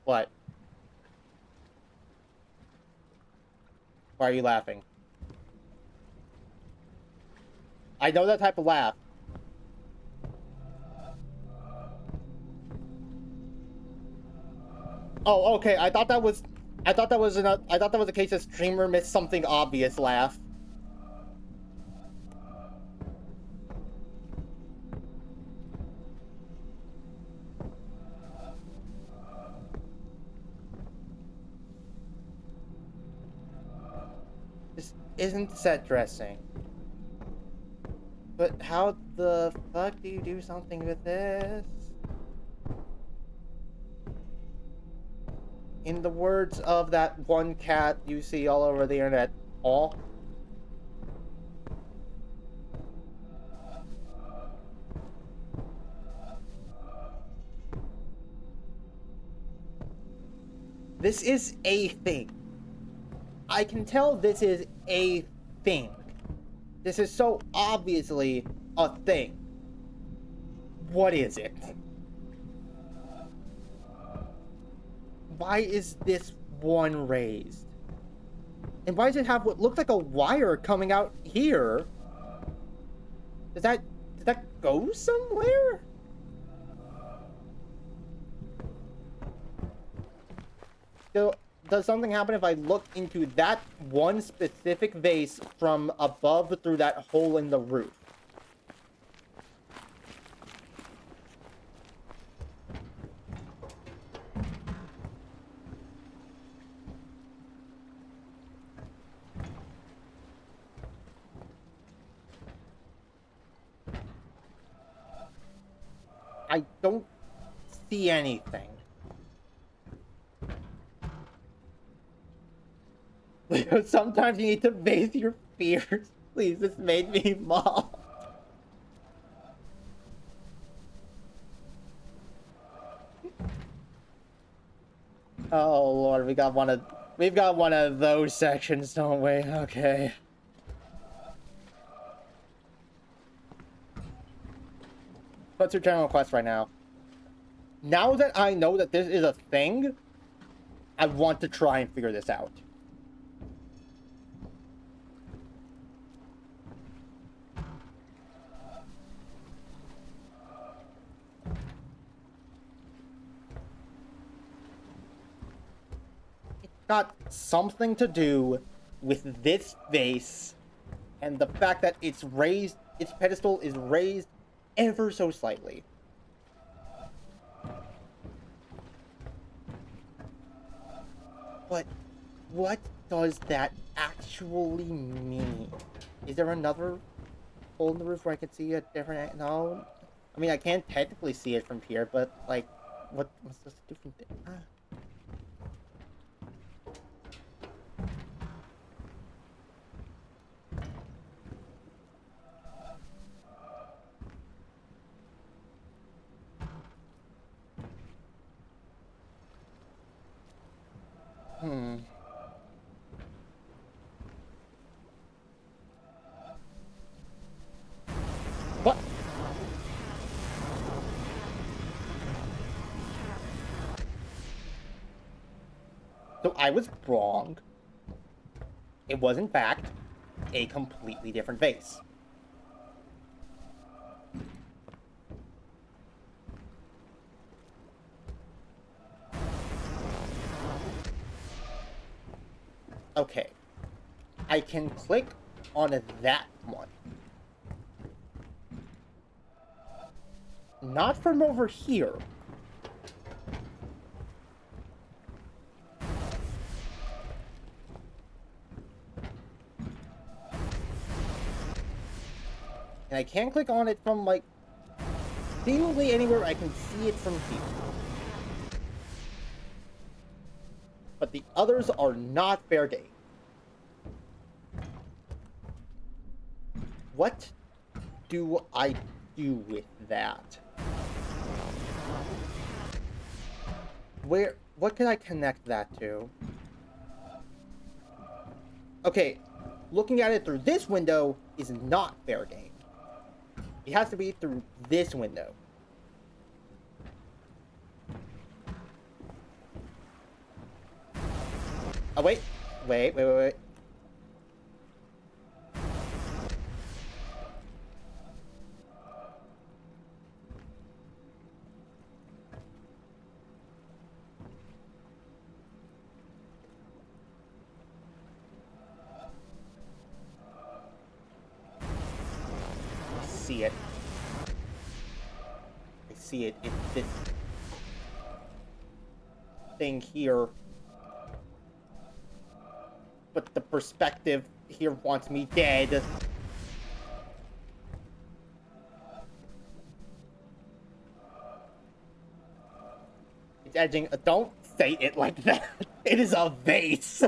What? Why are you laughing? I know that type of laugh. Oh, okay. I thought that was a case of streamer missed something obvious laugh. This isn't set dressing. But how the fuck do you do something with this? In the words of that one cat you see all over the internet, all. This is a thing. I can tell this is a thing. This is so obviously a thing. What is it? Why is this one raised? And why does it have what looks like a wire coming out here? Does that go somewhere? So, does something happen if I look into that one specific vase from above through that hole in the roof? I don't see anything. Sometimes you need to face your fears. Please, this made me mom. Oh Lord, we've got one of those sections, don't we? Okay. What's your general quest right now? Now that I know that this is a thing, I want to try and figure this out. It's got something to do with this vase and the fact that it's raised, its pedestal is raised ever so slightly. But what does that actually mean? Is there another hole in the roof where I can see a different... No? I mean, I can technically see it from here, but, like, what's this different thing? What? So I was wrong. It was, in fact, a completely different vase. Okay. I can click on that one. Not from over here. And I can click on it from, like, seemingly anywhere I can see it from here. But the others are not fair game. What do I do with that? What can I connect that to? Okay, looking at it through this window is not fair game. It has to be through this window. Oh, wait. Wait. see it. I see it. It's this thing here. But the perspective here wants me dead. It's edging. Don't say it like that. It is a vase.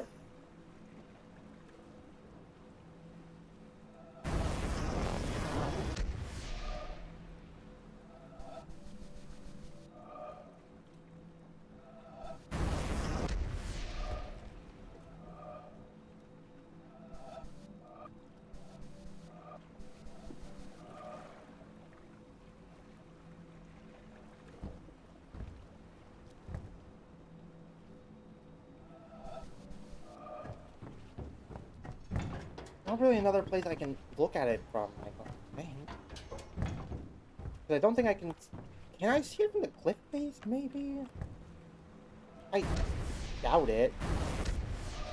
Not really another place I can look at it from, I don't think. But I don't think I can... Can I see it from the cliff face, maybe? I doubt it.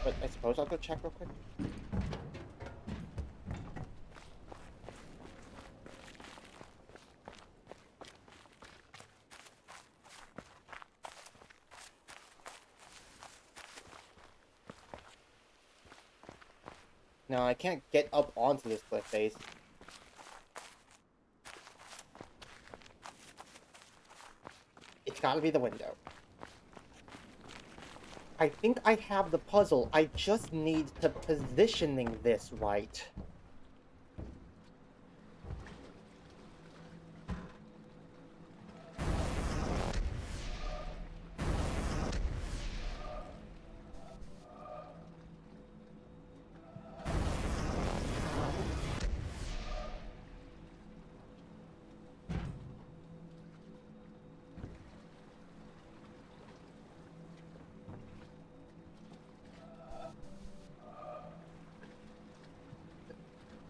But I suppose I'll go check real quick. No, I can't get up onto this cliff face. It's gotta be the window. I think I have the puzzle. I just need to positioning this right.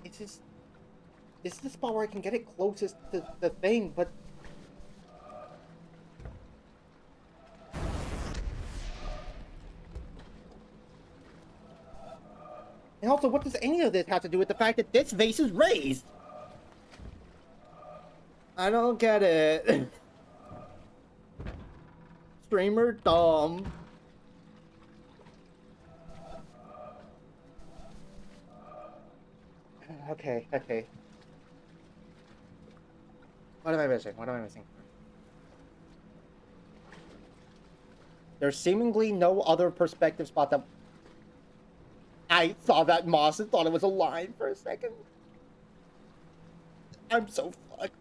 It's just... This is the spot where I can get it closest to the thing, but... And also, what does any of this have to do with the fact that this vase is raised? I don't get it. Streamer dumb. Okay, okay. What am I missing? What am I missing? There's seemingly no other perspective spot that... I saw that moss and thought it was a line for a second. I'm so fucked.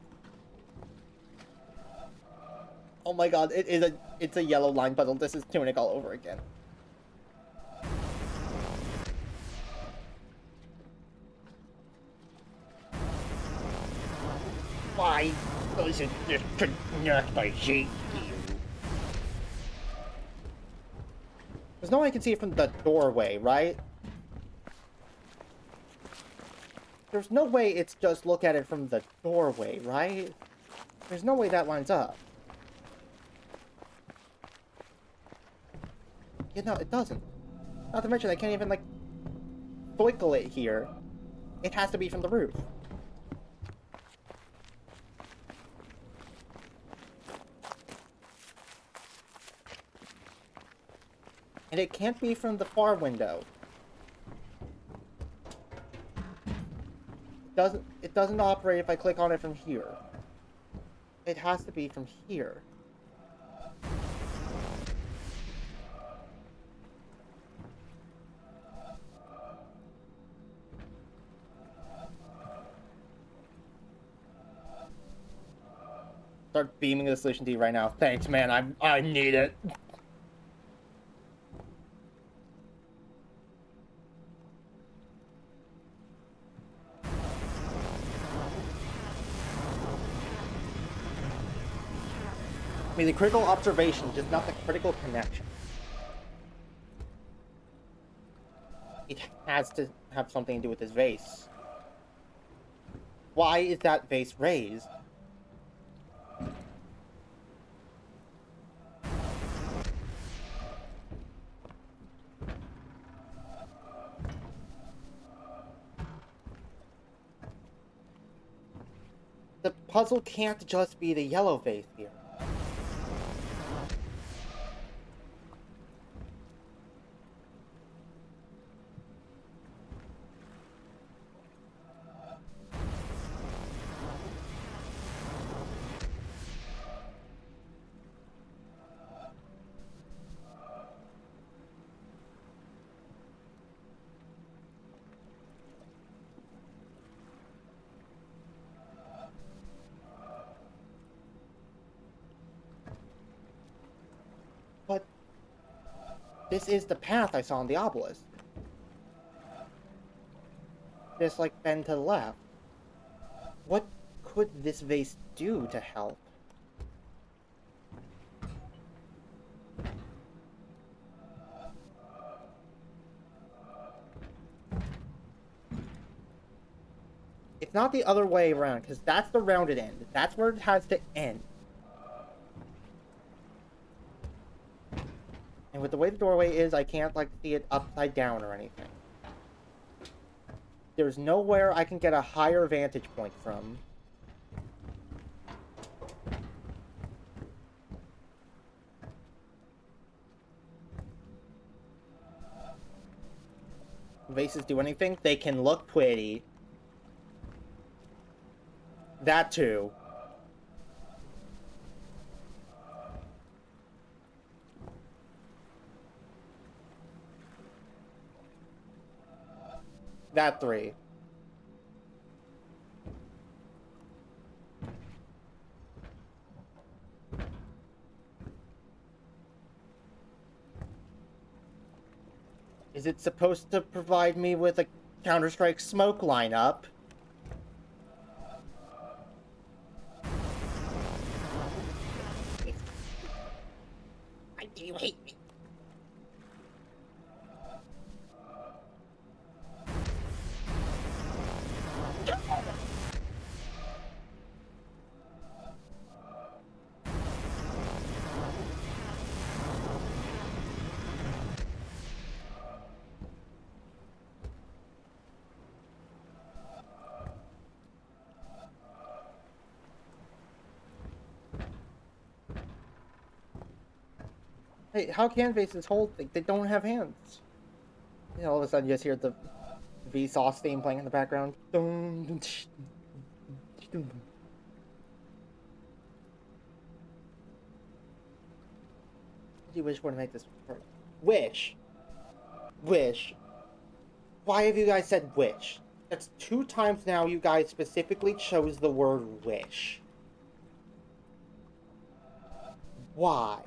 Oh my god, it's a yellow line puzzle. This is Tunic all over again. Why doesn't this connect? I hate you. There's no way I can see it from the doorway, right? There's no way it's just look at it from the doorway, right? There's no way that lines up. Yeah, no, it doesn't. Not to mention, I can't even, like, twinkle it here. It has to be from the roof. And it can't be from the far window. It doesn't operate if I click on it from here. It has to be from here. Start beaming the solution to you right now. Thanks, man. I need it. I mean, the critical observation, just not the critical connection. It has to have something to do with this vase. Why is that vase raised? The puzzle can't just be the yellow vase here. But this is the path I saw on the obelisk. Just like bend to the left. What could this vase do to help? It's not the other way around, because that's the rounded end. That's where it has to end. And with the way the doorway is, I can't, like, see it upside down or anything. There's nowhere I can get a higher vantage point from. Vases do anything? They can look pretty. That too. That 3. Is it supposed to provide me with a Counter-Strike smoke lineup? Why do you hate me? Hey, how can vases hold? They don't have hands. You know, all of a sudden you just hear the VSauce theme playing in the background. Do you wish for to make this work? Wish. Wish. Why have you guys said wish? That's 2 times now you guys specifically chose the word wish. Why?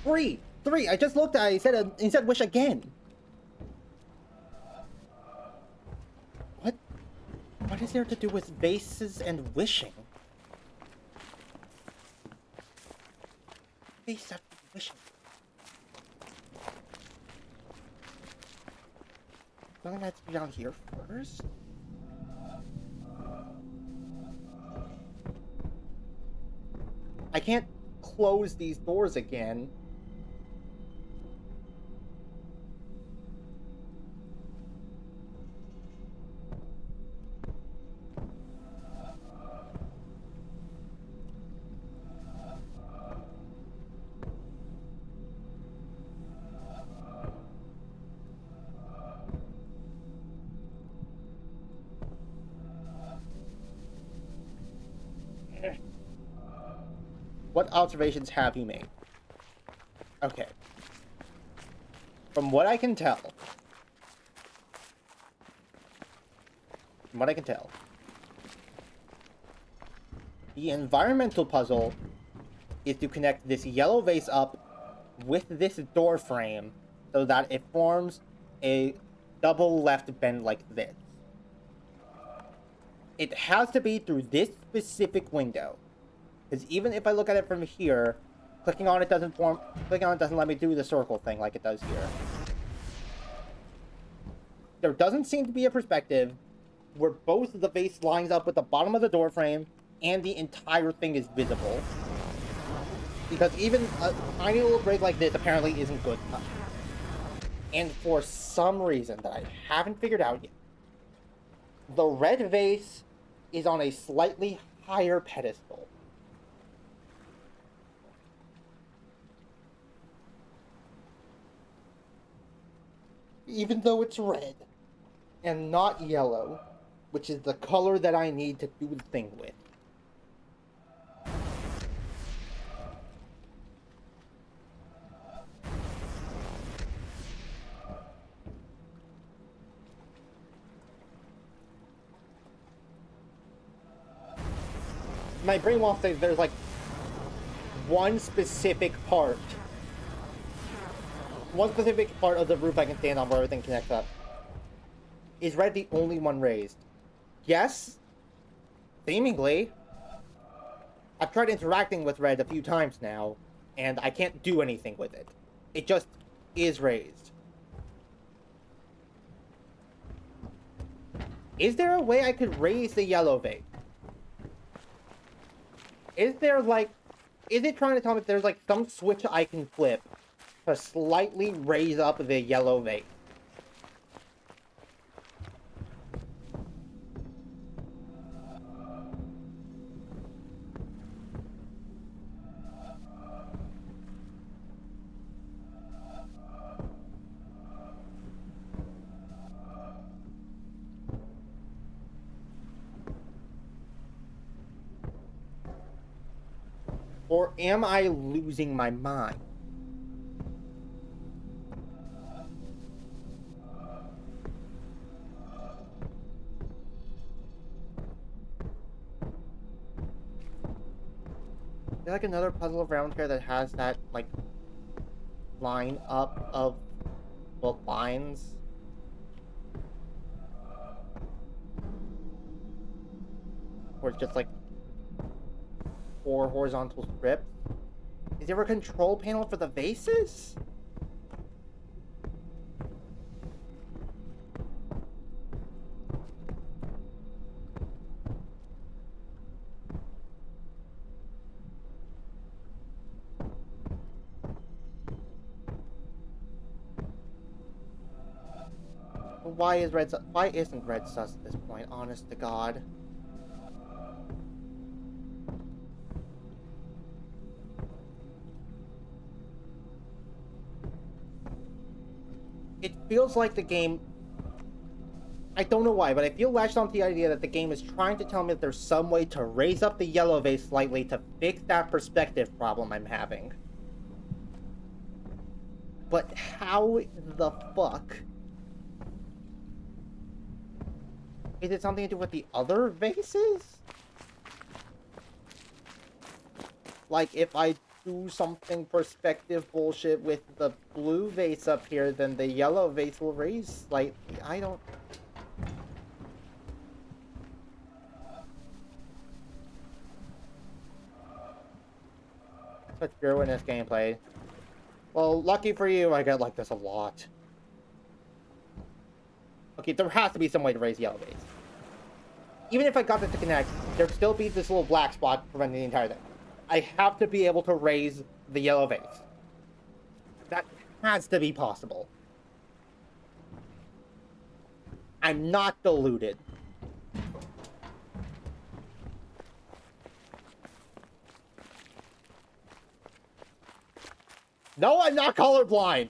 Three! I just looked at it. He said wish again. What is there to do with vases and wishing? Vase after wishing. Don't I have to be down here first? I can't close these doors again. What observations have you made? Okay. From what I can tell, the environmental puzzle is to connect this yellow vase up with this door frame so that it forms a double left bend like this. It has to be through this specific window. Because even if I look at it from here, clicking on it doesn't let me do the circle thing like it does here. There doesn't seem to be a perspective where both of the vase lines up with the bottom of the door frame and the entire thing is visible. Because even a tiny little break like this apparently isn't good enough. And for some reason that I haven't figured out yet, the red vase is on a slightly higher pedestal. Even though it's red and not yellow, which is the color that I need to do the thing with. My brain wants to say there's like one specific part of the roof I can stand on where everything connects up. Is red the only one raised? Yes. Seemingly. I've tried interacting with red a few times now, and I can't do anything with it. It just is raised. Is there a way I could raise the yellow vase? Is there like... Is it trying to tell me there's like some switch I can flip to slightly raise up the yellow vase? Or am I losing my mind? Is there like another puzzle around here that has that like line up of well lines? Or it's just like 4 horizontal strips? Is there a control panel for the vases? Why isn't red sus at this point, honest to God? It feels like the game... I don't know why, but I feel latched onto the idea that the game is trying to tell me that there's some way to raise up the yellow vase slightly to fix that perspective problem I'm having. But how the fuck? Is it something to do with the other vases? Like, if I do something perspective bullshit with the blue vase up here, then the yellow vase will raise slightly. I don't... Such ruinous gameplay. Well, lucky for you, I get like this a lot. Okay, there has to be some way to raise yellow vase. Even if I got this to connect, there'd still be this little black spot preventing the entire thing. I have to be able to raise the yellow vase. That has to be possible. I'm not deluded. No, I'm not colorblind!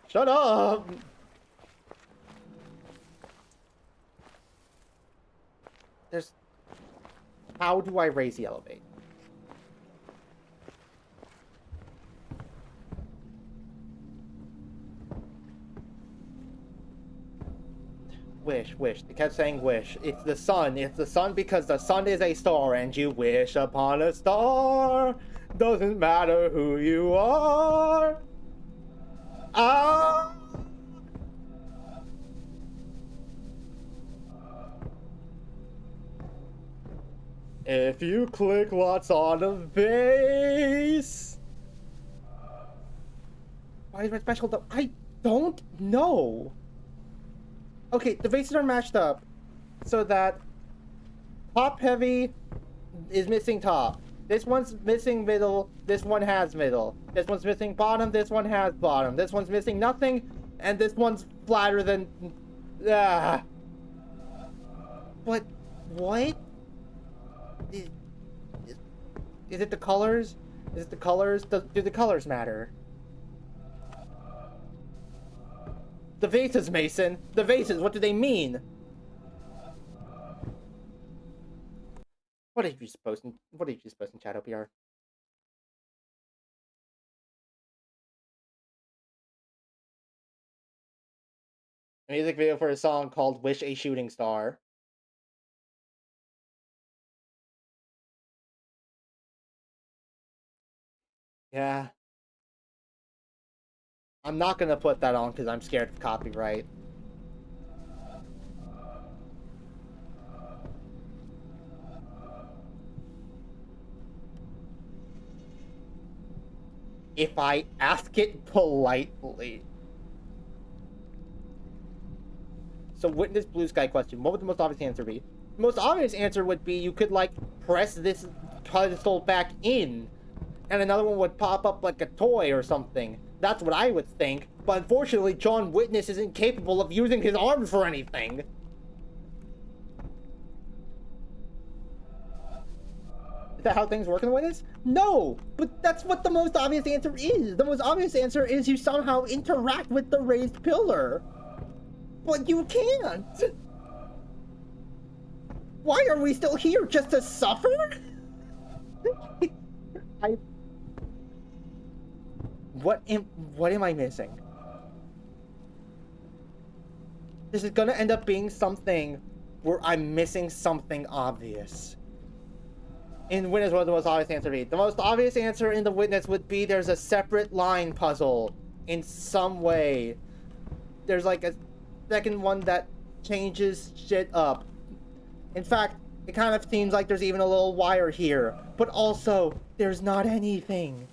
Shut up! There's... How do I raise yellow vase? Wish. They kept saying wish. It's the sun. It's the sun because the sun is a star and you wish upon a star. Doesn't matter who you are. Ah! If you click what's on a vase. Why is red special though? I don't know. Okay, the vases are matched up so that top heavy, is missing top. This one's missing middle. This one has middle. This one's missing bottom. This one has bottom. This one's missing nothing. And this one's flatter than... Ah. But what? Is it the colors? Is it the colors? Do the colors matter? The vases, Mason. The vases, what do they mean? What did you post in chat, OPR? A music video for a song called Wish a Shooting Star. Yeah. I'm not gonna put that on because I'm scared of copyright. If I ask it politely. So Witness Blue Sky question. What would the most obvious answer be? The most obvious answer would be you could, like, press this pedestal back in, and another one would pop up like a toy or something. That's what I would think. But unfortunately, John Witness isn't capable of using his arms for anything. Is that how things work in the Witness? No! But that's what the most obvious answer is. The most obvious answer is you somehow interact with the raised pillar. But you can't! Why are we still here? Just to suffer? What am I missing? This is gonna end up being something where I'm missing something obvious. In Witness, what would the most obvious answer be? The most obvious answer in the Witness would be there's a separate line puzzle in some way. There's like a second one that changes shit up. In fact, it kind of seems like there's even a little wire here. But also, there's not anything.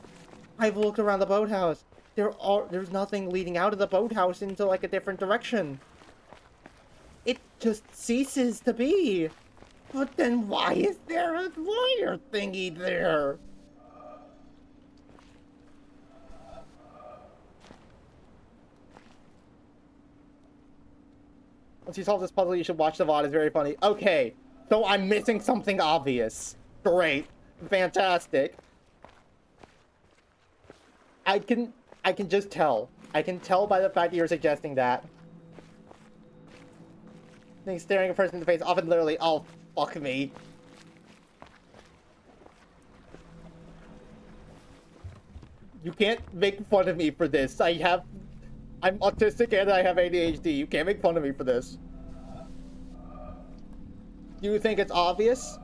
I've looked around the boathouse. There's nothing leading out of the boathouse into like a different direction. It just ceases to be. But then why is there a wire thingy there? Once you solve this puzzle, you should watch the VOD. It's very funny. Okay, so I'm missing something obvious. Great. Fantastic. I can just tell. I can tell by the fact that you're suggesting that. I think staring a person in the face, often literally, oh, fuck me. You can't make fun of me for this. I'm autistic and I have ADHD. You can't make fun of me for this. Do you think it's obvious?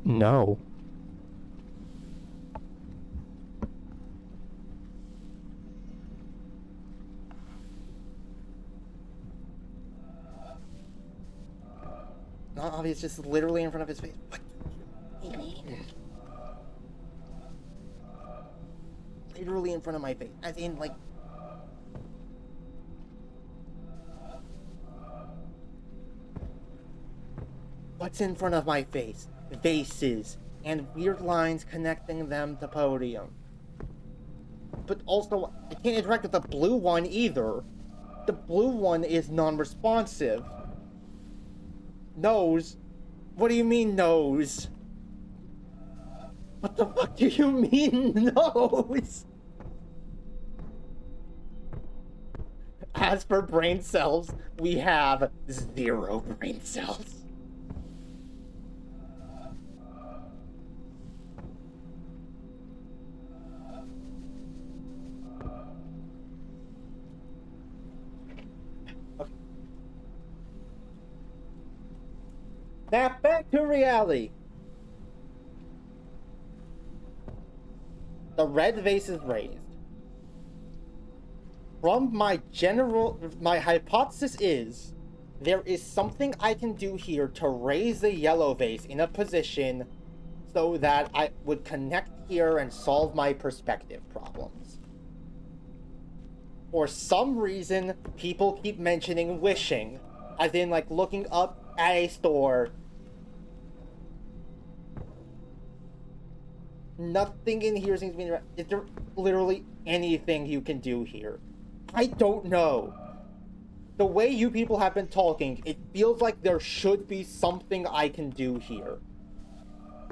No. Not obvious, just literally in front of his face. What do you mean? Literally in front of my face. As in, like... What's in front of my face? Vases. And weird lines connecting them to podium. But also, I can't interact with the blue one either. The blue one is non-responsive. Nose? What do you mean, nose? What the fuck do you mean, nose? As for brain cells, we have 0 brain cells. Okay. Snap back to reality. The red vase is raised. From my hypothesis is, there is something I can do here to raise the yellow vase in a position so that I would connect here and solve my perspective problems. For some reason, people keep mentioning wishing, as in like looking up at a store Nothing in here seems to be... Is there literally anything you can do here? I don't know. The way you people have been talking, it feels like there should be something I can do here.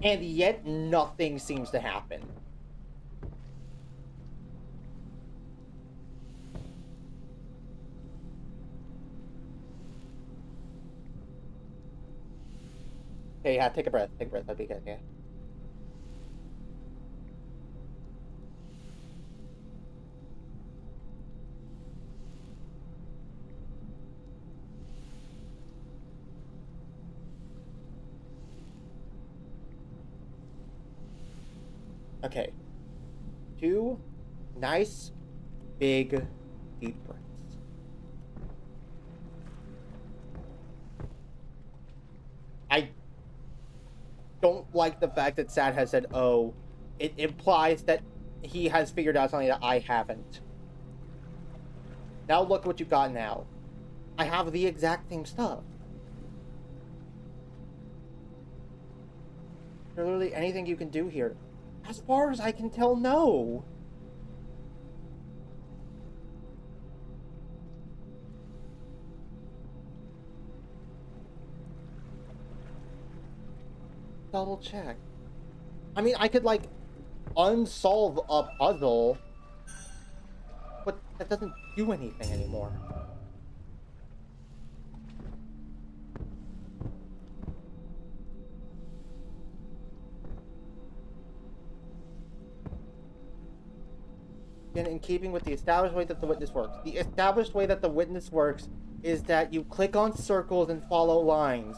And yet, nothing seems to happen. Okay, yeah, take a breath. Take a breath. That'd be good, yeah. Okay. 2 nice, big, deep breaths. I don't like the fact that Sad has said, oh, it implies that he has figured out something that I haven't. Now look what you got now. I have the exact same stuff. Is there literally anything you can do here? As far as I can tell, no. Double check. I mean, I could, like, unsolve a puzzle, but that doesn't do anything anymore. Again, in keeping with the established way that the witness works. The established way that the witness works is that you click on circles and follow lines.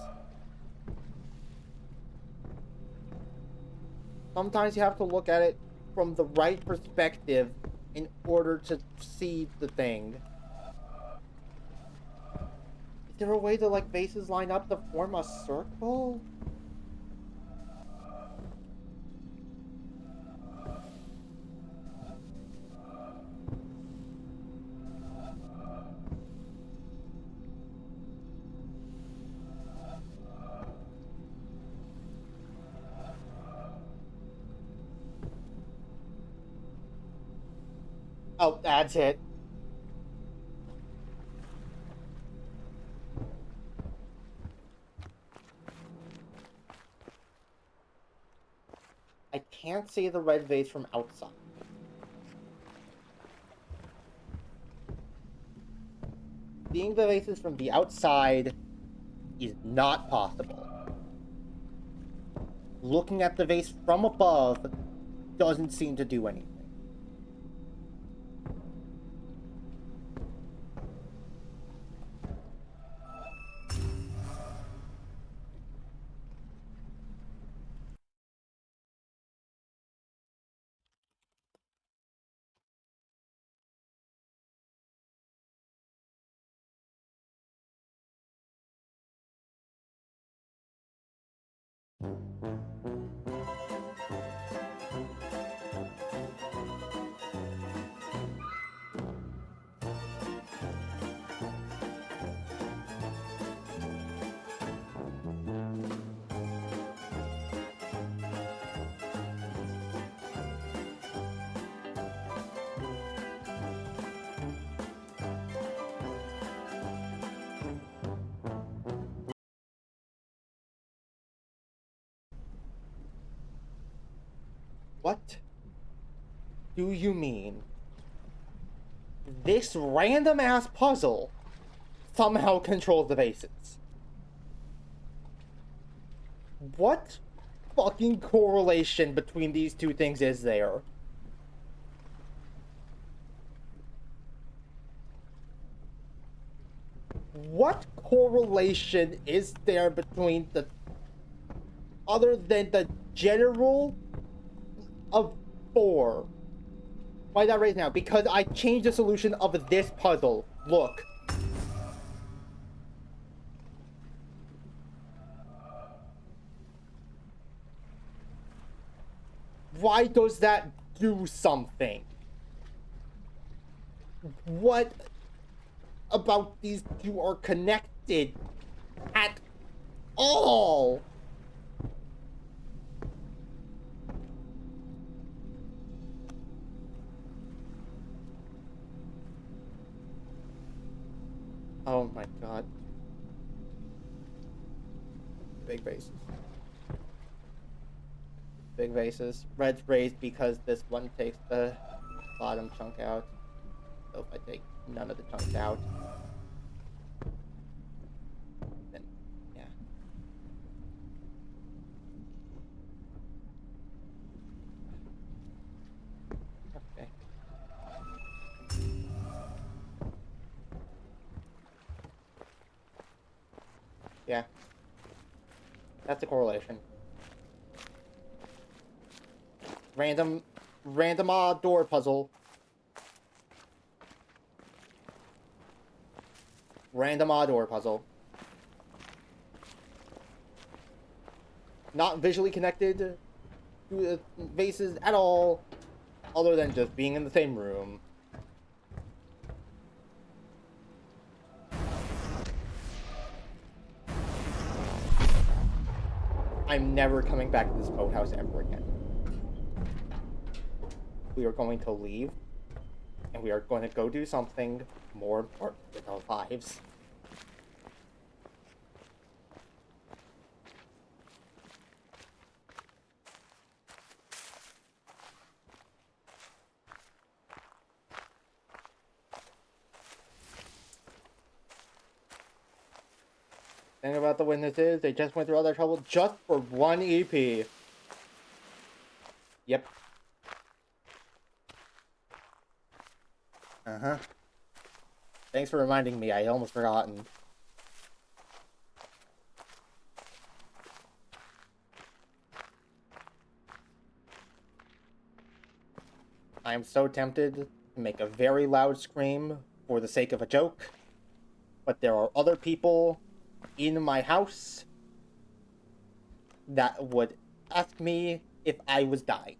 Sometimes you have to look at it from the right perspective in order to see the thing. Is there a way to, like, vases line up to form a circle? Oh, that's it. I can't see the red vase from outside. Seeing the vases from the outside is not possible. Looking at the vase from above doesn't seem to do anything. What do you mean? This random-ass puzzle somehow controls the vases? What fucking correlation between these two things is there? What correlation is there between the... other than the general of 4? Why not right now? Because I changed the solution of this puzzle. Look. Why does that do something? What about these two are connected at all? Oh my god. Big vases. Big vases. Red's raised because this one takes the bottom chunk out. So if I take none of the chunks out, then yeah. Okay. Yeah. That's a correlation. Random door puzzle. Random door puzzle. Not visually connected to the vases at all, other than just being in the same room. I'm never coming back to this boathouse ever again. We are going to leave, and we are going to go do something more important with our lives. Thing about the witnesses, they just went through all that trouble just for one EP. Yep. Uh-huh. Thanks for reminding me, I almost forgotten. I am so tempted to make a very loud scream for the sake of a joke, but there are other people in my house that would ask me if I was dying.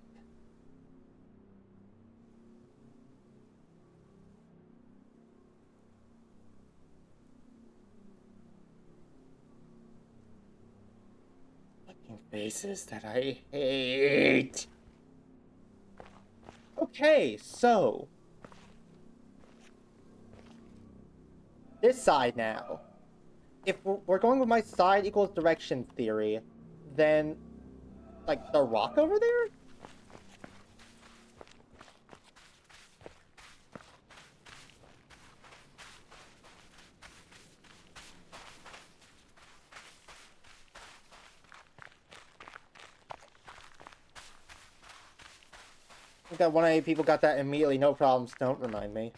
Fucking faces that I hate. Okay, so this side now. If we're going with my side equals direction theory, then, like, the rock over there? I think that 1A people got that immediately, no problems, don't remind me.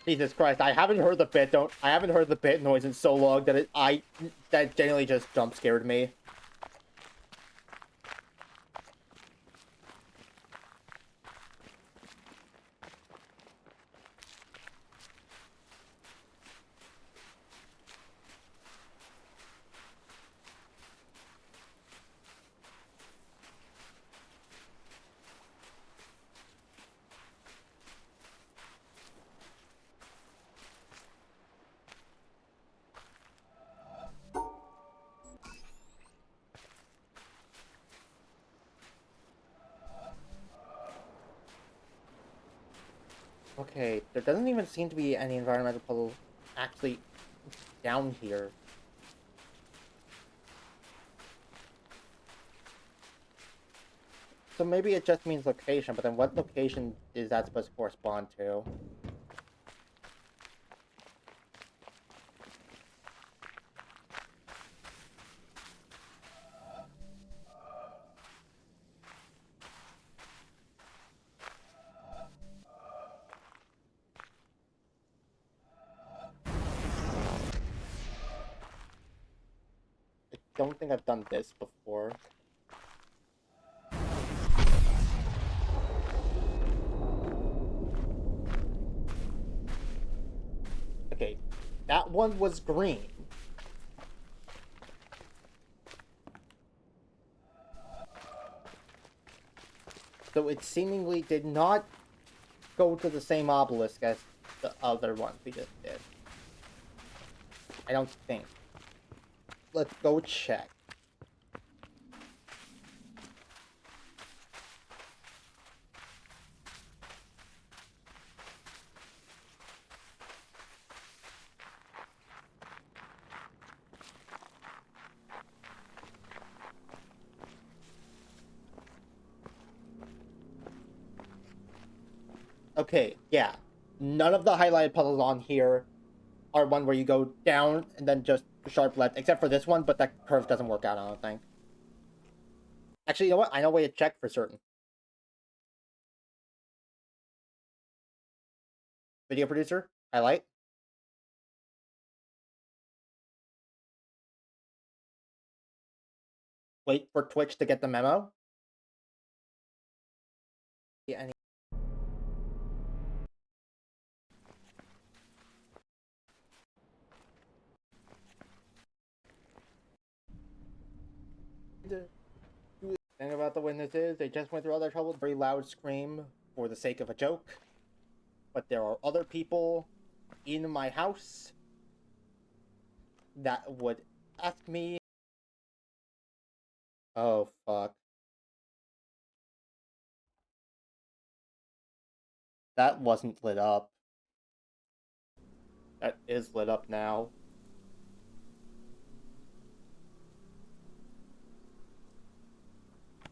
Jesus Christ, I haven't heard the bit noise in so long that that genuinely just jump scared me. Okay, there doesn't even seem to be any environmental puzzle actually down here. So maybe it just means location, but then what location is that supposed to correspond to? I don't think I've done this before. Okay, that one was green. So it seemingly did not go to the same obelisk as the other ones we just did. I don't think. Let's go check. Okay, yeah. None of the highlighted puzzles on here are one where you go down and then just sharp left, except for this one, but that curve doesn't work out, I don't think. Actually, you know what? I know a way to check for certain. Video producer, highlight. Wait for Twitch to get the memo. Yeah, the thing about the witnesses, they just went through all their trouble, very loud scream for the sake of a joke. But there are other people in my house that would ask me. Oh, fuck. That wasn't lit up. That is lit up now.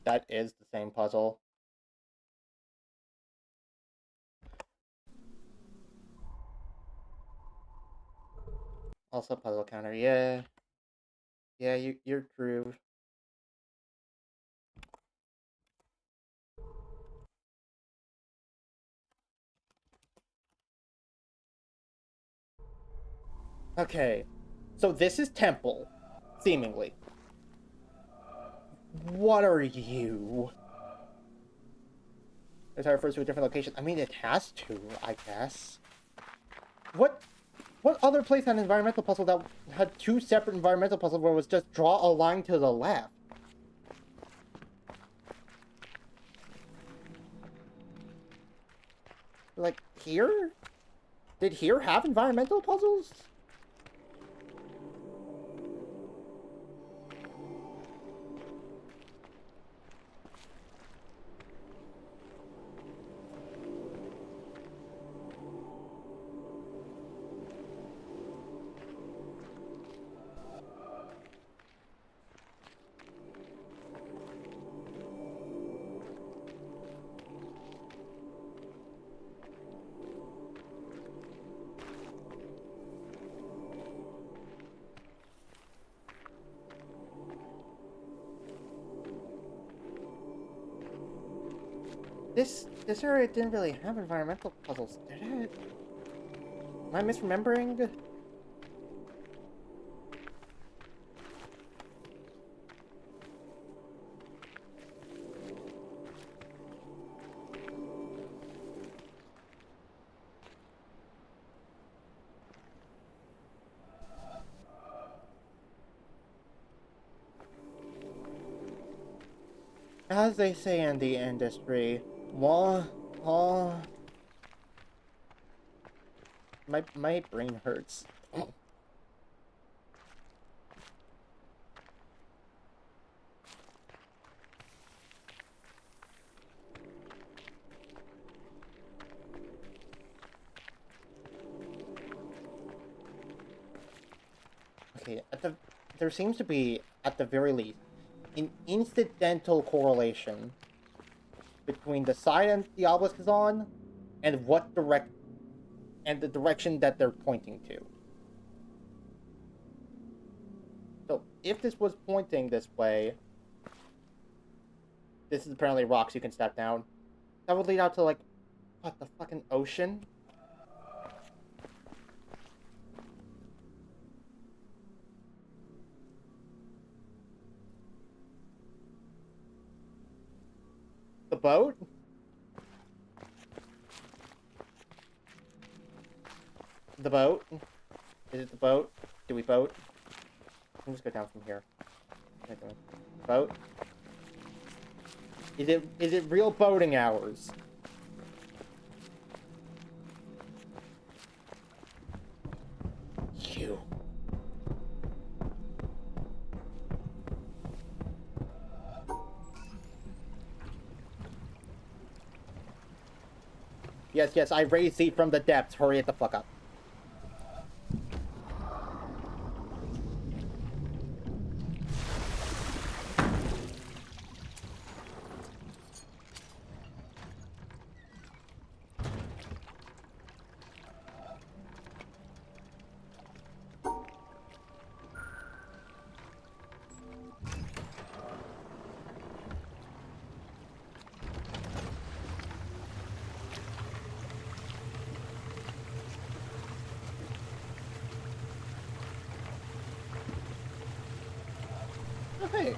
That is the same puzzle. Also puzzle counter, yeah. Yeah, you're true. Okay. So this is Temple, seemingly. What are you? It's our first to a different location. I mean, it has to, I guess. What other place had an environmental puzzle that had two separate environmental puzzles where it was just draw a line to the left? Like, here? Did here have environmental puzzles? This area didn't really have environmental puzzles, did it? Am I misremembering? As they say in the industry, my brain hurts. Okay, there seems to be, at the very least, an incidental correlation between the side the obelisk is on and the direction that they're pointing to. So if this was pointing this way, this is apparently rocks you can step down. That would lead out to, like, what, the fucking ocean? The boat? The boat? Is it the boat? Do we boat? Let's go down from here. Boat? Is it real boating hours? Yes, yes, I raised thee from the depths. Hurry it the fuck up. Oh, hey.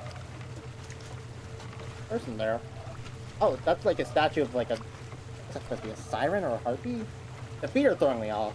Person there. Oh, that's like a statue of like a... What's that supposed to be, a siren or a harpy? The feet are throwing me off.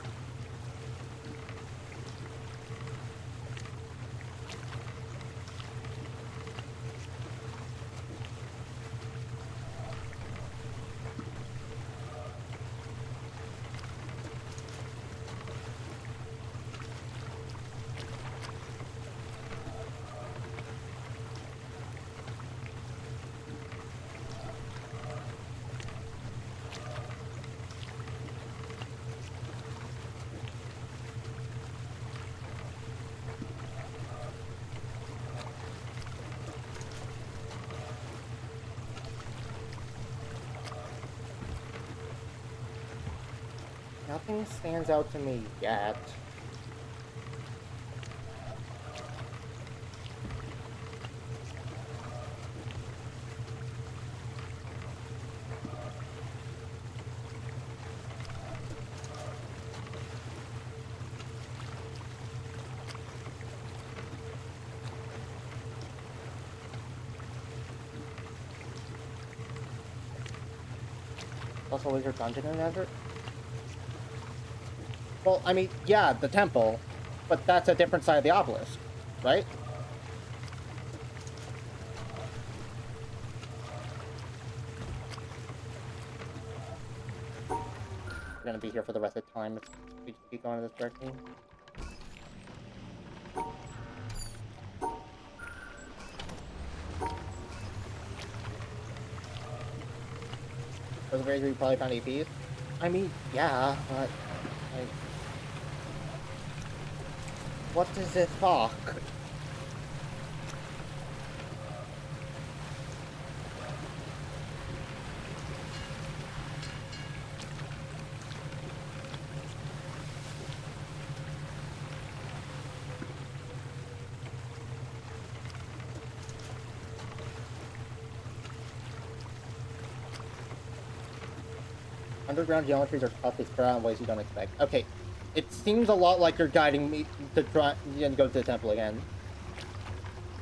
Nothing stands out to me yet. Also, is there dungeon in the desert? Well, I mean, yeah, the temple, but that's a different side of the obelisk, right? We're gonna be here for the rest of the time if we just keep going in this direction. For the very we probably found APs. I mean, yeah, but like, what does it talk? Underground geometries are tough to figure out in ways you don't expect. Okay, it seems a lot like you're guiding me to try and go to the temple again.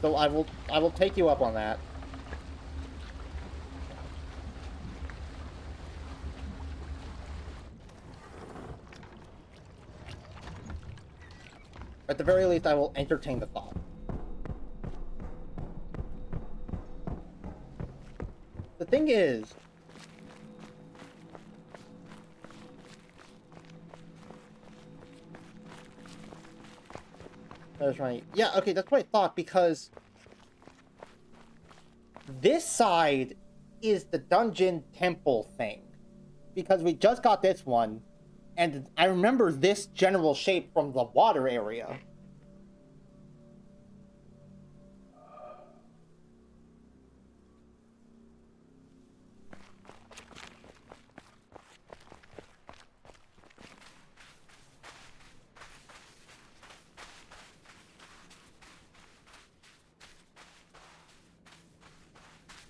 So I will take you up on that. At the very least, I will entertain the thought. The thing is, that's right. Yeah, okay, that's what I thought, because this side is the dungeon temple thing. Because we just got this one, and I remember this general shape from the water area.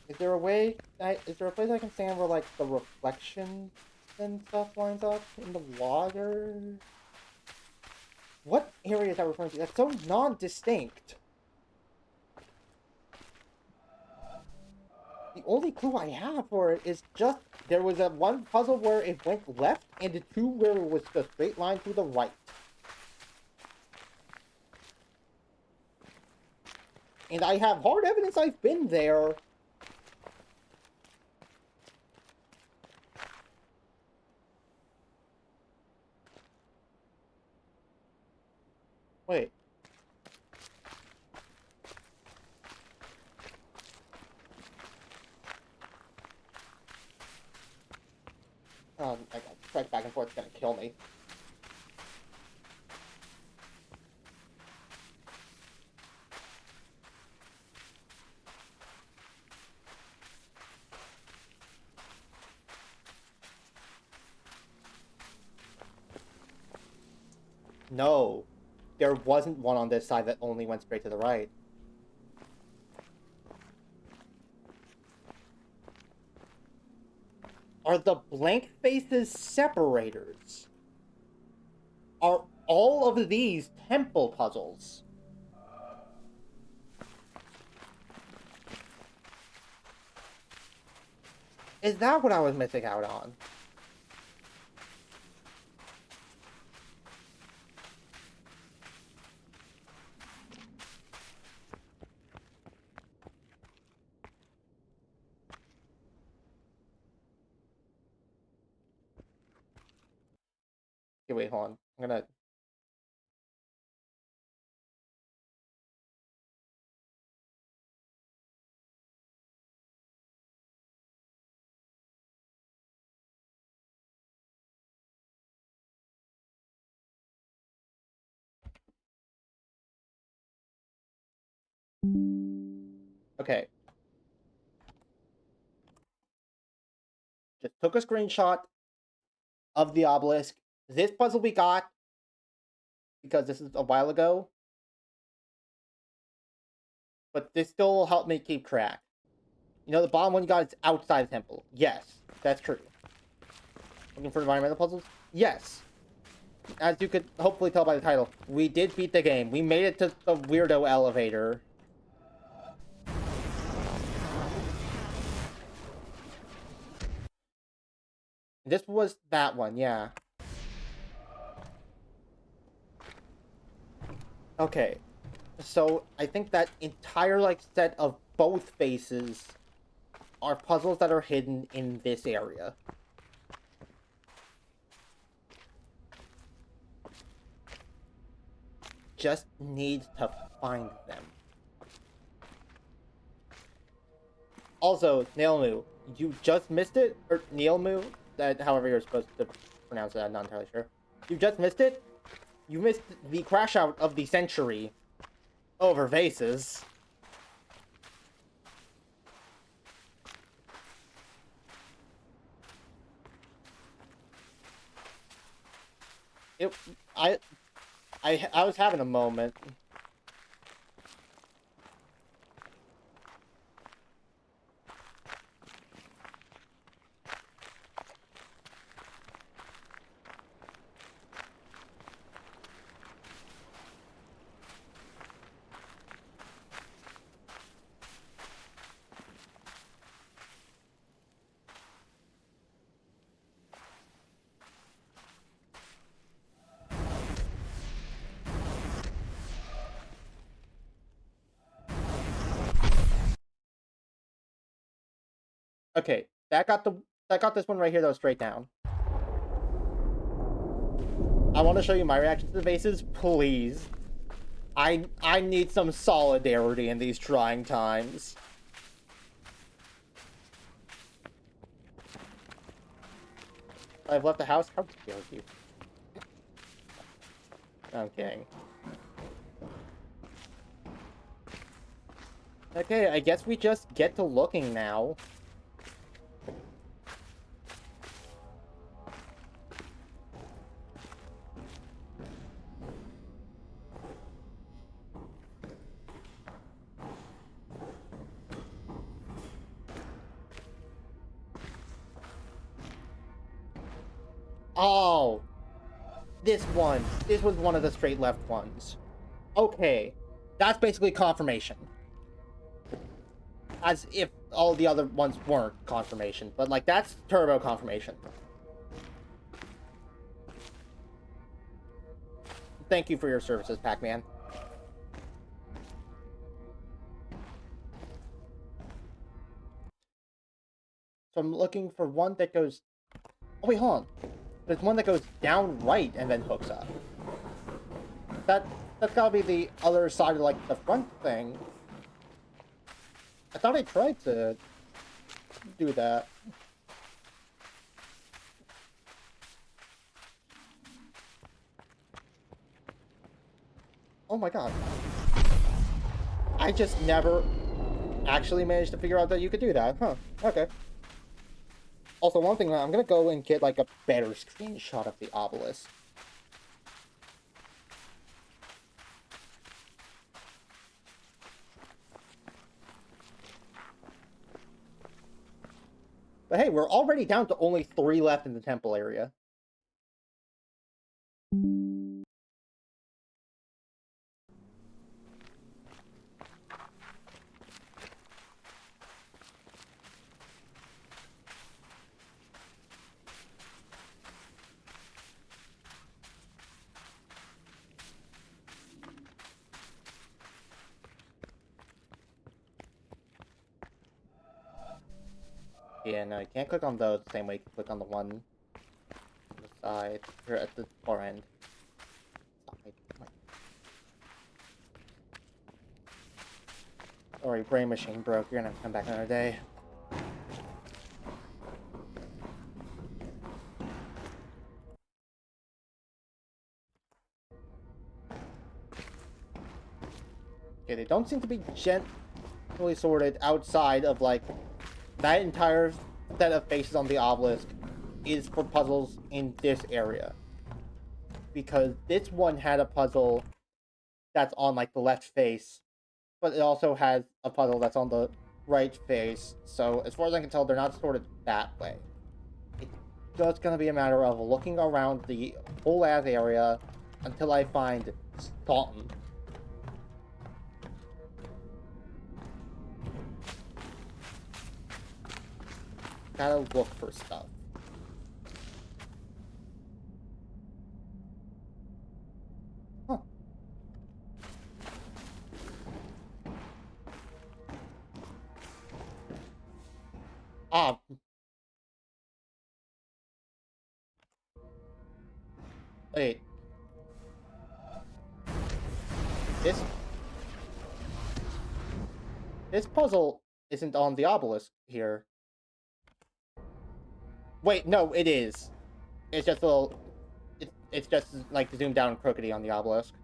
Is there a way? Is there a place I can stand where like the reflection and stuff lines up in the water? What area is that referring to? That's so non-distinct. The only clue I have for it is just there was a one puzzle where it went left and the two where it was a straight line to the right. And I have hard evidence I've been there. Wait. I got strike back and forth, it's gonna kill me. No, there wasn't one on this side that only went straight to the right. Are the blank faces separators? Are all of these temple puzzles? Is that what I was missing out on? Okay, wait, hold on. I'm gonna... Okay. Just took a screenshot of the obelisk. This puzzle we got, because this is a while ago, but this still helped me keep track. You know, the bottom one you got is outside the temple. Yes, that's true. Looking for environmental puzzles? Yes. As you could hopefully tell by the title, we did beat the game. We made it to the weirdo elevator. This was that one, yeah. Okay. So, I think that entire, like, set of both faces are puzzles that are hidden in this area. Just need to find them. Also, Nailmu, you just missed it? Or Nailmu? That, however you're supposed to pronounce it, I'm not entirely sure. You just missed it? You missed the crash out of the century over vases. It, I was having a moment. Okay, that got this one right here that was straight down. I want to show you my reaction to the vases, please. I need some solidarity in these trying times. I've left the house? How dare you? I'm kidding. Okay, I guess we just get to looking now. Oh! This one. This was one of the straight left ones. Okay. That's basically confirmation. As if all the other ones weren't confirmation. But, like, that's turbo confirmation. Thank you for your services, Pac-Man. So I'm looking for one that goes... Oh, wait, hold on. There's one that goes down right and then hooks up. That's gotta be the other side of, like, the front thing. I thought I tried to do that. Oh my god. I just never actually managed to figure out that you could do that. Huh. Okay. Also, one thing, I'm gonna go and get, like, a better screenshot of the obelisk. But hey, we're already down to only 3 left in the temple area. Yeah, no, you can't click on those the same way you can click on the one on the side, or at the far end. Side. Sorry, brain machine broke. You're gonna have to come back another day. Okay, they don't seem to be gently sorted outside of, like, that entire set of faces on the obelisk is for puzzles in this area. Because this one had a puzzle that's on, like, the left face, but it also has a puzzle that's on the right face. So, as far as I can tell, they're not sorted that way. It's just gonna be a matter of looking around the whole ass area until I find something. Gotta look for stuff. Huh. Ah. Wait. This... This puzzle isn't on the obelisk here. Wait, no, it is. It's just a little... It's just, like, zoomed down crookedy on the obelisk.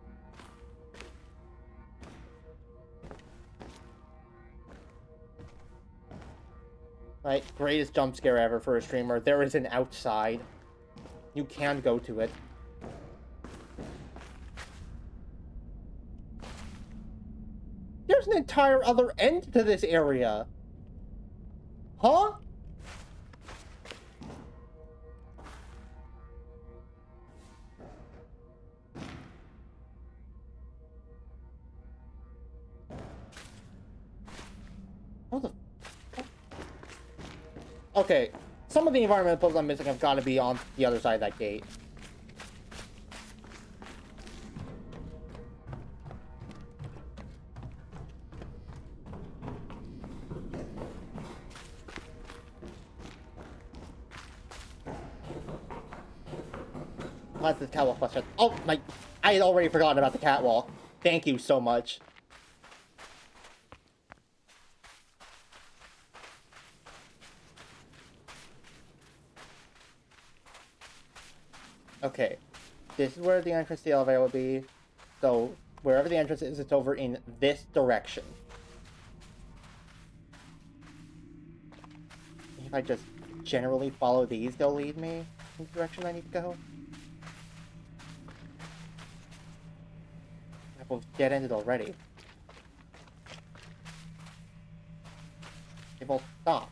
Right, greatest jump scare ever for a streamer. There is an outside. You can go to it. There's an entire other end to this area. Huh? What the... Okay, some of the environmental puzzles I'm missing have got to be on the other side of that gate. What's the catwalk question? Oh, my... I had already forgotten about the catwalk. Thank you so much. Okay. This is where the entrance to the elevator will be. So, wherever the entrance is, it's over in this direction. If I just generally follow these, they'll lead me in the direction I need to go. I've both dead-ended already. They both stop.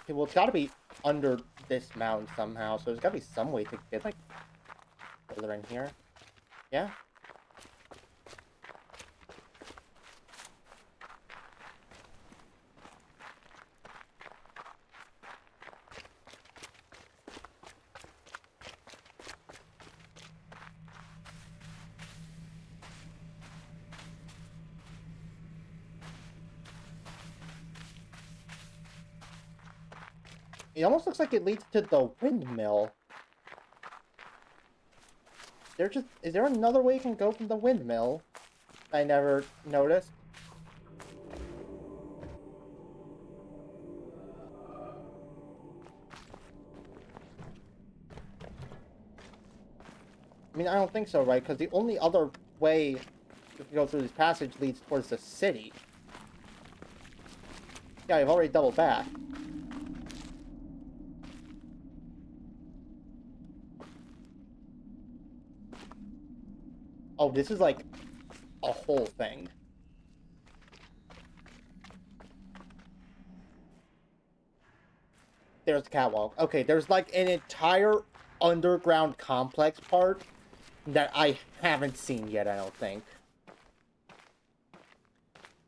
Okay, well, it's gotta be under this mound somehow, so there's gotta be some way to get, like, further in here. Yeah? It almost looks like it leads to the windmill. Is there another way you can go from the windmill? I never noticed. I mean, I don't think so, right? Because the only other way to go through this passage leads towards the city. Yeah, I've already doubled back. Oh, this is like a whole thing. There's the catwalk. Okay, there's like an entire underground complex part that I haven't seen yet, I don't think.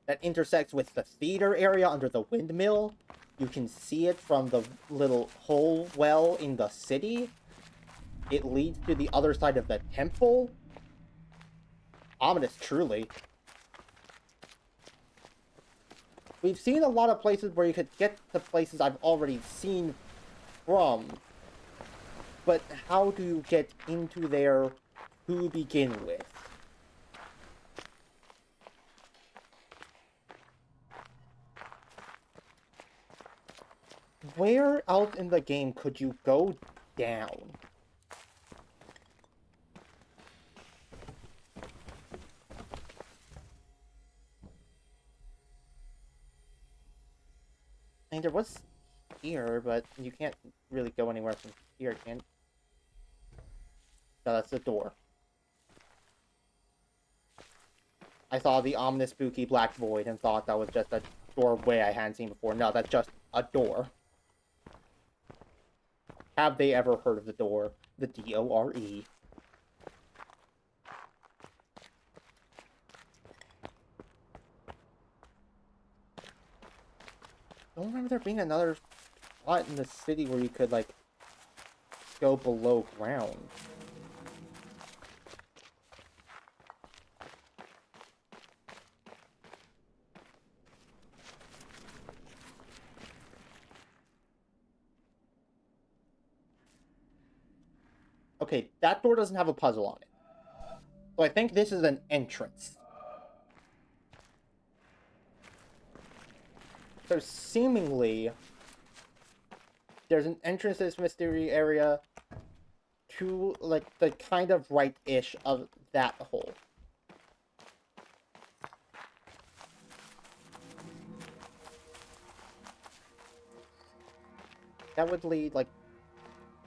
That intersects with the theater area under the windmill. You can see it from the little hole well in the city. It leads to the other side of the temple. Ominous, truly. We've seen a lot of places where you could get to places I've already seen from. But how do you get into there to begin with? Where else in the game could you go down? I mean, there was here, but you can't really go anywhere from here, can you? No, that's the door. I saw the ominous, spooky black void and thought that was just a doorway I hadn't seen before. No, that's just a door. Have they ever heard of the door? The D-O-R-E. I don't remember there being another spot in the city where you could, like, go below ground. Okay, that door doesn't have a puzzle on it. So I think this is an entrance. So seemingly, there's an entrance to this mystery area to, like, the kind of right-ish of that hole. That would lead, like,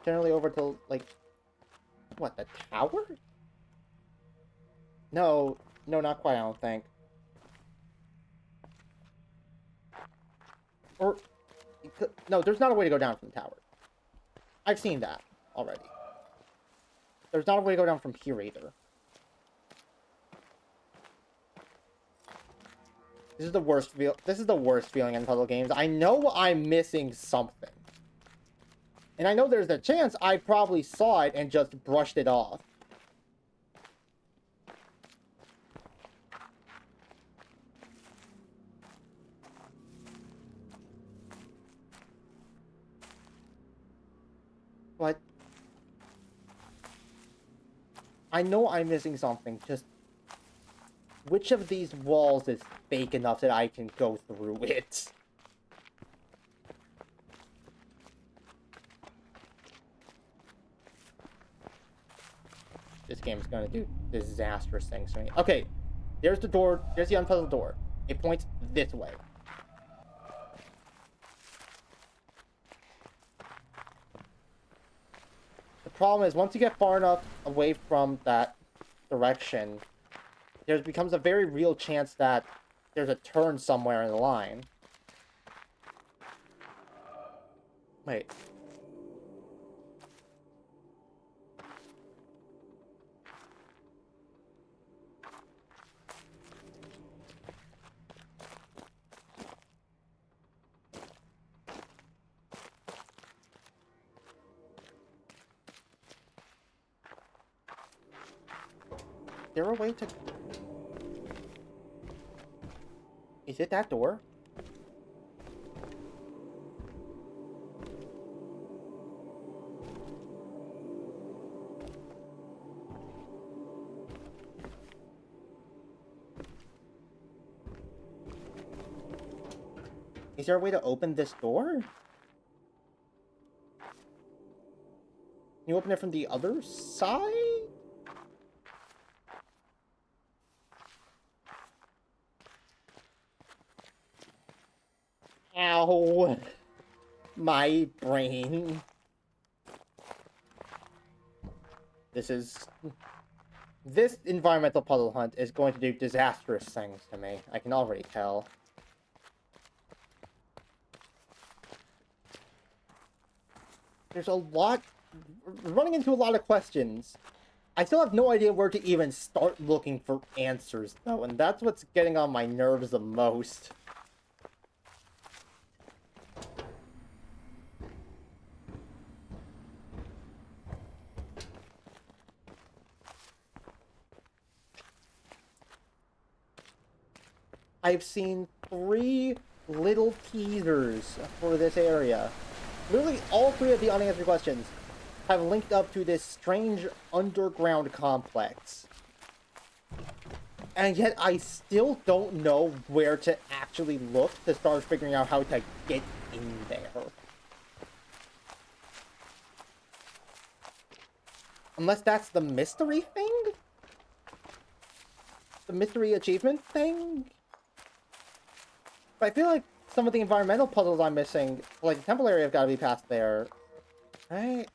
generally over to, like, what, the tower? No, not quite, I don't think. Or, no, there's not a way to go down from the tower. I've seen that already. There's not a way to go down from here either. This is the worst feeling in puzzle games. I know I'm missing something. And I know there's a chance I probably saw it and just brushed it off. But I know I'm missing something. Just which of these walls is fake enough that I can go through it? This game's gonna do disastrous things to me. Okay, there's the door. There's the unpuzzled door. It points this way. The problem is, once you get far enough away from that direction, there becomes a very real chance that there's a turn somewhere in the line. Wait. Is there a way to... Is it that door? Is there a way to open this door? Can you open it from the other side? Ow. My brain. This environmental puzzle hunt is going to do disastrous things to me. I can already tell. There's a lot... running into a lot of questions. I still have no idea where to even start looking for answers, though, and that's what's getting on my nerves the most. I've seen 3 little teasers for this area. Literally, all 3 of the unanswered questions have linked up to this strange underground complex. And yet, I still don't know where to actually look to start figuring out how to get in there. Unless that's the mystery thing? The mystery achievement thing? But I feel like some of the environmental puzzles I'm missing, like the temple area, have got to be past there. Right?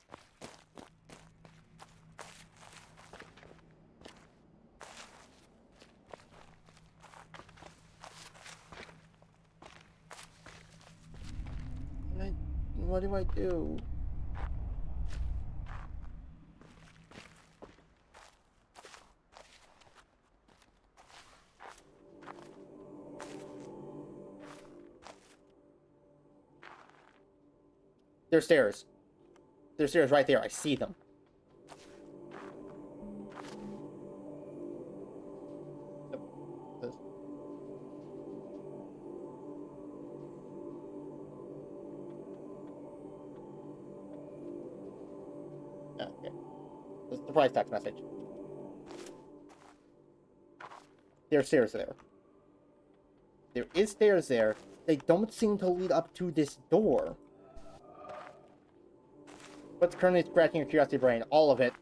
What do I do? There's stairs. There's stairs right there. I see them. Okay. Surprise text message. There's stairs there. There is stairs there. They don't seem to lead up to this door. What's currently scratching your curiosity brain? All of it.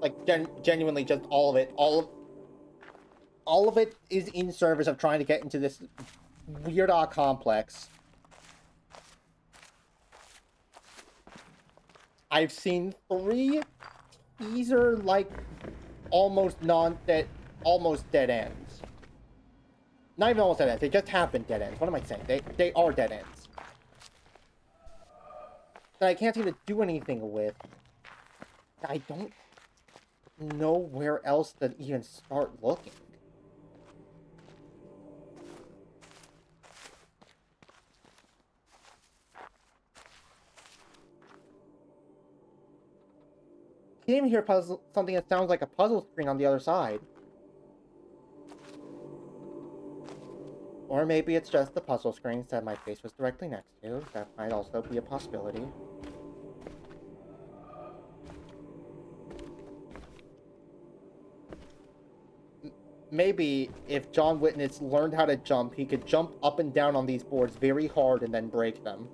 Like, genuinely, just all of it. All of it is in service of trying to get into this weird complex. I've seen 3 teaser, like, almost dead ends. Not even almost dead ends. They just have been dead ends. What am I saying? They are dead ends. That I can't seem to do anything with. I don't know where else to even start looking. You can even hear something that sounds like a puzzle screen on the other side. Or maybe it's just the puzzle screens that my face was directly next to. That might also be a possibility. Maybe if John Witness learned how to jump, he could jump up and down on these boards very hard and then break them.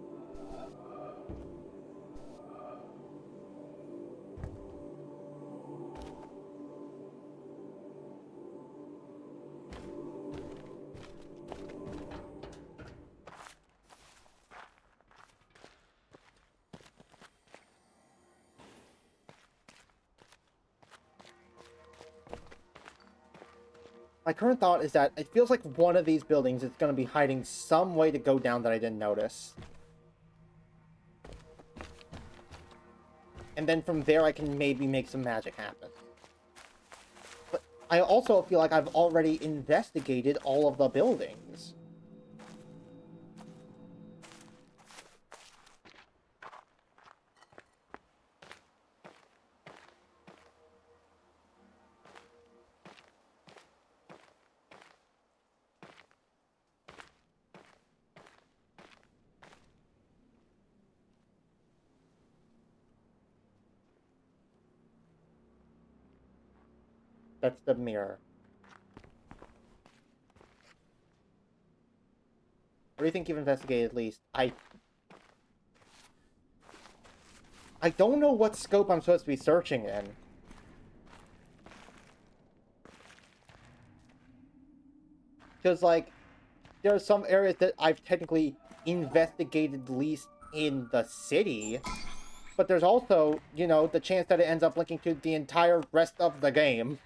My current thought is that it feels like one of these buildings is going to be hiding some way to go down that I didn't notice. And then from there I can maybe make some magic happen. But I also feel like I've already investigated all of the buildings. That's the mirror. What do you think you've investigated at least? I don't know what scope I'm supposed to be searching in. Because, like, there are some areas that I've technically investigated least in the city, but there's also, you know, the chance that it ends up linking to the entire rest of the game.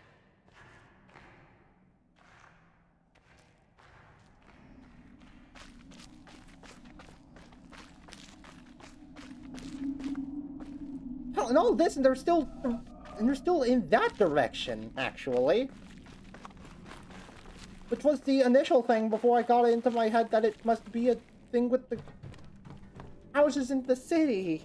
And all this, and they're still in that direction, actually. Which was the initial thing before I got it into my head that it must be a thing with the houses in the city.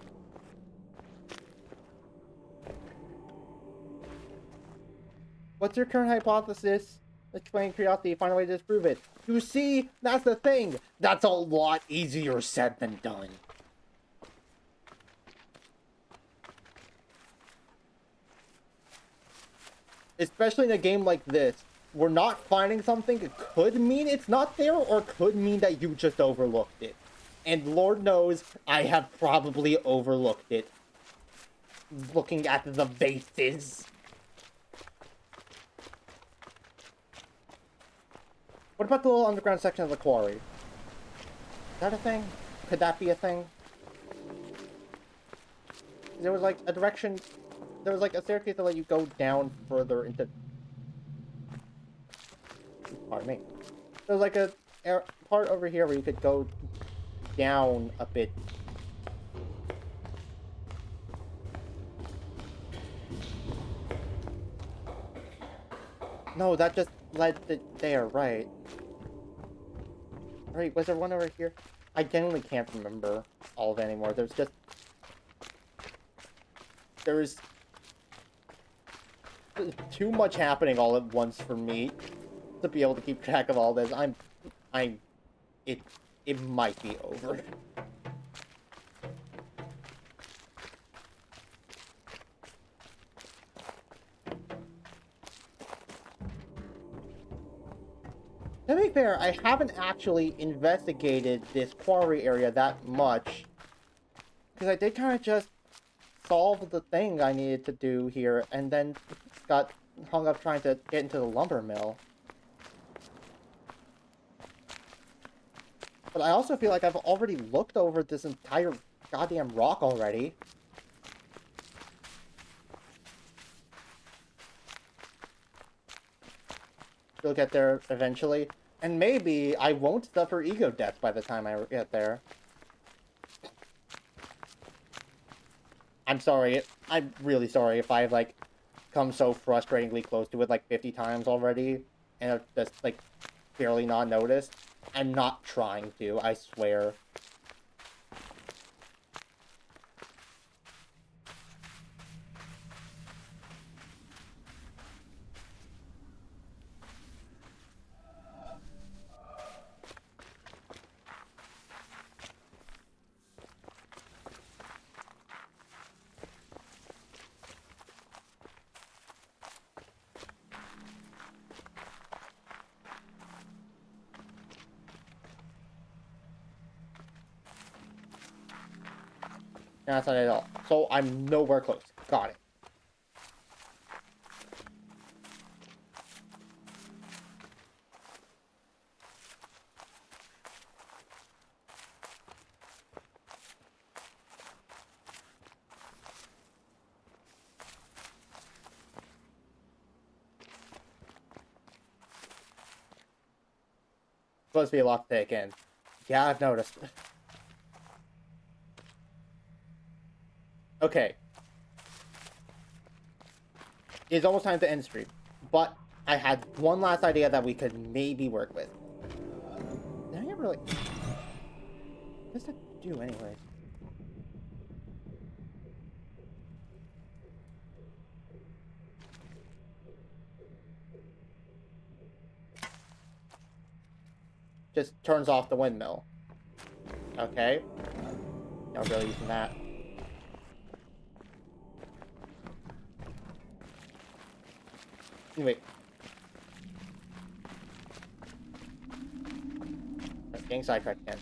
What's your current hypothesis? Explain curiosity, find a way to disprove it. You see, that's the thing. That's a lot easier said than done. Especially in a game like this, where not finding something could mean it's not there, or could mean that you just overlooked it. And Lord knows, I have probably overlooked it. Looking at the vases. What about the little underground section of the quarry? Is that a thing? Could that be a thing? There was like a direction... There was like a staircase that let you go down further into... Pardon me. There was like a part over here where you could go down a bit. No, that just led to there, right? Right, was there one over here? I genuinely can't remember all of it anymore. There's too much happening all at once for me to be able to keep track of all this. It might be over. To be fair, I haven't actually investigated this quarry area that much. Because I did kind of just solve the thing I needed to do here, and then got hung up trying to get into the lumber mill. But I also feel like I've already looked over this entire goddamn rock already. We'll get there eventually. And maybe I won't suffer ego death by the time I get there. I'm sorry. I'm really sorry if I've, like, come so frustratingly close to it, like, 50 times already. And I've just, like, barely not noticed. I'm not trying to, I swear. No, that's not it at all. So I'm nowhere close. Got it. Supposed to be a lot to take in. Yeah, I've noticed. Okay. It's almost time to end stream. But I had one last idea that we could maybe work with. Did I ever, like... What does that do anyway? Just turns off the windmill. Okay. Not really using that. Anyway. getting sidetracked again.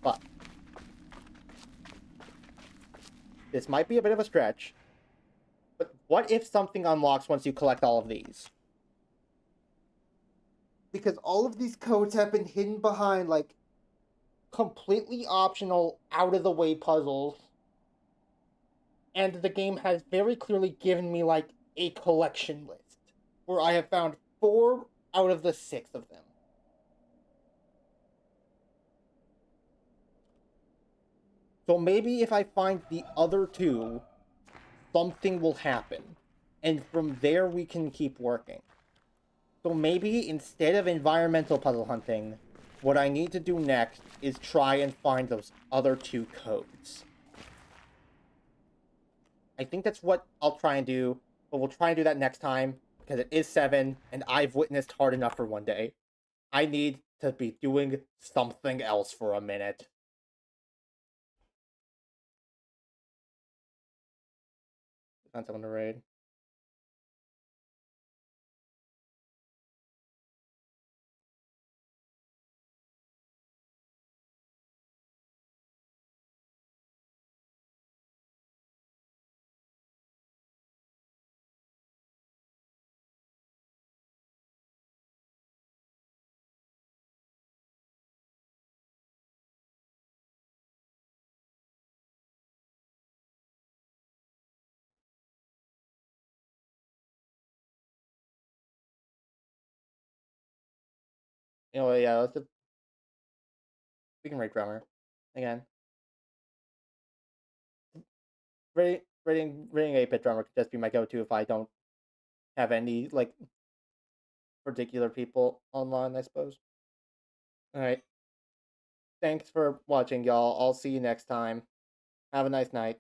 But this might be a bit of a stretch. But what if something unlocks once you collect all of these? Because all of these codes have been hidden behind, like, completely optional, out-of-the-way puzzles. And the game has very clearly given me, like, a collection list, where I have found 4 out of the 6 of them. So maybe if I find the other 2, something will happen. And from there we can keep working. So maybe instead of environmental puzzle hunting, what I need to do next is try and find those other 2 codes. I think that's what I'll try and do, but we'll try and do that next time, because it is 7, and I've witnessed hard enough for one day. I need to be doing something else for a minute. Find someone to raid. You know, yeah, let's just... We can raid drummer. Again. Raiding 8-bit drummer could just be my go-to if I don't have any, like, particular people online, I suppose. Alright. Thanks for watching, y'all. I'll see you next time. Have a nice night.